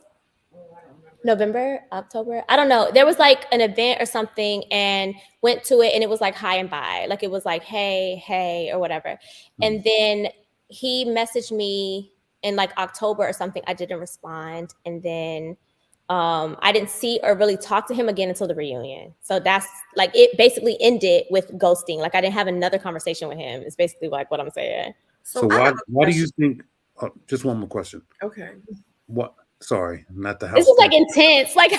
November, October? I don't know. There was like an event or something, and went to it, and it was like hi and bye. Like, it was like, hey, or whatever. And then he messaged me in like October or something. I didn't respond. And then I didn't see or really talk to him again until the reunion. So that's like, it basically ended with ghosting. Like, I didn't have another conversation with him. It's basically like what I'm saying. So why do you think, just one more question. Okay. What? Sorry, not the house. This is like intense. Like,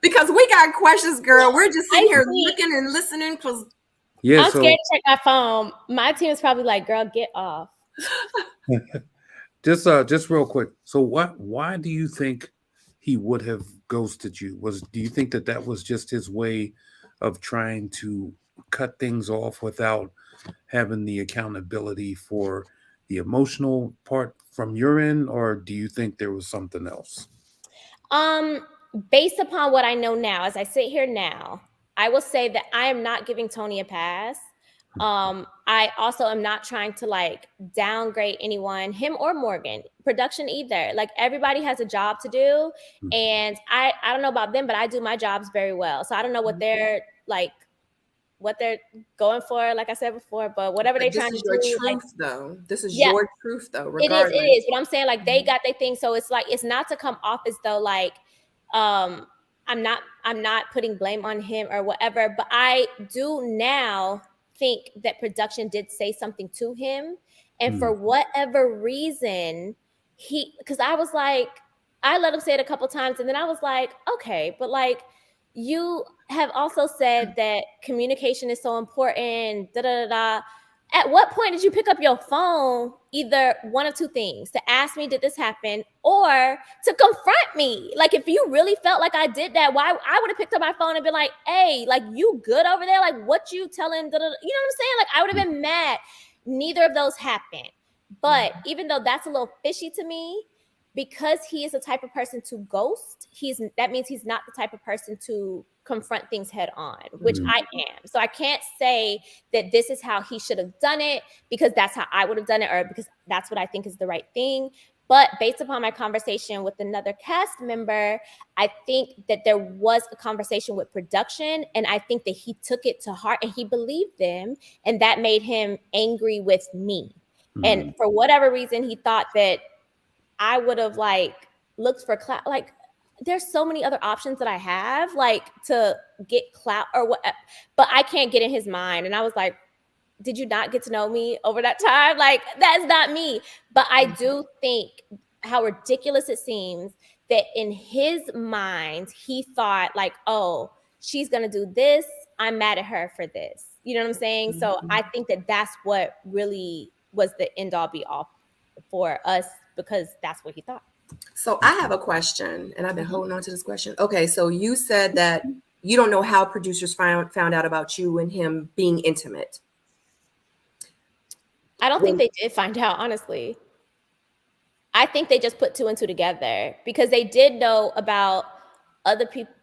because we got questions, girl. We're just sitting here looking and listening because I'm scared to check my phone. My team is probably like, girl, get off. Just real quick. So why do you think he would have ghosted you? Do you think that was just his way of trying to cut things off without having the accountability for the emotional part from your end, or do you think there was something else? Based upon what I know now, as I sit here now, I will say that I am not giving Tony a pass. I also am not trying to like downgrade anyone, him or Morgan, production either. Like, everybody has a job to do, and I don't know about them, but I do my jobs very well. So I don't know what they're like, what they're going for, like I said before, but whatever they're trying to do. This is your truth, though. This is your truth, though, regardless. It is. But I'm saying, like, they got their thing. So it's like, it's not to come off as though like, I'm not putting blame on him or whatever, but I do now think that production did say something to him. And for whatever reason, because I was like, I let him say it a couple times, and then I was like, okay, but like, you have also said that communication is so important, At what point did you pick up your phone, either one of two things, to ask me, did this happen, or to confront me? Like, if you really felt like I did that, why I would have picked up my phone and been like, hey, like, you good over there? Like, what you telling, you know what I'm saying? Like, I would have been mad. Neither of those happened. But even though that's a little fishy to me, because he is the type of person to ghost, that means he's not the type of person to confront things head on, which I am. So I can't say that this is how he should have done it because that's how I would have done it, or because that's what I think is the right thing. But based upon my conversation with another cast member, I think that there was a conversation with production, and I think that he took it to heart and he believed them, and that made him angry with me. And for whatever reason, he thought that I would have like looked for clout. Like, there's so many other options that I have, like, to get clout or what, but I can't get in his mind. And I was like, did you not get to know me over that time? Like, that's not me. But I do think how ridiculous it seems that in his mind, he thought like, oh, she's going to do this. I'm mad at her for this. You know what I'm saying? So I think that that's what really was the end all be all for us, because that's what he thought. So I have a question, and I've been holding on to this question. Okay, so you said that you don't know how producers found out about you and him being intimate. I don't think they did find out, honestly. I think they just put two and two together because they did know about other people.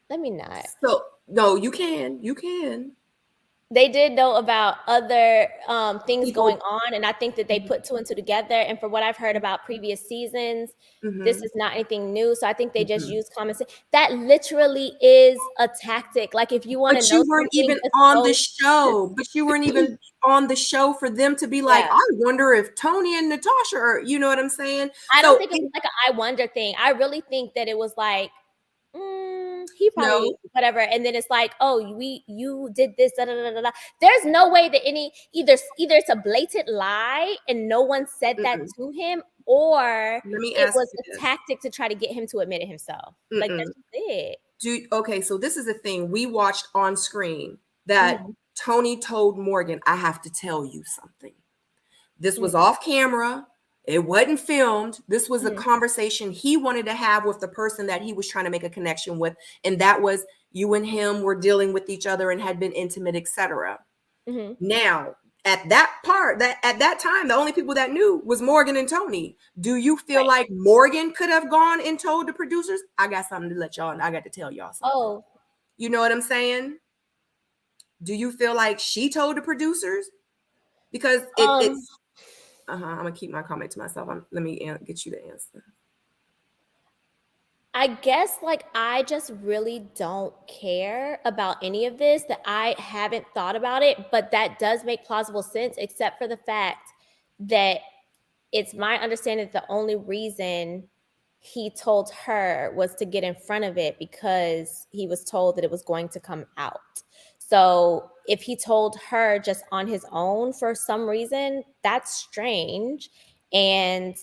Let me not. So no, you can. They did know about other things going on, and I think that they put two and two together. And for what I've heard about previous seasons, this is not anything new. So I think they just use common sense. That literally is a tactic. Like if you want to know, you weren't even on the show. But you weren't even on the show for them to be like, I wonder if Tony and Natasha are. You know what I'm saying? I don't think it was like an I wonder thing. I really think that it was like, he probably whatever, and then it's like, oh, you did this, da, da, da, da, da. There's no way that either it's a blatant lie and no one said that to him, or it was a tactic to try to get him to admit it himself. Like that's it. Okay, so this is the thing we watched on screen that Tony told Morgan, I have to tell you something. This was off camera. It wasn't filmed. This was a conversation he wanted to have with the person that he was trying to make a connection with. And that was you and him were dealing with each other and had been intimate, etc. Now, at that time, the only people that knew was Morgan and Tony. Do you feel like Morgan could have gone and told the producers? I got something to let y'all know. I got to tell y'all something. Oh, you know what I'm saying? Do you feel like she told the producers? Because it's I'm gonna keep my comment to myself. Let me get you the answer. I guess like I just really don't care about any of this, that I haven't thought about it, but that does make plausible sense, except for the fact that it's my understanding that the only reason he told her was to get in front of it because he was told that it was going to come out. So if he told her just on his own for some reason, that's strange. And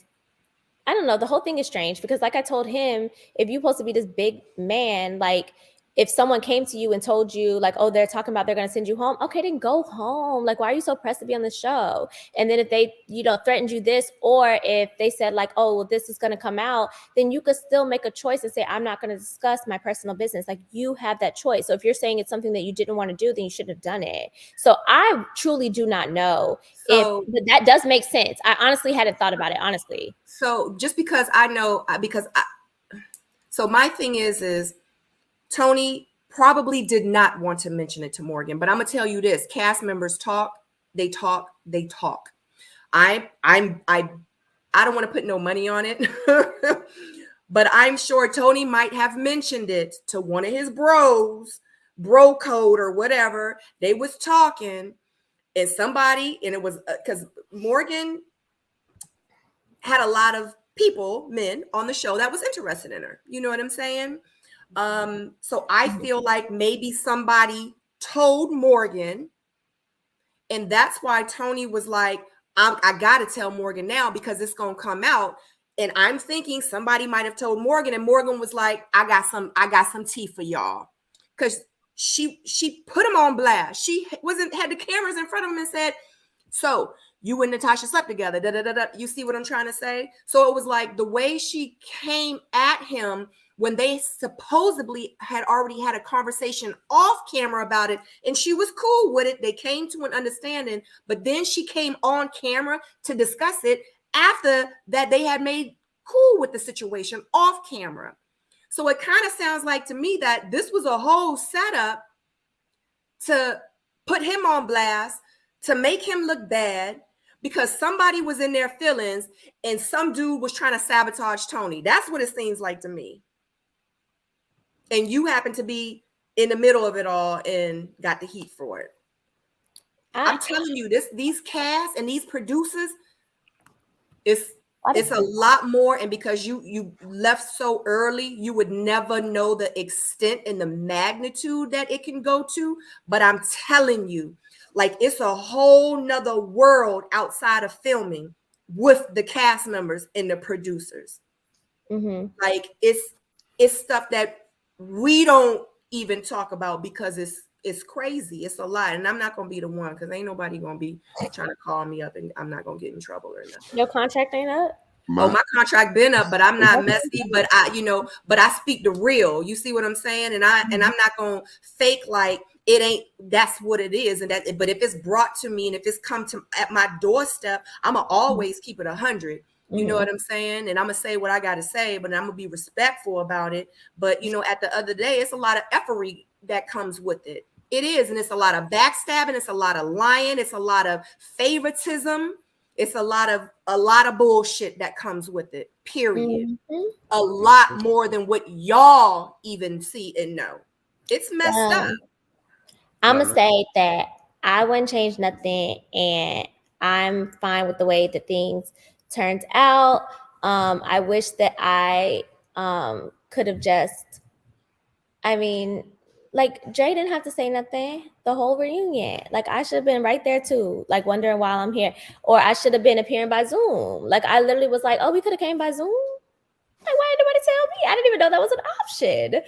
I don't know, the whole thing is strange because like I told him, if you're supposed to be this big man, like if someone came to you and told you like, oh, they're talking about they're going to send you home. Okay, then go home. Like, why are you so pressed to be on the show? And then if they, threatened you this, or if they said like, oh, well, this is going to come out, then you could still make a choice and say, I'm not going to discuss my personal business. Like you have that choice. So if you're saying it's something that you didn't want to do, then you shouldn't have done it. So I truly do not know if that does make sense. I honestly hadn't thought about it, honestly. So just because I know, so my thing is Tony probably did not want to mention it to Morgan, but I'm gonna tell you this: cast members talk. I don't want to put no money on it, but I'm sure Tony might have mentioned it to one of his bro code or whatever. They was talking, and somebody, and it was because Morgan had a lot of men on the show that was interested in her. You know what I'm saying? So I feel like maybe somebody told Morgan, and that's why Tony was like, I gotta tell Morgan now because it's gonna come out. And I'm thinking somebody might have told Morgan, and Morgan was like, I got some tea for y'all. Because she put him on blast. She had the cameras in front of him and said, so you and Natasha slept together. Da, da, da, da. You see what I'm trying to say? So it was like the way she came at him when they supposedly had already had a conversation off camera about it, and she was cool with it. They came to an understanding, but then she came on camera to discuss it after that they had made cool with the situation off camera. So it kind of sounds like to me that this was a whole setup to put him on blast, to make him look bad, because somebody was in their feelings and some dude was trying to sabotage Tony. That's what it seems like to me. And you happen to be in the middle of it all and got the heat for it. I'm telling you, these casts and these producers, it's a lot more. And because you left so early, you would never know the extent and the magnitude that it can go to. But I'm telling you, like, it's a whole nother world outside of filming with the cast members and the producers. Like it's stuff that we don't even talk about because it's crazy. It's a lot. And I'm not gonna be the one because ain't nobody gonna be trying to call me up and I'm not gonna get in trouble or nothing. Your contract ain't up? My contract been up, but I'm not messy. But I speak the real. You see what I'm saying? And I'm not gonna fake like it ain't. That's what it is. And but if it's brought to me and if it's come to at my doorstep, I'ma always keep it 100. You know what I'm saying? And I'm gonna say what I gotta say, but I'm gonna be respectful about it. But at the other day, it's a lot of effery that comes with it. It is, and it's a lot of backstabbing. It's a lot of lying. It's a lot of favoritism. It's a lot of bullshit that comes with it. Period. A lot more than what y'all even see and know. It's messed up. I'm gonna say that I wouldn't change nothing, and I'm fine with the way that things turned out. I wish that I could have just, like Dre didn't have to say nothing the whole reunion. Like I should have been right there too, like wondering why I'm here, or I should have been appearing by Zoom. Like I literally was like, oh, we could have came by Zoom. Like why didn't nobody tell me? I didn't even know that was an option.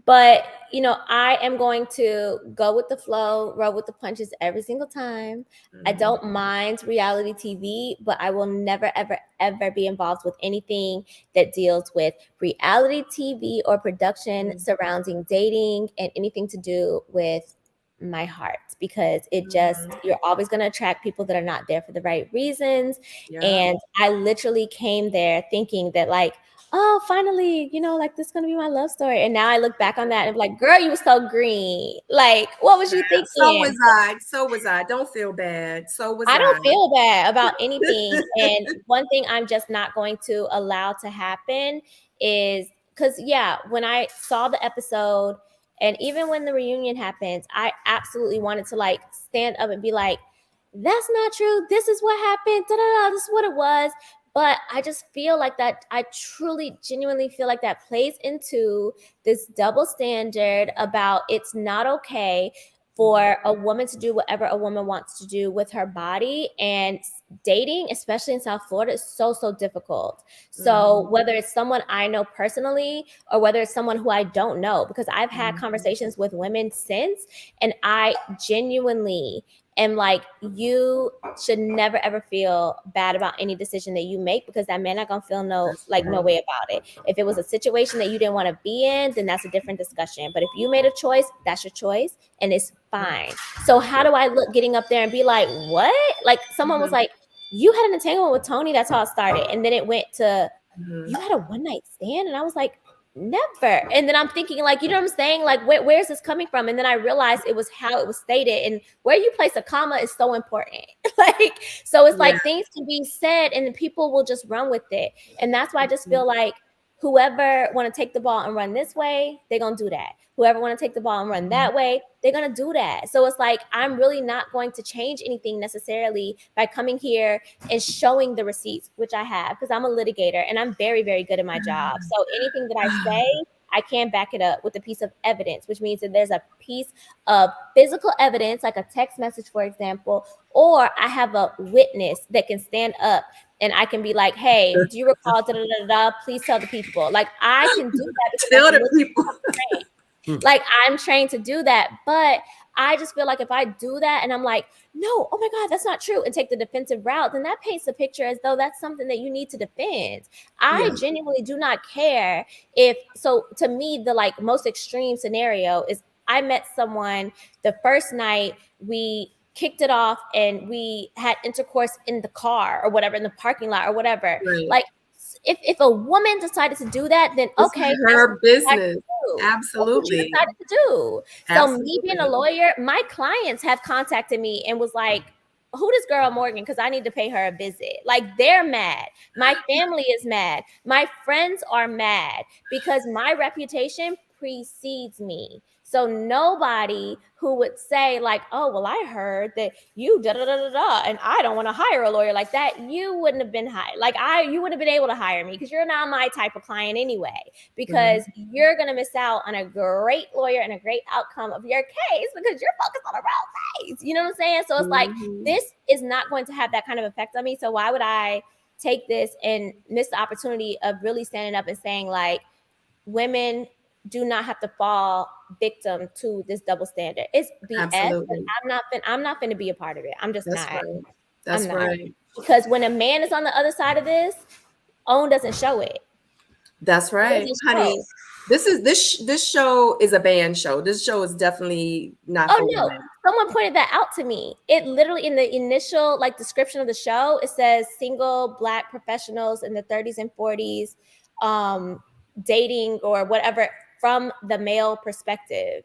But I am going to go with the flow, roll with the punches every single time. I don't mind reality TV, but I will never, ever, ever be involved with anything that deals with reality TV or production surrounding dating and anything to do with my heart, because it just, you're always going to attract people that are not there for the right reasons. Yeah. And I literally came there thinking that like, oh, finally, like this is gonna be my love story. And now I look back on that and I'm like, girl, you were so green. Like, what was you thinking? So was I. Don't feel bad. So was I. I don't feel bad about anything. And one thing I'm just not going to allow to happen is because when I saw the episode and even when the reunion happens, I absolutely wanted to like stand up and be like, that's not true. This is what happened. This is what it was. But I just feel like that, I truly, genuinely feel like that plays into this double standard about it's not okay for a woman to do whatever a woman wants to do with her body. And dating, especially in South Florida, is so, so difficult. So whether it's someone I know personally or whether it's someone who I don't know, because I've had conversations with women since, and I genuinely am like, you should never ever feel bad about any decision that you make, because that man not gonna feel no way about it. If it was a situation that you didn't want to be in, then that's a different discussion. But if you made a choice, that's your choice and it's fine. So how do I look getting up there and be like, what? Like someone was like, you had an entanglement with Tony, that's how it started. And then it went to, you had a one night stand? And I was like, never. And then I'm thinking like, you know what I'm saying? Like, where's this coming from? And then I realized it was how it was stated, and where you place a comma is so important. Like, so it's like things can be said and then people will just run with it. And that's why I just feel like whoever want to take the ball and run this way, they're going to do that. Whoever want to take the ball and run that way, they're going to do that. So it's like, I'm really not going to change anything necessarily by coming here and showing the receipts, which I have, because I'm a litigator and I'm very, very good at my job. So anything that I say, I can back it up with a piece of evidence, which means that there's a piece of physical evidence, like a text message, for example, or I have a witness that can stand up and I can be like, hey, do you recall, please tell the people. Like I can do that. Tell the people. Like I'm trained to do that, but I just feel like if I do that and I'm like, no, oh my God, that's not true, and take the defensive route, then that paints a picture as though that's something that you need to defend. I genuinely do not care if, so to me, the like most extreme scenario is I met someone the first night, we kicked it off and we had intercourse in the car or whatever, in the parking lot or whatever. Right. Like if a woman decided to do that, then okay, it's her business. Absolutely. She decided to do. Absolutely. So me being a lawyer, my clients have contacted me and was like, who this girl Morgan? Because I need to pay her a visit. Like they're mad. My family is mad. My friends are mad because my reputation precedes me. So nobody who would say like, oh, well, I heard that you da-da-da-da-da, and I don't want to hire a lawyer like that, you wouldn't have been hired. Like you wouldn't have been able to hire me because you're not my type of client anyway, because you're going to miss out on a great lawyer and a great outcome of your case because you're focused on a real case. You know what I'm saying? So it's like, this is not going to have that kind of effect on me. So why would I take this and miss the opportunity of really standing up and saying, like, women do not have to fall victim to this double standard. It's BS. Absolutely. I'm not finna be a part of it. I'm just That's not. right. That's I'm not. right. Because when a man is on the other side of this, OWN doesn't show it. That's right, doesn't honey. show. This show is a band show. This show is definitely not. Oh for no, women. someone pointed that out to me. It literally, in the initial like description of the show, it says single Black professionals in the 30s and 40s, dating or whatever from the male perspective.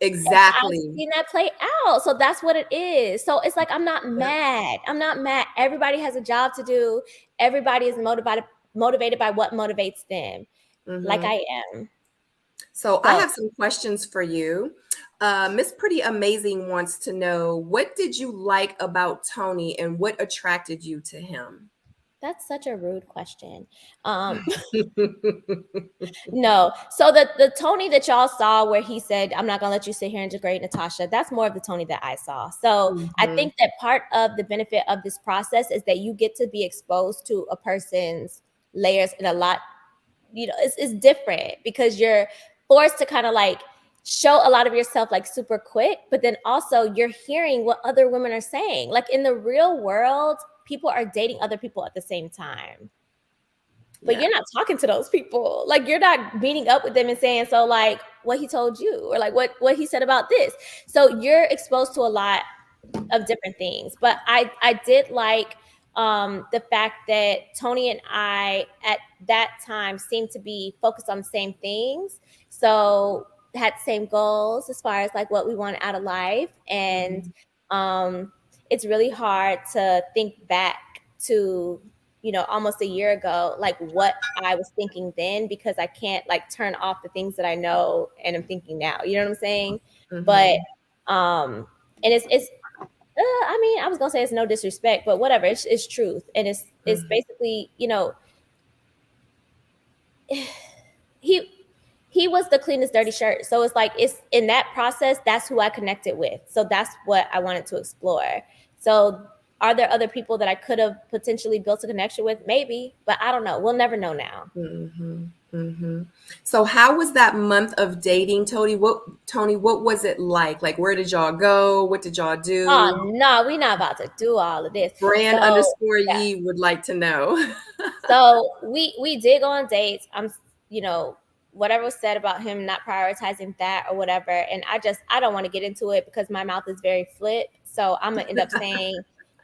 Exactly. I've seen that play out. So that's what it is. So it's like, I'm not mad. I'm not mad. Everybody has a job to do. Everybody is motivated by what motivates them. Like I am. So I have some questions for you. Miss Pretty Amazing wants to know, what did you like about Tony and what attracted you to him? That's such a rude question. No. So the Tony that y'all saw where he said, I'm not gonna let you sit here and degrade Natasha, that's more of the Tony that I saw. So I think that part of the benefit of this process is that you get to be exposed to a person's layers in a lot, it's different because you're forced to kind of like show a lot of yourself like super quick, but then also you're hearing what other women are saying. Like in the real world, people are dating other people at the same time. But you're not talking to those people. Like you're not meeting up with them and saying, so like what he told you or like what he said about this. So you're exposed to a lot of different things. But I did like the fact that Tony and I at that time seemed to be focused on the same things. So had the same goals as far as like what we want out of life. And it's really hard to think back to, almost a year ago, like what I was thinking then, because I can't like turn off the things that I know and I'm thinking now, you know what I'm saying? But, and it's I mean, I was gonna say it's no disrespect, but whatever, it's truth. And it's basically, he was the cleanest dirty shirt. So it's like, it's in that process, that's who I connected with. So that's what I wanted to explore. So are there other people that I could have potentially built a connection with? Maybe, but I don't know. We'll never know now. So how was that month of dating, Tony? What was it like? Like, where did y'all go? What did y'all do? Oh no, we're not about to do all of this. Brand_ye would like to know. So we did go on dates. Whatever was said about him not prioritizing that or whatever. And I don't want to get into it because my mouth is very flip. So I'm gonna end up saying,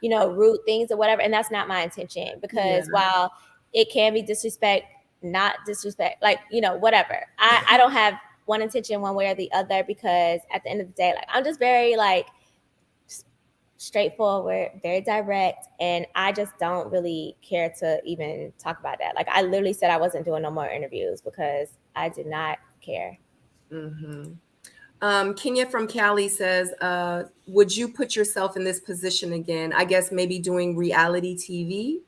rude things or whatever. And that's not my intention, because while it can be not disrespect, like, whatever. I don't have one intention one way or the other, because at the end of the day, like, I'm just very like straightforward, very direct, and I just don't really care to even talk about that. Like, I literally said I wasn't doing no more interviews because I did not care. Kenya from Cali says, would you put yourself in this position again? I guess maybe doing reality TV?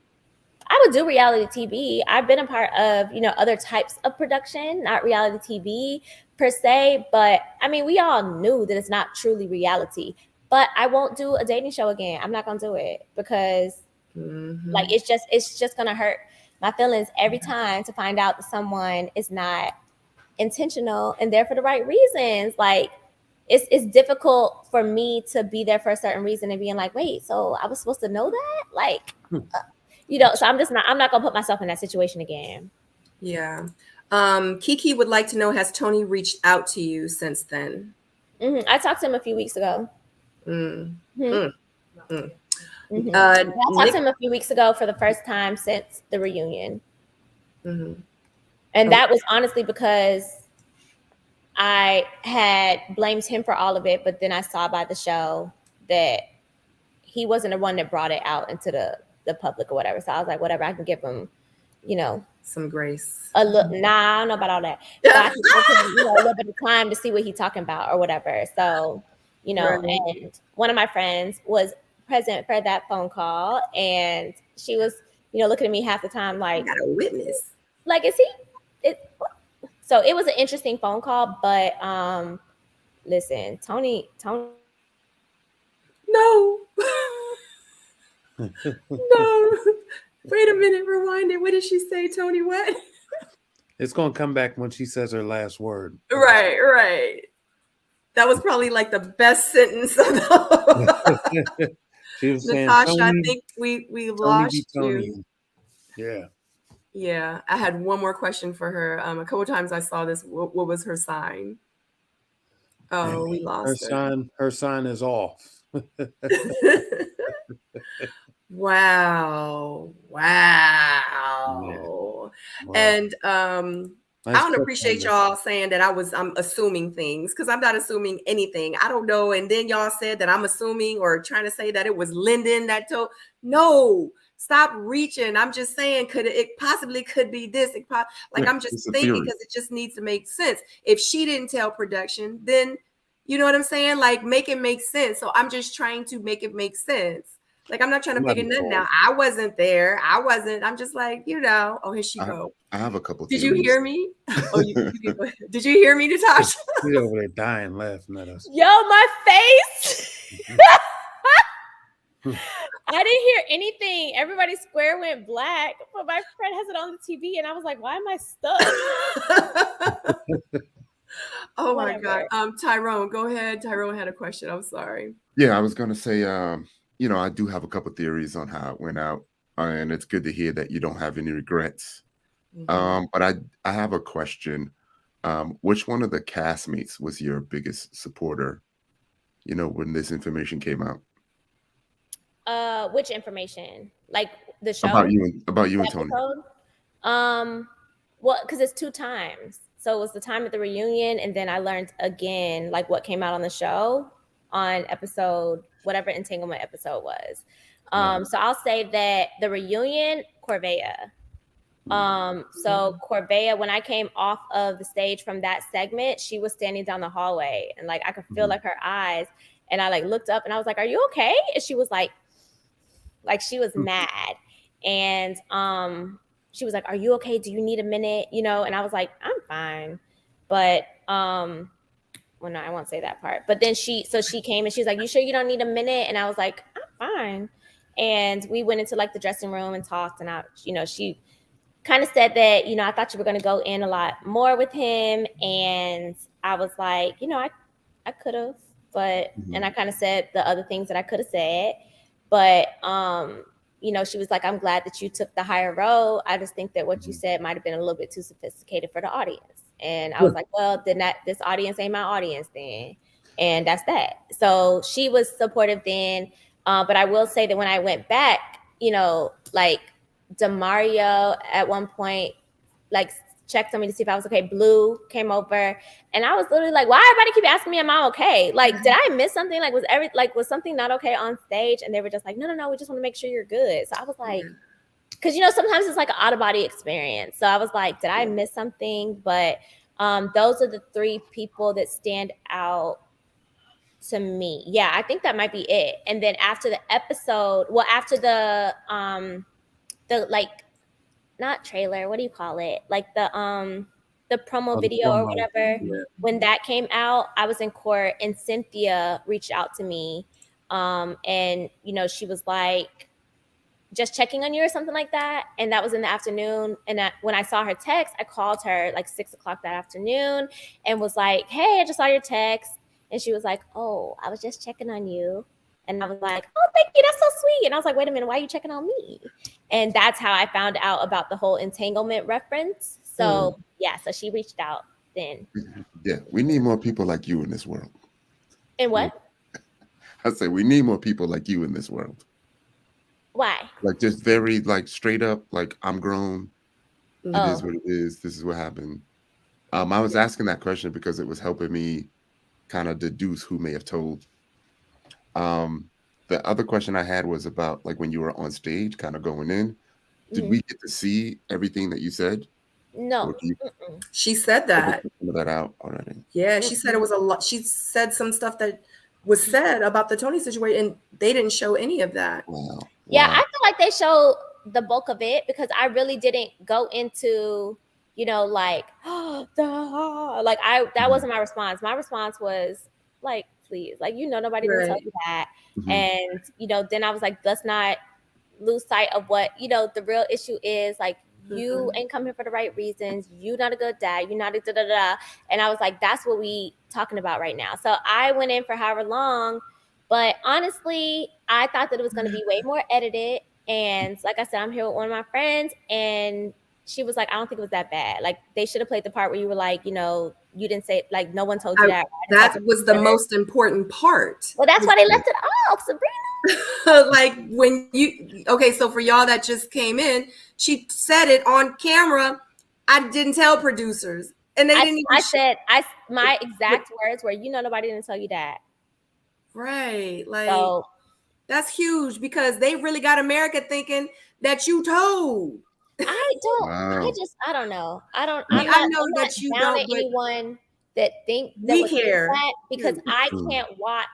I would do reality TV. I've been a part of, other types of production, not reality TV per se, but I mean, we all knew that it's not truly reality. But I won't do a dating show again. I'm not gonna do it because like it's just gonna hurt my feelings every time to find out that someone is not intentional and there for the right reasons. Like it's difficult for me to be there for a certain reason and being like, wait, so I was supposed to know that? Like so I'm not gonna put myself in that situation again. Yeah. Kiki would like to know, has Tony reached out to you since then? I talked to him a few weeks ago. I talked to him a few weeks ago for the first time since the reunion. And that was honestly because I had blamed him for all of it, but then I saw by the show that he wasn't the one that brought it out into the public or whatever. So I was like, whatever, I can give him, some grace. I don't know about all that. So I can give him, a little bit of time to see what he's talking about or whatever. So, and one of my friends was present for that phone call, and she was, looking at me half the time like, got a witness. Like, is he? So it was an interesting phone call, but listen, Tony. No. No. Wait a minute, rewind it. What did she say, Tony? What? It's gonna come back when she says her last word. Right. That was probably like the best sentence of the She was saying, Natasha, I Tony, think we Tony lost be you. Tony. Yeah. Yeah, I had one more question for her. A couple times I saw this. What was her sign? Oh, we lost her. Her sign is off. Wow. And I Nice don't touch appreciate on y'all saying that I'm assuming things, because I'm not assuming anything. I don't know. And then y'all said that I'm assuming or trying to say that it was Lyndon that told. No, stop reaching. I'm just saying, it possibly could be this. I'm just thinking, because it just needs to make sense. If she didn't tell production, then you know what I'm saying? Like, make it make sense. So I'm just trying to make it make sense. Like, I'm not trying to figure nothing out. I wasn't there. I'm just like, oh, here she go. I have a couple. Did you hear me? Oh, did you hear me, Natasha? She's over there dying laughing at us. Yo, my face. I didn't hear anything. Everybody's square went black, but my friend has it on the TV, and I was like, why am I stuck? Oh my God. Tyrone, go ahead. Tyrone had a question. I'm sorry. Yeah, I was gonna say, I do have a couple theories on how it went out, and it's good to hear that you don't have any regrets. But I have a question. Which one of the castmates was your biggest supporter? When this information came out. Which information? Like the show? About you and Tony. Well, because it's 2 times. So it was the time at the reunion, and then I learned again, like what came out on the show on episode, whatever entanglement episode was. So I'll say that the reunion, Corvea. So Corvea, when I came off of the stage from that segment, she was standing down the hallway, and like I could feel like her eyes, and I like looked up and I was like, "Are you okay?" And she was like she was mad, and she was like, "Are you okay? Do you need a minute?" And I was like, "I'm fine," but well, no, I won't say that part. But then she came and she was like, "You sure you don't need a minute?" And I was like, "I'm fine." And we went into like the dressing room and talked, and she kind of said that, I thought you were going to go in a lot more with him. And I was like, I could have, but, and I kind of said the other things that I could have said, but, she was like, "I'm glad that you took the higher road. I just think that what you said might've been a little bit too sophisticated for the audience." And I was like, "Well, then this audience ain't my audience then." And that's that. So she was supportive then. But I will say that when I went back, like Demario at one point, like checked on me to see if I was okay. Blue came over, and I was literally like, "Why everybody keep asking me, am I okay? Like, did I miss something? Like, was something not okay on stage?" And they were just like, No, we just want to make sure you're good." So I was like, because sometimes it's like an out of body experience. So I was like, did I miss something? But those are the 3 people that stand out to me. Yeah, I think that might be it. And then after the episode, after the like, not trailer, what do you call it? Like the promo video or whatever. Yeah. When that came out, I was in court, and Cynthia reached out to me, and she was like, "Just checking on you," or something like that. And that was in the afternoon. And when I saw her text, I called her like 6:00 that afternoon and was like, "Hey, I just saw your text." And she was like, "Oh, I was just checking on you." And I was like, "Oh, thank you. That's so sweet." And I was like, "Wait a minute, why are you checking on me?" And that's how I found out about the whole entanglement reference. So yeah, so she reached out then. Yeah, we need more people like you in this world. And what? I say we need more people like you in this world. Why? Like, just very like straight up, like, I'm grown. It is what it is. This is what happened. I was asking that question because it was helping me kind of deduce who may have told. The other question I had was about like when you were on stage, kind of going in. Did we get to see everything that you said? No. She said that. Some of that out already. Yeah, she said it was a lot. She said some stuff that was said about the Tony situation, and they didn't show any of that. Wow. Yeah, I feel like they showed the bulk of it because I really didn't go into, like, that wasn't my response. My response was like, please, like, nobody will tell you that. And, then I was like, let's not lose sight of what, the real issue is. Like, you ain't coming for the right reasons. You not a good dad. You're not a da-da-da. And I was like, that's what we talking about right now. So I went in for however long, but honestly, I thought that it was going to be way more edited. And like I said, I'm here with one of my friends, and she was like, I don't think it was that bad. Like, they should have played the part where you were like, you didn't say, like, no one told you that. That was the most important part. Well, that's why they left it off, Sabrina. Like, okay, so for y'all that just came in, she said it on camera. I didn't tell producers. And they didn't even my exact words were, nobody didn't tell you that. Right. Like, so, that's huge, because they really got America thinking that you told. I don't. Wow. I don't know. I'm know not that you down don't, at but anyone that think that we would care. think that, because I can't watch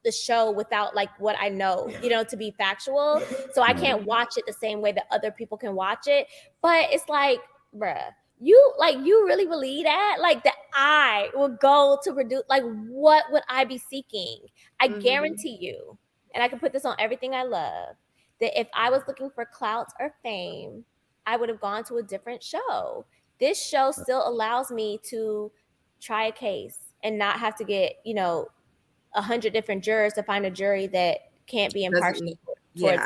the show without like what I know, to be factual. So I can't watch it the same way that other people can watch it. But it's like, bruh, you really believe that? Like, that I would go to produce, like, what would I be seeking? I guarantee you, and I can put this on everything I love, that if I was looking for clout or fame, I would have gone to a different show. This show still allows me to try a case and not have to get, 100 different jurors to find a jury that can't be impartial towards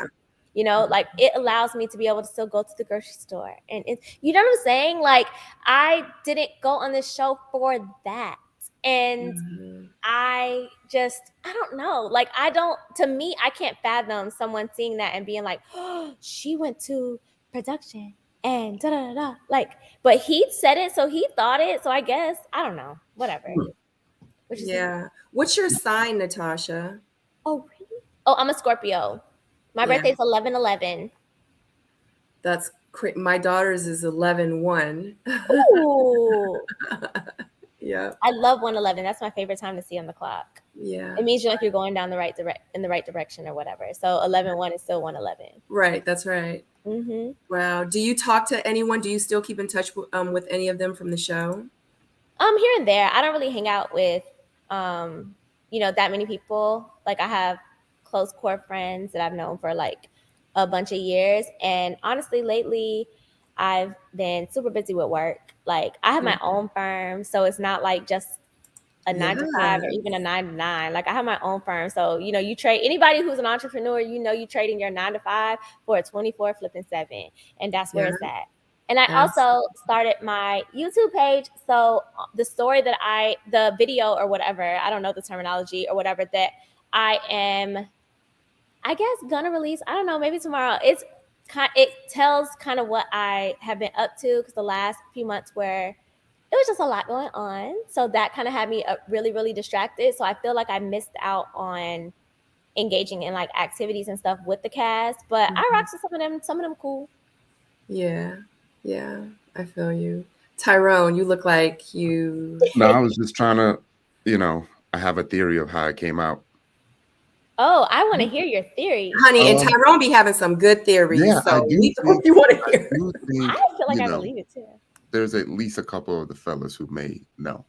me. Like, it allows me to be able to still go to the grocery store. And you know what I'm saying? Like, I didn't go on this show for that. And I don't know. Like, to me, I can't fathom someone seeing that and being like, oh, she went to production and da da da. Like, but he said it, so he thought it. So I guess, I don't know. Whatever. What's your sign, Natasha? Oh, really? Oh, I'm a Scorpio. My birthday's 11/11. That's my daughter's is 11/1. Ooh. Yeah. I love 111. That's my favorite time to see on the clock. Yeah. It means you're going down in the right direction or whatever. So 11/1 is still 111. Right. That's right. Mm-hmm. Wow. Do you talk to anyone? Do you still keep in touch with any of them from the show? Here and there. I don't really hang out with, that many people. Like, I have close core friends that I've known for like a bunch of years. And honestly, lately, I've been super busy with work. Like, I have my own firm, so it's not like just a 9 to 5 or even a 9 to 9. Like, I have my own firm, so you trade. Anybody who's an entrepreneur, you trading your 9 to 5 for a 24 flipping 7, and that's where it's at. And I also started my YouTube page. So the video or whatever, I don't know the terminology or whatever, that I am, I guess, gonna release. I don't know, maybe tomorrow. It tells kind of what I have been up to, because the last few months where it was just a lot going on. So that kind of had me really, really distracted. So I feel like I missed out on engaging in like activities and stuff with the cast. But I rocked with some of them cool. Yeah. Yeah. I feel you. Tyrone, you look like you. No, I was just trying to, I have a theory of how it came out. Oh, I want to hear your theory. Honey, and Tyrone be having some good theories. Yeah, so I do think, you want to hear. I feel like I believe it too. There's at least a couple of the fellas who may know.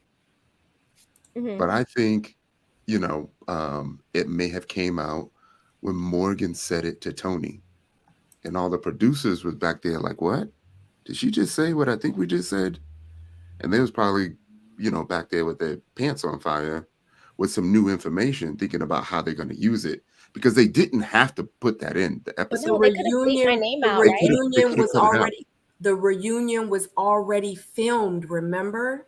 Mm-hmm. But I think, it may have came out when Morgan said it to Tony. And all the producers was back there like, what? Did she just say what I think we just said? And they was probably, back there with their pants on fire with some new information, thinking about how they're going to use it, because they didn't have to put that in the episode. The reunion was already filmed, remember?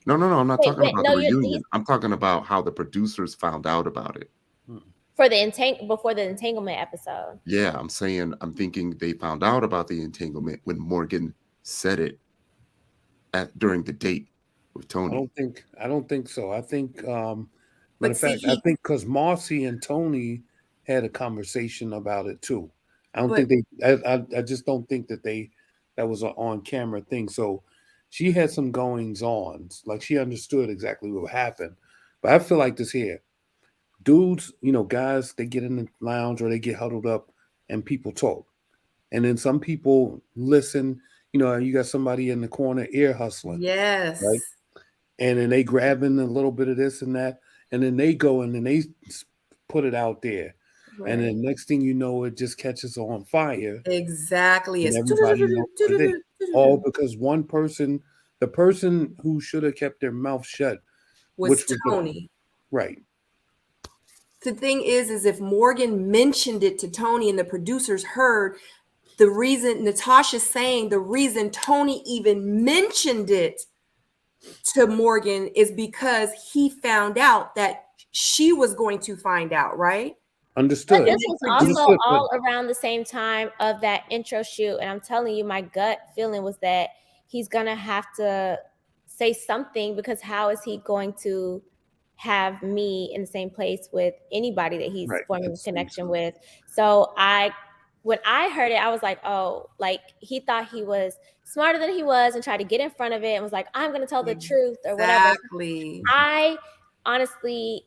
No, I'm not talking about the reunion. I'm talking about how the producers found out about it. Before the entanglement episode. Yeah, I'm thinking they found out about the entanglement when Morgan said it during the date with Tony. I don't think so. I think, matter of fact, I think because Marcy and Tony had a conversation about it too. I just don't think that was an on-camera thing. So she had some goings on, like she understood exactly what happened. But I feel like this here. Dudes, guys, they get in the lounge or they get huddled up and people talk. And then some people listen, you got somebody in the corner ear hustling. Yes. Right? And then they grabbing a little bit of this and that. And then they go and then they put it out there. And then next thing you know, it just catches on fire. Exactly. And It's everybody knows what it is. All because one person, the person who should have kept their mouth shut, was which was Tony. right. The thing is if Morgan mentioned it to Tony and the producers heard, the reason Natasha's saying the reason Tony even mentioned it to Morgan is because he found out that she was going to find out, right? Understood. But this was also Understood, but- all around the same time of that intro shoot. And I'm telling you, my gut feeling was that he's going to have to say something, because how is he going to have me in the same place with anybody that he's forming a connection with? So when I heard it, I was like, oh, like he thought he was smarter than he was and tried to get in front of it and was like, I'm going to tell the truth or whatever. Exactly. I honestly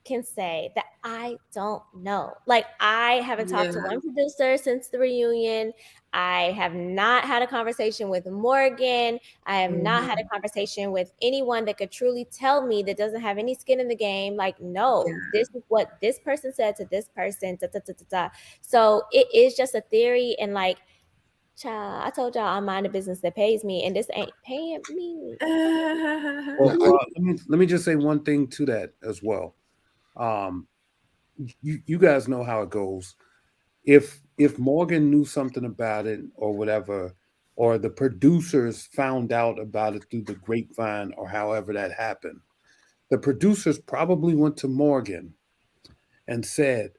can say that I don't know. Like, I haven't talked to one producer since the reunion. I have not had a conversation with Morgan. I have not had a conversation with anyone that could truly tell me, that doesn't have any skin in the game, like, no, this is what this person said to this person. Da, da, da, da, da. So it is just a theory. And like, child, I told y'all I'm mind a business that pays me, and this ain't paying me. Well, let me just say one thing to that as well. You guys know how it goes. If Morgan knew something about it or whatever, or the producers found out about it through the grapevine or however that happened, the producers probably went to Morgan and said,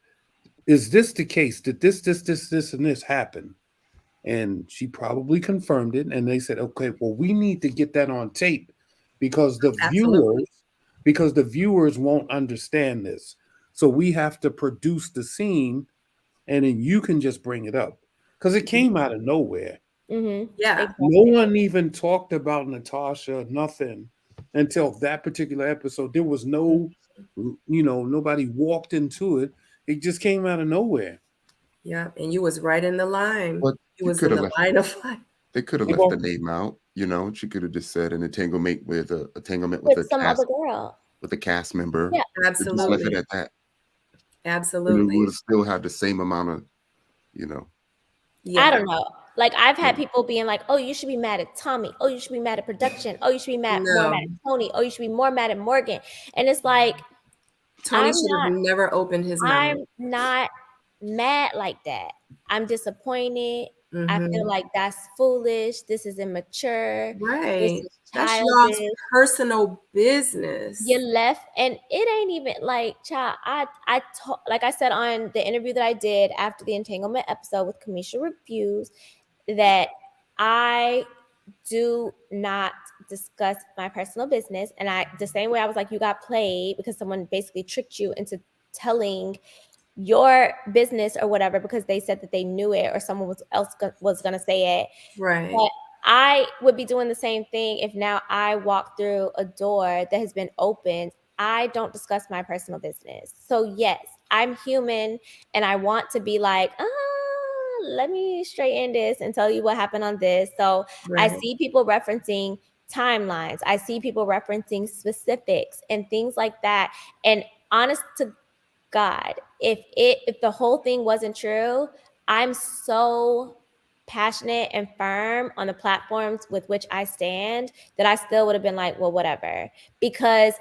is this the case? Did this, and this happen? And she probably confirmed it. And they said, okay, well, we need to get that on tape because the viewers won't understand this. So we have to produce the scene, and then you can just bring it up, because it came out of nowhere. Mm-hmm. Yeah. No one even talked about Natasha, nothing, until that particular episode. There was no, nobody walked into it. It just came out of nowhere. Yeah, and you was right in the line. But you was in the line of life. They could have left the name out. She could have just said an entanglement with a some other girl, with a cast member. Yeah, Just left absolutely. it at that. Absolutely. And we would have still had the same amount of, I don't know. Like, I've had people being like, oh, you should be mad at Tommy. Oh, you should be mad at production. Oh, you should be more mad at Tony. Oh, you should be more mad at Morgan. And it's like, Tony should have never opened his mouth. I'm not mad like that. I'm disappointed. I feel like that's foolish. This is immature. Right. This is That's childish. y'all's personal business. You left, and it ain't even like, child. Like I said on the interview that I did after the entanglement episode with Kamisha Reviews, that I do not discuss my personal business. And the same way I was like, you got played because someone basically tricked you into telling your business or whatever because they said that they knew it or someone else was going to say it. Right. But I would be doing the same thing if now I walk through a door that has been opened. I don't discuss my personal business. So yes, I'm human and I want to be like, let me straighten this and tell you what happened on this. So I see people referencing timelines. I see people referencing specifics and things like that. And honest to God, if the whole thing wasn't true, I'm so passionate and firm on the platforms with which I stand that I still would have been like, well, whatever. Because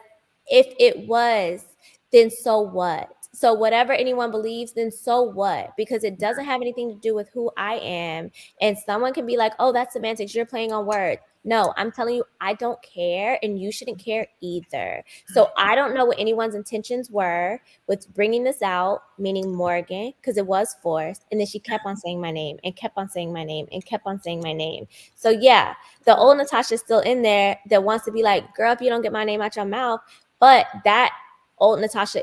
if it was, then so what? So whatever anyone believes, then so what? Because it doesn't have anything to do with who I am. And someone can be like, oh, that's semantics. You're playing on words. No, I'm telling you, I don't care, and you shouldn't care either. So I don't know what anyone's intentions were with bringing this out, meaning Morgan, because it was forced. And then she kept on saying my name and kept on saying my name and kept on saying my name. So yeah, the old Natasha's still in there that wants to be like, girl, if you don't get my name out your mouth. But that old Natasha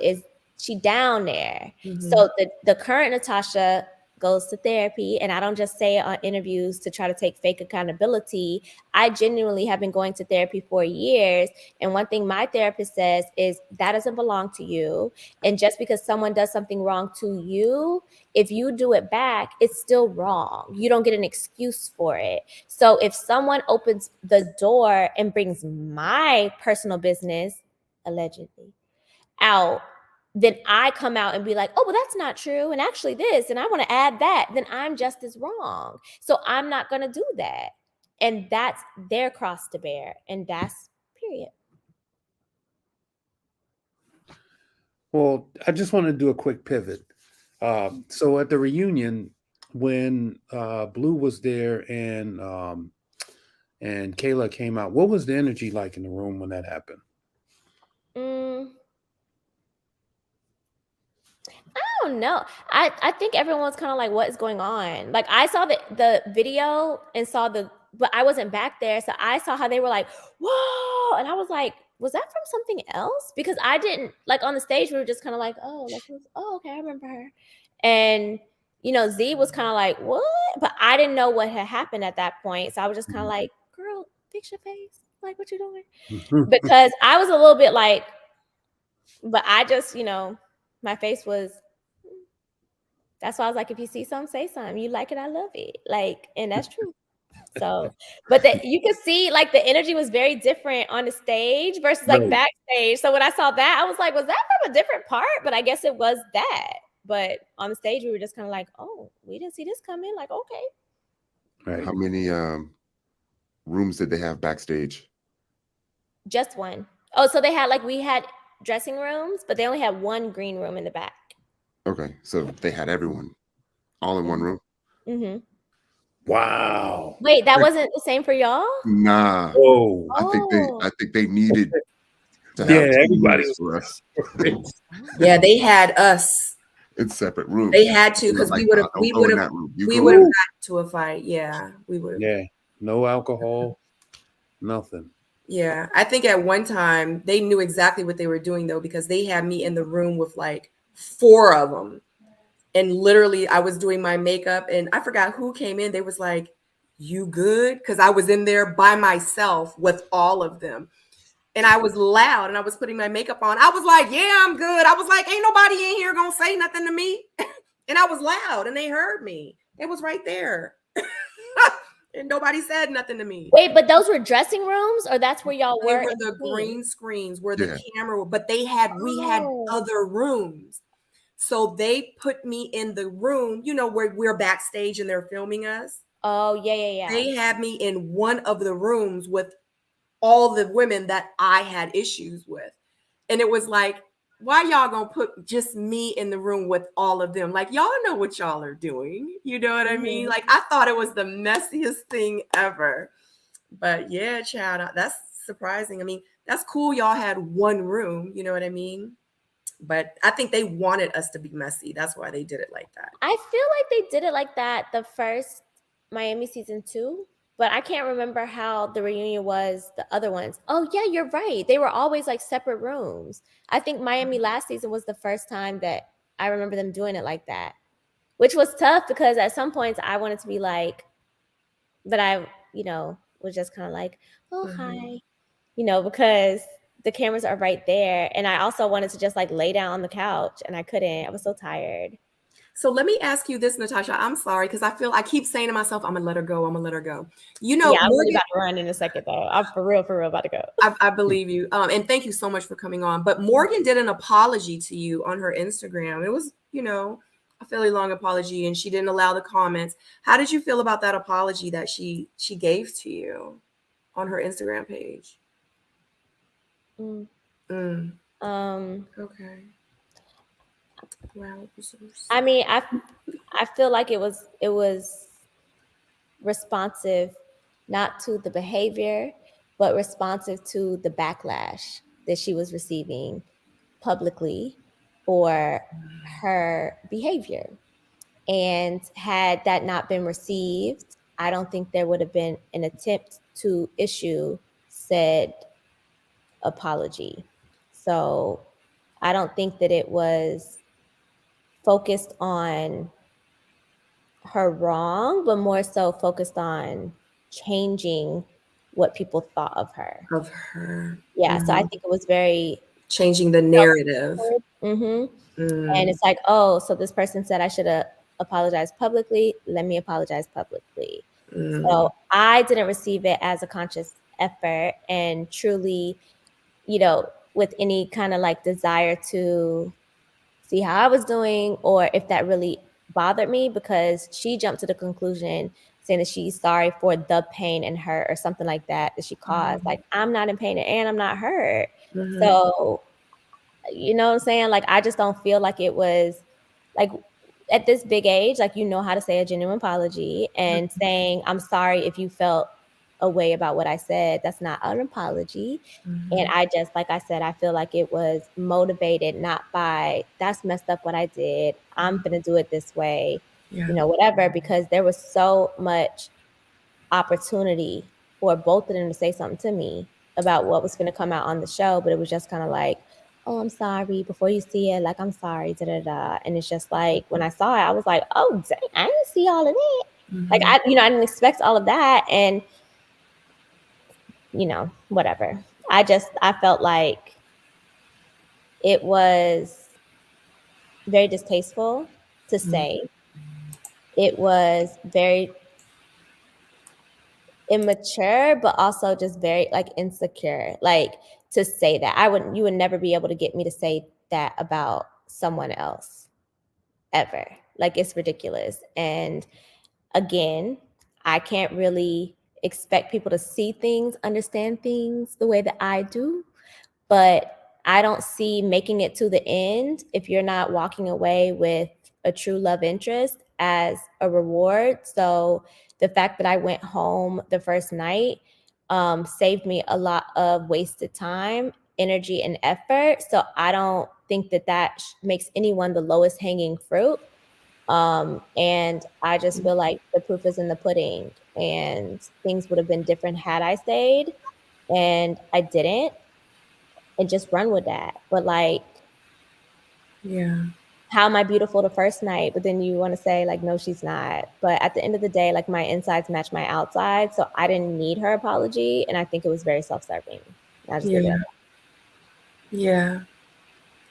she down there. So the current Natasha goes to therapy, and I don't just say it on interviews to try to take fake accountability. I genuinely have been going to therapy for years, and one thing my therapist says is that doesn't belong to you, and just because someone does something wrong to you, if you do it back, it's still wrong. You don't get an excuse for it. So if someone opens the door and brings my personal business, allegedly, out, then I come out and be like, oh, well, that's not true. And actually this, and I want to add that, then I'm just as wrong. So I'm not going to do that. And that's their cross to bear. And that's period. Well, I just want to do a quick pivot. So at the reunion, when Blue was there and Kayla came out, what was the energy like in the room when that happened? I don't know. I think everyone was kind of like, what is going on? Like I saw the video and saw but I wasn't back there. So I saw how they were like, whoa. And I was like, was that from something else? Because I didn't, like on the stage, we were just kind of like, oh, okay, I remember her. And, Z was kind of like, what? But I didn't know what had happened at that point. So I was just kind of like, girl, fix your face. Like, what you doing? Because I was a little bit like, but I just, my face was, that's why I was like, if you see something, say something. You like it, I love it. Like, and that's true. So, but you could see like the energy was very different on the stage versus like backstage. So when I saw that, I was like, was that from a different part? But I guess it was that. But on the stage, we were just kind of like, oh, we didn't see this coming. Like, okay. Right. How many rooms did they have backstage? Just one. Oh, so we had dressing rooms, but they only had one green room in the back. Okay, so they had everyone all in one room. Mm-hmm. Wow. Wait, that wasn't the same for y'all? Nah. Oh. I think they needed to have everybody for us. Yeah, they had us. It's separate rooms. They had to because we would have gotten to a fight. Yeah, we would have. Yeah, no alcohol, nothing. Yeah, I think at one time they knew exactly what they were doing though, because they had me in the room with like 4 of them. And literally I was doing my makeup and I forgot who came in. They was like, you good? Because I was in there by myself with all of them. And I was loud and I was putting my makeup on. I was like, yeah, I'm good. I was like, ain't nobody in here gonna say nothing to me. And I was loud and they heard me. It was right there. And nobody said nothing to me. Wait, but those were dressing rooms, or that's where y'all were? They were the green screens where the camera, but we had other rooms. So they put me in the room, where we're backstage and they're filming us. Oh, yeah. They had me in one of the rooms with all the women that I had issues with. And it was like, why y'all gonna put just me in the room with all of them? Like, y'all know what y'all are doing. You know what I mean? Like, I thought it was the messiest thing ever. But yeah, child, that's surprising. I mean, that's cool. Y'all had one room. You know what I mean? But I think they wanted us to be messy. That's why they did it like that. I feel like they did it like that the first Miami season 2, but I can't remember how the reunion was the other ones. Oh yeah, you're right. They were always like separate rooms. I think Miami last season was the first time that I remember them doing it like that, which was tough because at some points I wanted to be like, but I, was just kind of like, oh, hi, because the cameras are right there. And I also wanted to just like lay down on the couch and I couldn't. I was so tired. So let me ask you this, Natasha. I'm sorry because I keep saying to myself, I'm gonna let her go. I'm gonna let her go. Yeah, I'm really about to run in a second though. I'm for real about to go. I believe you. And thank you so much for coming on. But Morgan did an apology to you on her Instagram. It was, a fairly long apology, and she didn't allow the comments. How did you feel about that apology that she gave to you on her Instagram page? Okay. Wow. I mean, I feel like it was responsive, not to the behavior, but responsive to the backlash that she was receiving publicly for her behavior. And had that not been received, I don't think there would have been an attempt to issue said apology. So I don't think that it was focused on her wrong, but more so focused on changing what people thought of her. Yeah, so I think it was very changing the narrative. And it's like, oh, so this person said I should have apologized publicly. Let me apologize publicly. So I didn't receive it as a conscious effort and truly, with any kind of like desire to see how I was doing or if that really bothered me, because she jumped to the conclusion saying that she's sorry for the pain and hurt or something like that she caused. Like, I'm not in pain and I'm not hurt. So, you know what I'm saying? Like, I just don't feel like it was like at this big age, like, you know how to say a genuine apology and saying, I'm sorry if you felt a way about what I said. That's not an apology. And I just, like I said, I feel like it was motivated not by, that's messed up what I did, I'm gonna do it this way, you know, whatever, because there was so much opportunity for both of them to say something to me about what was gonna come out on the show, but it was just kind of like, oh, I'm sorry, before you see it, like, I'm sorry, da-da-da. And it's just like, when I saw it, I was like, oh, dang, I didn't see all of that. Like, I didn't expect all of that. And, you know, whatever. I felt like it was very distasteful to say. It was very immature, but also just very, like, insecure. Like, to say that. You would never be able to get me to say that about someone else ever. Like, it's ridiculous. And again, I can't really expect people to see things, understand things the way that I do, but I don't see making it to the end if you're not walking away with a true love interest as a reward. So the fact that I went home the first night saved me a lot of wasted time, energy, and effort. So I don't think that makes anyone the lowest hanging fruit. And I just feel like the proof is in the pudding, and things would have been different had I stayed, and I didn't, and just run with that. But like, how am I beautiful the first night? But then you want to say like, no, she's not. But at the end of the day, like, my insides match my outside. So I didn't need her apology. And I think it was very self-serving. I just did that.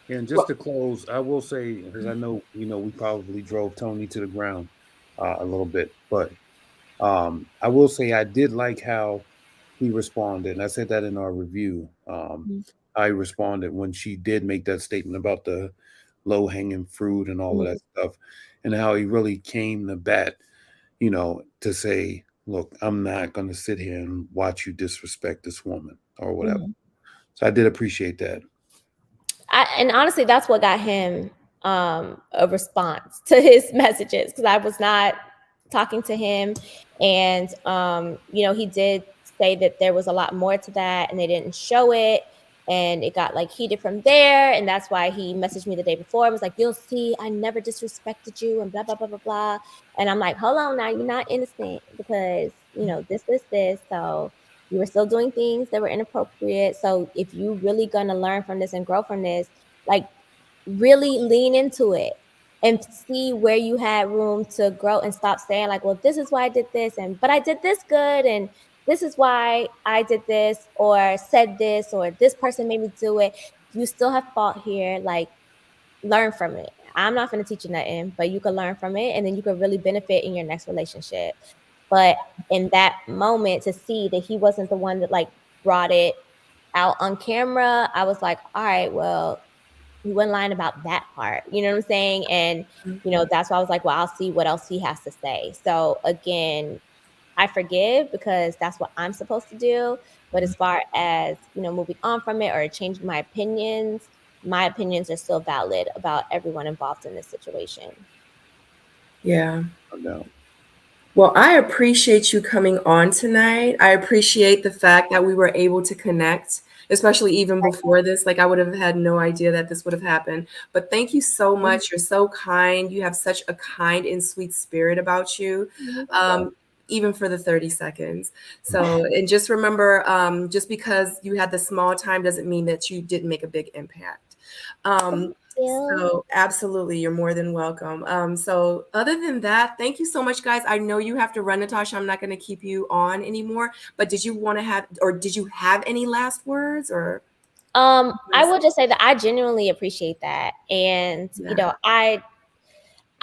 And just to close, I will say, because I know, we probably drove Tony to the ground a little bit, but I will say I did like how he responded. And I said that in our review. I responded when she did make that statement about the low-hanging fruit and all of that stuff, and how he really came to bat, to say, look, I'm not going to sit here and watch you disrespect this woman or whatever. So I did appreciate that. And honestly, that's what got him a response to his messages, because I was not talking to him. And, he did say that there was a lot more to that and they didn't show it. And it got like heated from there. And that's why he messaged me the day before. It was like, you'll see, I never disrespected you and blah, blah, blah, blah, blah. And I'm like, hold on now, you're not innocent because, this. So you were still doing things that were inappropriate. So if you really gonna learn from this and grow from this, like, really lean into it and see where you had room to grow, and stop saying like, well, this is why I did this, but I did this good, and this is why I did this, or said this, or this person made me do it. You still have fault here. Like, learn from it. I'm not going to teach you nothing, but you can learn from it, and then you can really benefit in your next relationship. But in that moment, to see that he wasn't the one that like brought it out on camera, I was like, all right, well, he wasn't lying about that part. You know what I'm saying? And, that's why I was like, well, I'll see what else he has to say. So again, I forgive because that's what I'm supposed to do. But as far as, moving on from it or changing my opinions are still valid about everyone involved in this situation. Yeah. No. Well, I appreciate you coming on tonight. I appreciate the fact that we were able to connect, especially even before this. Like, I would have had no idea that this would have happened. But thank you so much. You're so kind. You have such a kind and sweet spirit about you, even for the 30 seconds. So, and just remember, just because you had the small time doesn't mean that you didn't make a big impact. So absolutely, you're more than welcome. So other than that, thank you so much, guys. I know you have to run, Natasha. I'm not going to keep you on anymore, but did you have any last words, or? I will just say that I genuinely appreciate that. And,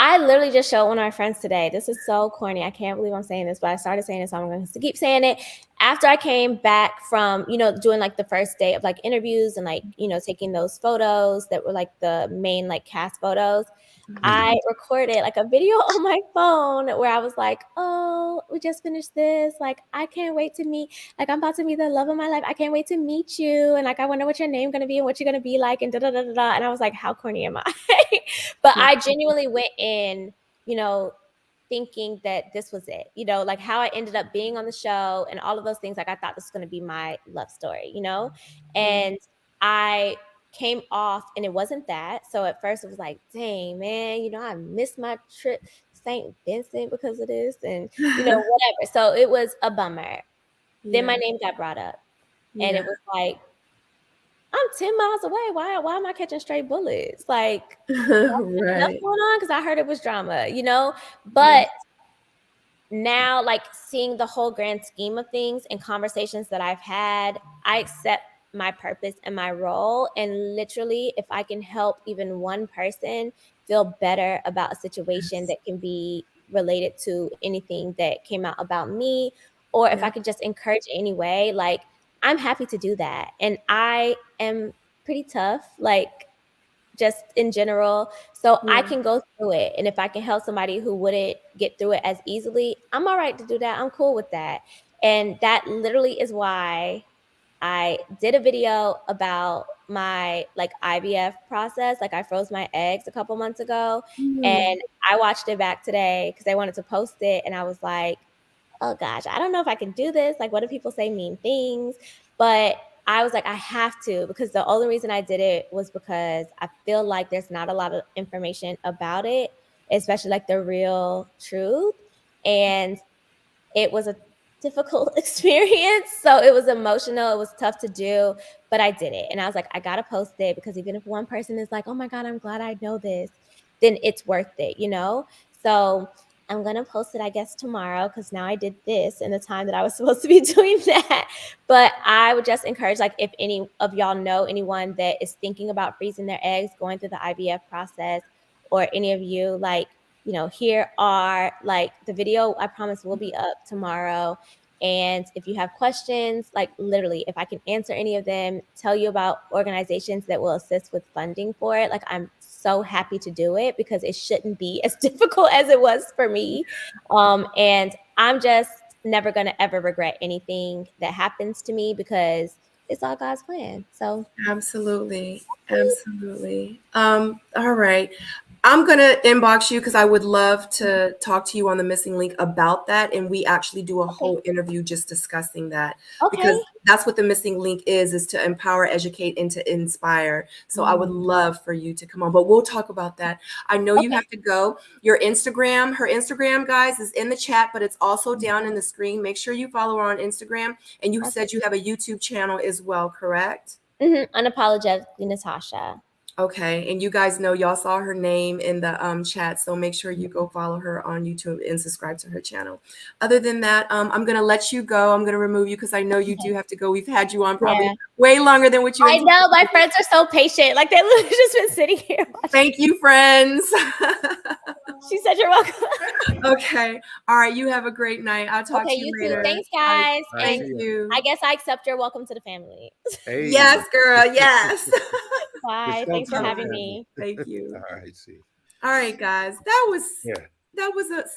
I literally just showed one of my friends today. This is so corny. I can't believe I'm saying this, but I started saying this, so I'm going to keep saying it. after I came back from, doing like the first day of like interviews and like, taking those photos that were like the main like cast photos, I recorded like a video on my phone where I was like, oh, we just finished this. Like, I can't wait to meet, like, I'm about to meet the love of my life. I can't wait to meet you. And like, I wonder what your name going to be and what you're going to be like and da da da da da. And I was like, how corny am I? But I genuinely went in, thinking that this was it, like how I ended up being on the show and all of those things. Like, I thought this was going to be my love story, and I came off and it wasn't that. So at first it was like, dang, man, I missed my trip to St. Vincent because of this and, whatever. So it was a bummer. Then my name got brought up and it was like, I'm 10 miles away. Why am I catching stray bullets? Like, what's going on? Because I heard it was drama, But now, like, seeing the whole grand scheme of things and conversations that I've had, I accept my purpose and my role. And literally, if I can help even one person feel better about a situation that can be related to anything that came out about me, or if I could just encourage anyway, like, I'm happy to do that. And I am pretty tough, like, just in general. So I can go through it. And if I can help somebody who wouldn't get through it as easily, I'm all right to do that. I'm cool with that. And that literally is why I did a video about my like IVF process. Like, I froze my eggs a couple months ago and I watched it back today because I wanted to post it. And I was like, oh gosh, I don't know if I can do this. Like, what if people say mean things? But I was like, I have to, because the only reason I did it was because I feel like there's not a lot of information about it, especially like the real truth. And it was a difficult experience. So it was emotional. It was tough to do, but I did it. And I was like, I got to post it because even if one person is like, oh my God, I'm glad I know this, then it's worth it, So I'm going to post it, I guess, tomorrow because now I did this in the time that I was supposed to be doing that. But I would just encourage, like, if any of y'all know anyone that is thinking about freezing their eggs, going through the IVF process, or any of you, like, here are like the video, I promise will be up tomorrow. And if you have questions, like literally, if I can answer any of them, tell you about organizations that will assist with funding for it, like I'm so happy to do it because it shouldn't be as difficult as it was for me. And I'm just never going to ever regret anything that happens to me because it's all God's plan. So absolutely. All right. I'm going to inbox you because I would love to talk to you on the missing link about that. And we actually do a whole interview just discussing that because that's what the missing link is to empower, educate, and to inspire. So I would love for you to come on, but we'll talk about that. I know you have to go. Your Instagram, her Instagram, guys, is in the chat, but it's also down in the screen. Make sure you follow her on Instagram. And you said you have a YouTube channel as well, correct? Unapologetically Natasha. Okay, and you guys know, y'all saw her name in the chat, so make sure you go follow her on YouTube and subscribe to her channel. Other than that, I'm gonna let you go. I'm gonna remove you because I know you do have to go. We've had you on probably way longer than what you. I know, my friends are so patient. Like, they literally just been sitting here. Thank you, friends. She said you're welcome. Okay, all right. You have a great night. I'll talk to you later. Too. Thanks, guys. Thank you. I guess I accept your welcome to the family. Hey. Yes, girl. Yes. Bye. Thanks for having me. Thank you. All right, see. All right, guys. That was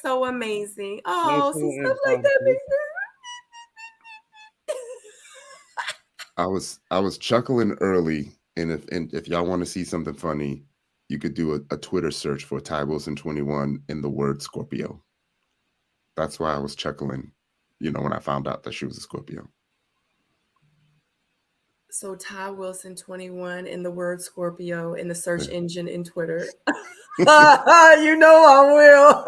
so amazing. Oh, some stuff like that makes me. I was chuckling early, and if y'all want to see something funny, you could do a Twitter search for Ty Wilson 21 in the word Scorpio. That's why I was chuckling, when I found out that she was a Scorpio. So Ty Wilson 21 in the word Scorpio in the search engine in Twitter. You know I will.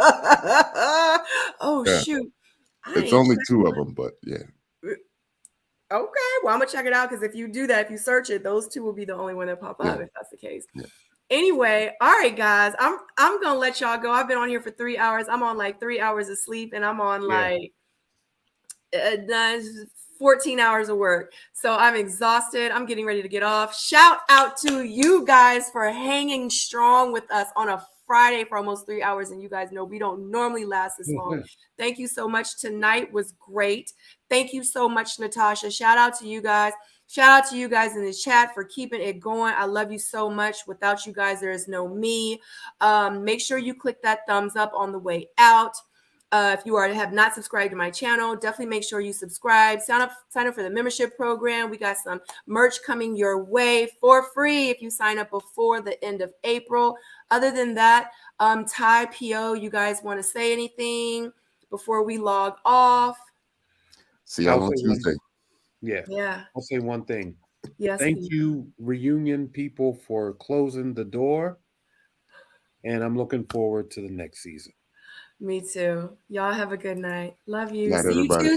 Oh, yeah. Shoot. It's only 2 of them, but yeah. Okay, well, I'm gonna check it out because if you do that, if you search it, those 2 will be the only one that pop up if that's the case. Yeah. Anyway, all right, guys, I'm gonna let y'all go. I've been on here for 3 hours. I'm on like 3 hours of sleep, and I'm on like 14 hours of work. So I'm exhausted. I'm getting ready to get off. Shout out to you guys for hanging strong with us on a Friday for almost 3 hours. And you guys know we don't normally last this long. Thank you so much. Tonight was great. Thank you so much, Natasha. Shout out to you guys. Shout out to you guys in the chat for keeping it going. I love you so much. Without you guys, there is no me. Make sure you click that thumbs up on the way out. If you have not subscribed to my channel, definitely make sure you subscribe. Sign up for the membership program. We got some merch coming your way for free if you sign up before the end of April. Other than that, Ty, P.O., you guys want to say anything before we log off? See y'all on Tuesday. Yeah. I'll say one thing. Yes. Thank please. you, reunion people, for closing the door. And I'm looking forward to the next season. Me too. Y'all have a good night. Love you. Night, See you everybody. Tuesday.